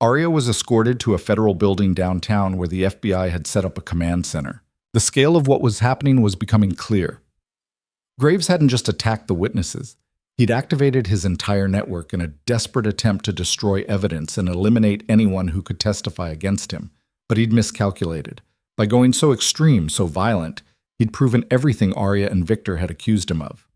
Arya was escorted to a federal building downtown where the FBI had set up a command center. The scale of what was happening was becoming clear. Graves hadn't just attacked the witnesses. He'd activated his entire network in a desperate attempt to destroy evidence and eliminate anyone who could testify against him. But he'd miscalculated. By going so extreme, so violent, he'd proven everything Arya and Victor had accused him of.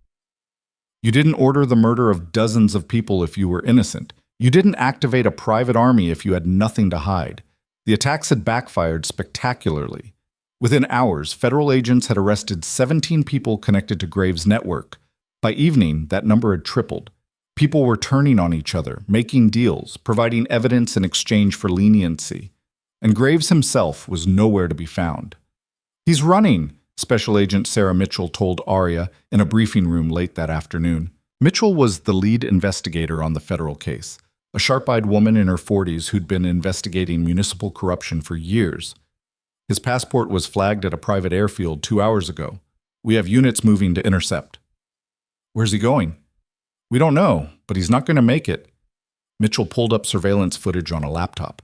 You didn't order the murder of dozens of people if you were innocent. You didn't activate a private army if you had nothing to hide. The attacks had backfired spectacularly. Within hours, federal agents had arrested 17 people connected to Graves' network. By evening, that number had tripled. People were turning on each other, making deals, providing evidence in exchange for leniency. And Graves himself was nowhere to be found. "He's running," Special Agent Sarah Mitchell told Arya in a briefing room late that afternoon. Mitchell was the lead investigator on the federal case, a sharp-eyed woman in her 40s who'd been investigating municipal corruption for years. "His passport was flagged at a private airfield 2 hours ago. We have units moving to intercept." "Where's he going?" "We don't know, but he's not going to make it." Mitchell pulled up surveillance footage on a laptop.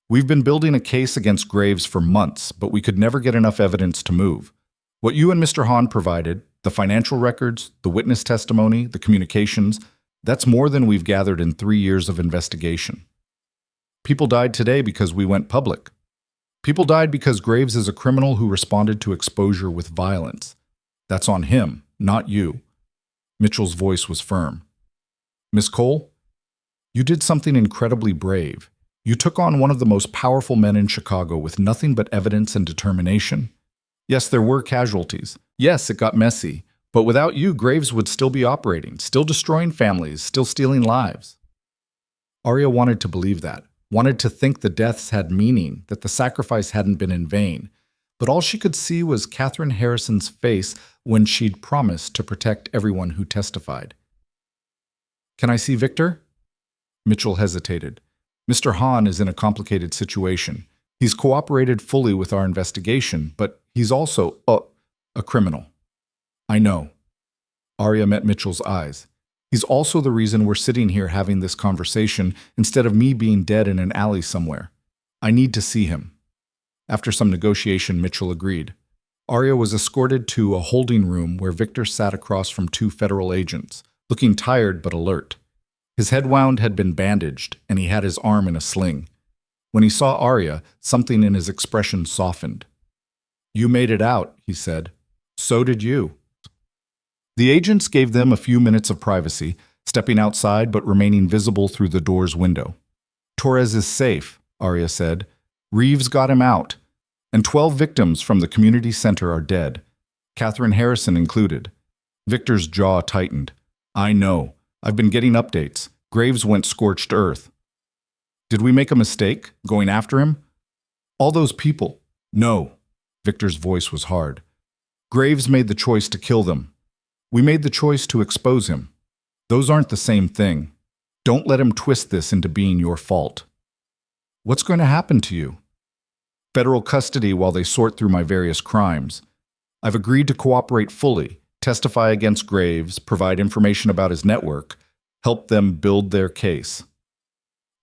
"We've been building a case against Graves for months, but we could never get enough evidence to move. What you and Mr. Hahn provided, the financial records, the witness testimony, the communications, that's more than we've gathered in 3 years of investigation. People died today because we went public. People died because Graves is a criminal who responded to exposure with violence. That's on him, not you." Mitchell's voice was firm. "Miss Cole, you did something incredibly brave. You took on one of the most powerful men in Chicago with nothing but evidence and determination. Yes, there were casualties. Yes, it got messy. But without you, Graves would still be operating, still destroying families, still stealing lives." Arya wanted to believe that, wanted to think the deaths had meaning, that the sacrifice hadn't been in vain. But all she could see was Catherine Harrison's face when she'd promised to protect everyone who testified. "Can I see Victor?" Mitchell hesitated. "Mr. Hahn is in a complicated situation. He's cooperated fully with our investigation, but he's also a criminal." "I know." Arya met Mitchell's eyes. "He's also the reason we're sitting here having this conversation instead of me being dead in an alley somewhere. I need to see him." After some negotiation, Mitchell agreed. Arya was escorted to a holding room where Victor sat across from 2 federal agents, looking tired but alert. His head wound had been bandaged, and he had his arm in a sling. When he saw Arya, something in his expression softened. "You made it out," he said. "So did you." The agents gave them a few minutes of privacy, stepping outside but remaining visible through the door's window. "Torres is safe," Arya said. "Reeves got him out, and 12 victims from the community center are dead, Catherine Harrison included." Victor's jaw tightened. "I know. I've been getting updates. Graves went scorched earth." "Did we make a mistake, going after him?" "All those people." "No." Victor's voice was hard. "Graves made the choice to kill them. We made the choice to expose him. Those aren't the same thing. Don't let him twist this into being your fault." "What's going to happen to you?" "Federal custody while they sort through my various crimes. I've agreed to cooperate fully, testify against Graves, provide information about his network, help them build their case."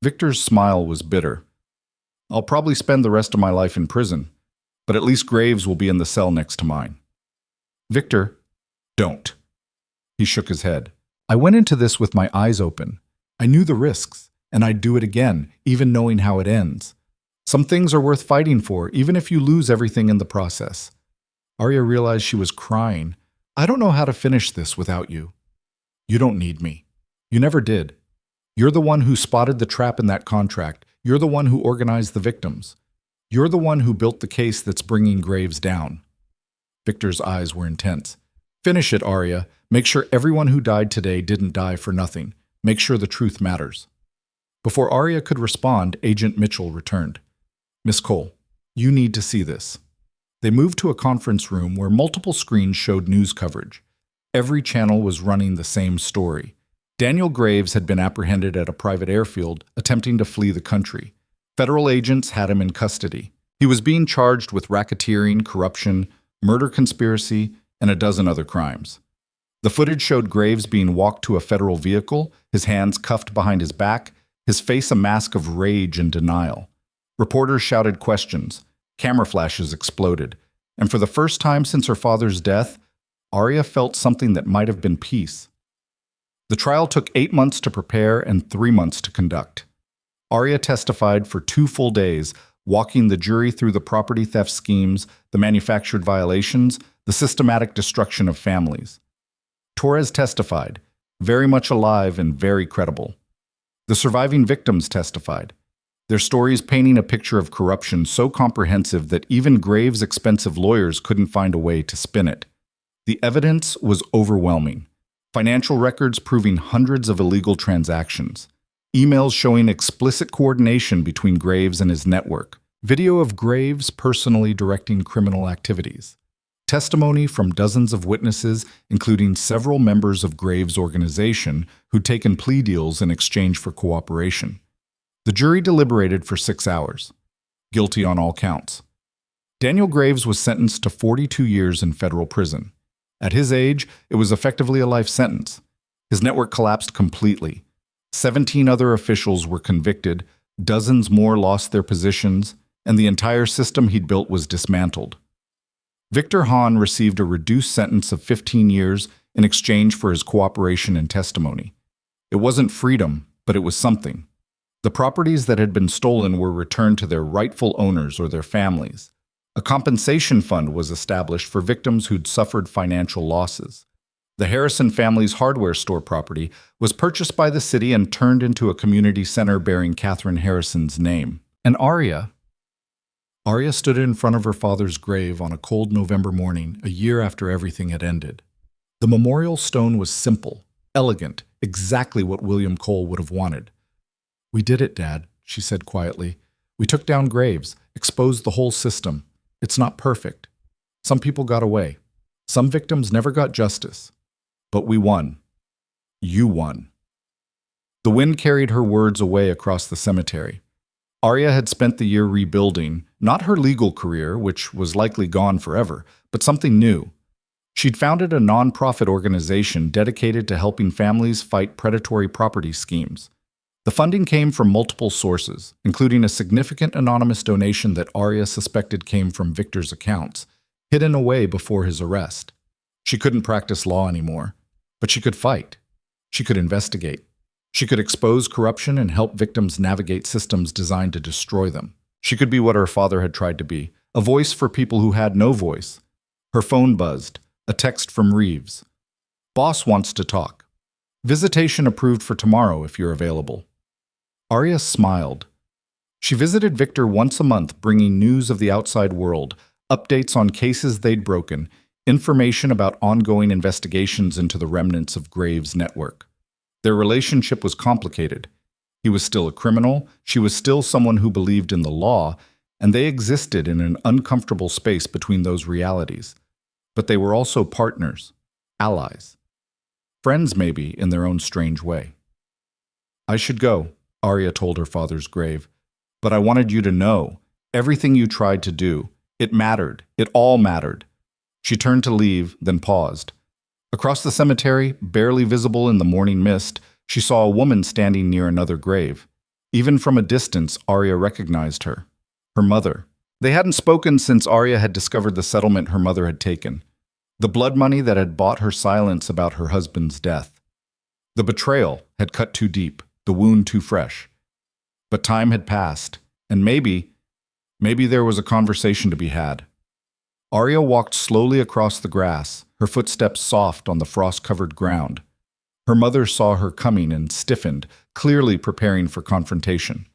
Victor's smile was bitter. "I'll probably spend the rest of my life in prison, but at least Graves will be in the cell next to mine." "Victor, don't." He shook his head. "I went into this with my eyes open. I knew the risks, and I'd do it again, even knowing how it ends. Some things are worth fighting for, even if you lose everything in the process." Arya realized she was crying. "I don't know how to finish this without you." "You don't need me. You never did. You're the one who spotted the trap in that contract. You're the one who organized the victims. You're the one who built the case that's bringing Graves down." Victor's eyes were intense. "Finish it, Arya. Make sure everyone who died today didn't die for nothing. Make sure the truth matters." Before Arya could respond, Agent Mitchell returned. "Miss Cole, you need to see this." They moved to a conference room where multiple screens showed news coverage. Every channel was running the same story. Daniel Graves had been apprehended at a private airfield, attempting to flee the country. Federal agents had him in custody. He was being charged with racketeering, corruption, murder conspiracy, and a dozen other crimes. The footage showed Graves being walked to a federal vehicle, his hands cuffed behind his back, his face a mask of rage and denial. Reporters shouted questions. Camera flashes exploded. And for the first time since her father's death, Arya felt something that might have been peace. The trial took 8 months to prepare and 3 months to conduct. Arya testified for 2 full days, walking the jury through the property theft schemes, the manufactured violations, the systematic destruction of families. Torres testified, very much alive and very credible. The surviving victims testified. their stories painting a picture of corruption so comprehensive that even Graves' expensive lawyers couldn't find a way to spin it. The evidence was overwhelming. Financial records proving hundreds of illegal transactions, emails showing explicit coordination between Graves and his network, video of Graves personally directing criminal activities, testimony from dozens of witnesses, including several members of Graves' organization who'd taken plea deals in exchange for cooperation. The jury deliberated for 6 hours. Guilty on all counts. Daniel Graves was sentenced to 42 years in federal prison. At his age, it was effectively a life sentence. His network collapsed completely. 17 other officials were convicted, dozens more lost their positions, and the entire system he'd built was dismantled. Victor Hahn received a reduced sentence of 15 years in exchange for his cooperation and testimony. It wasn't freedom, but it was something. The properties that had been stolen were returned to their rightful owners or their families. A compensation fund was established for victims who'd suffered financial losses. The Harrison family's hardware store property was purchased by the city and turned into a community center bearing Catherine Harrison's name. And Arya stood in front of her father's grave on a cold November morning, a year after everything had ended. The memorial stone was simple, elegant, exactly what William Cole would have wanted. "We did it, Dad," she said quietly. "We took down Graves, exposed the whole system. It's not perfect. Some people got away. Some victims never got justice. But we won. You won." The wind carried her words away across the cemetery. Arya had spent the year rebuilding, not her legal career, which was likely gone forever, but something new. She'd founded a non-profit organization dedicated to helping families fight predatory property schemes. The funding came from multiple sources, including a significant anonymous donation that Arya suspected came from Victor's accounts, hidden away before his arrest. She couldn't practice law anymore, but she could fight. She could investigate. She could expose corruption and help victims navigate systems designed to destroy them. She could be what her father had tried to be, a voice for people who had no voice. Her phone buzzed, a text from Reeves. "Boss wants to talk. Visitation approved for tomorrow if you're available." Arya smiled. She visited Victor once a month, bringing news of the outside world, updates on cases they'd broken, information about ongoing investigations into the remnants of Graves' network. Their relationship was complicated. He was still a criminal, she was still someone who believed in the law, and they existed in an uncomfortable space between those realities. But they were also partners, allies. Friends, maybe, in their own strange way. "I should go," Arya told her father's grave. "But I wanted you to know, everything you tried to do, it mattered. It all mattered." She turned to leave, then paused. Across the cemetery, barely visible in the morning mist, she saw a woman standing near another grave. Even from a distance, Arya recognized her. Her mother. They hadn't spoken since Arya had discovered the settlement her mother had taken. The blood money that had bought her silence about her husband's death. The betrayal had cut too deep, the wound too fresh. But time had passed, and maybe there was a conversation to be had. Arya walked slowly across the grass, her footsteps soft on the frost-covered ground. Her mother saw her coming and stiffened, clearly preparing for confrontation.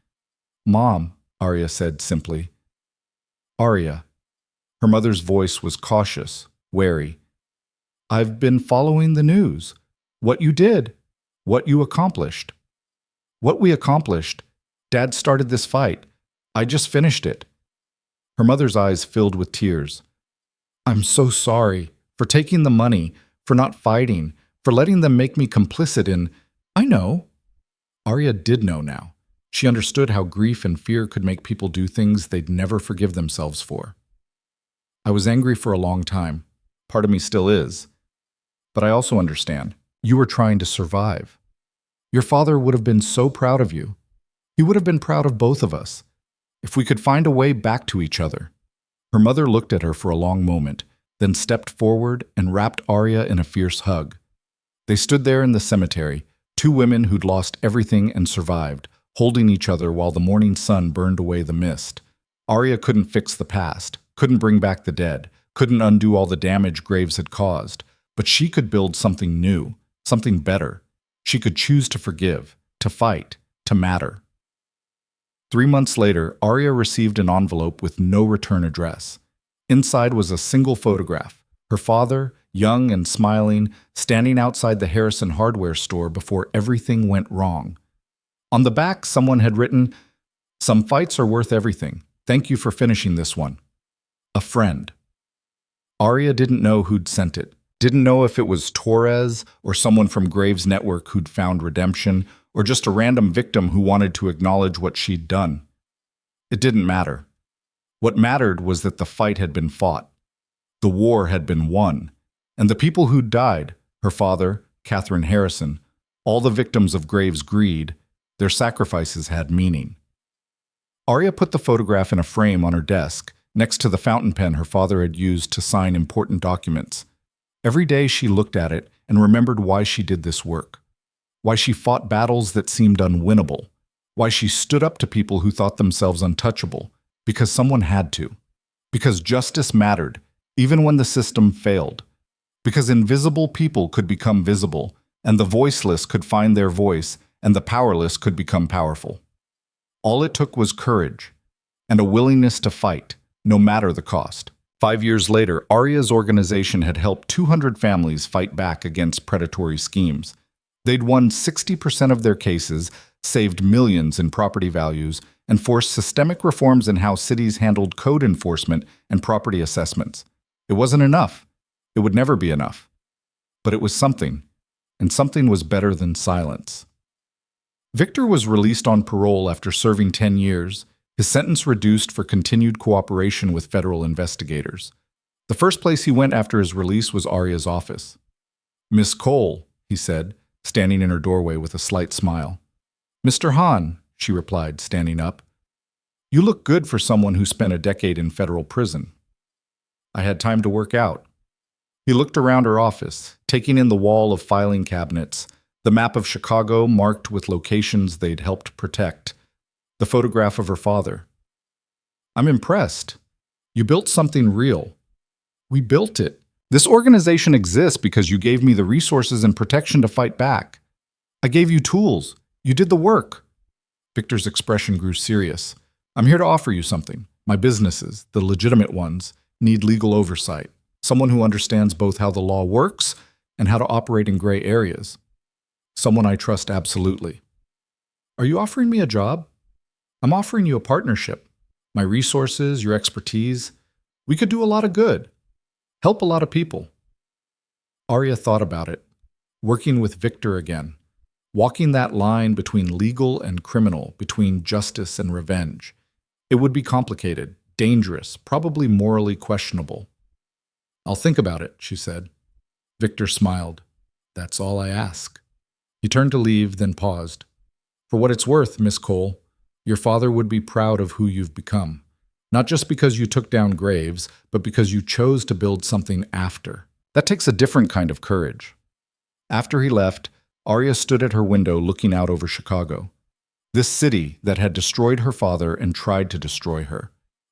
"Mom," Arya said simply. "Arya." Her mother's voice was cautious, wary. "I've been following the news. What you did. What you accomplished." "What we accomplished? Dad started this fight. I just finished it." Her mother's eyes filled with tears. "I'm so sorry for taking the money, for not fighting, for letting them make me complicit in—" "I know." Arya did know now. She understood how grief and fear could make people do things they'd never forgive themselves for. "I was angry for a long time. Part of me still is. But I also understand. You were trying to survive. Your father would have been so proud of you. He would have been proud of both of us. If we could find a way back to each other." Her mother looked at her for a long moment, then stepped forward and wrapped Arya in a fierce hug. They stood there in the cemetery, two women who'd lost everything and survived, holding each other while the morning sun burned away the mist. Arya couldn't fix the past, couldn't bring back the dead, couldn't undo all the damage Graves had caused, but she could build something new, something better. She could choose to forgive, to fight, to matter. 3 months later, Arya received an envelope with no return address. Inside was a single photograph. Her father, young and smiling, standing outside the Harrison hardware store before everything went wrong. On the back, someone had written, "Some fights are worth everything. Thank you for finishing this one. A friend." Arya didn't know who'd sent it. Didn't know if it was Torres or someone from Graves' network who'd found redemption, or just a random victim who wanted to acknowledge what she'd done. It didn't matter. What mattered was that the fight had been fought. The war had been won. And the people who'd died, her father, Catherine Harrison, all the victims of Graves' greed, their sacrifices had meaning. Arya put the photograph in a frame on her desk, next to the fountain pen her father had used to sign important documents. Every day she looked at it and remembered why she did this work. Why she fought battles that seemed unwinnable. Why she stood up to people who thought themselves untouchable. Because someone had to. Because justice mattered, even when the system failed. Because invisible people could become visible, and the voiceless could find their voice, and the powerless could become powerful. All it took was courage, and a willingness to fight, no matter the cost. 5 years later, Arya's organization had helped 200 families fight back against predatory schemes. They'd won 60% of their cases, saved millions in property values, and forced systemic reforms in how cities handled code enforcement and property assessments. It wasn't enough. It would never be enough. But it was something, and something was better than silence. Victor was released on parole after serving 10 years, his sentence reduced for continued cooperation with federal investigators. The first place he went after his release was Arya's office. "Miss Cole," he said, standing in her doorway with a slight smile. "Mr. Hahn," she replied, standing up. "You look good for someone who spent a decade in federal prison." "I had time to work out." He looked around her office, taking in the wall of filing cabinets, the map of Chicago marked with locations they'd helped protect, the photograph of her father. "I'm impressed. You built something real." "We built it. This organization exists because you gave me the resources and protection to fight back. I gave you tools. You did the work." Victor's expression grew serious. "I'm here to offer you something. My businesses, the legitimate ones, need legal oversight. Someone who understands both how the law works and how to operate in gray areas. Someone I trust absolutely." "Are you offering me a job?" "I'm offering you a partnership. My resources, your expertise. We could do a lot of good. Help a lot of people." Arya thought about it. Working with Victor again. Walking that line between legal and criminal, between justice and revenge. It would be complicated, dangerous, probably morally questionable. "I'll think about it," she said. Victor smiled. "That's all I ask." He turned to leave, then paused. "For what it's worth, Miss Cole, your father would be proud of who you've become. Not just because you took down Graves, but because you chose to build something after. That takes a different kind of courage." After he left, Arya stood at her window looking out over Chicago. This city that had destroyed her father and tried to destroy her.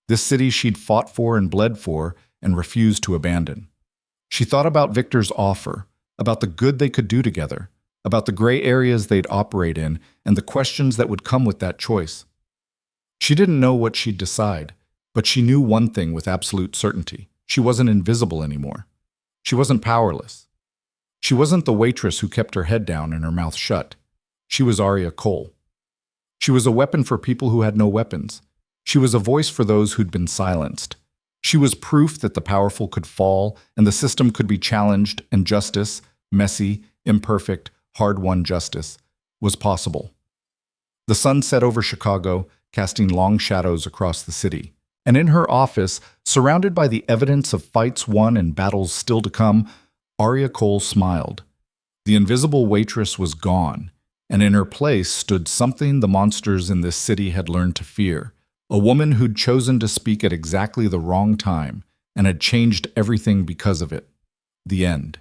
This city she'd fought for and bled for and refused to abandon. She thought about Victor's offer, about the good they could do together, about the gray areas they'd operate in, and the questions that would come with that choice. She didn't know what she'd decide, but she knew one thing with absolute certainty. She wasn't invisible anymore. She wasn't powerless. She wasn't the waitress who kept her head down and her mouth shut. She was Arya Cole. She was a weapon for people who had no weapons. She was a voice for those who'd been silenced. She was proof that the powerful could fall and the system could be challenged, and justice, messy, imperfect, hard-won justice, was possible. The sun set over Chicago, casting long shadows across the city. And in her office, surrounded by the evidence of fights won and battles still to come, Arya Cole smiled. The invisible waitress was gone, and in her place stood something the monsters in this city had learned to fear. A woman who'd chosen to speak at exactly the wrong time and had changed everything because of it. The end.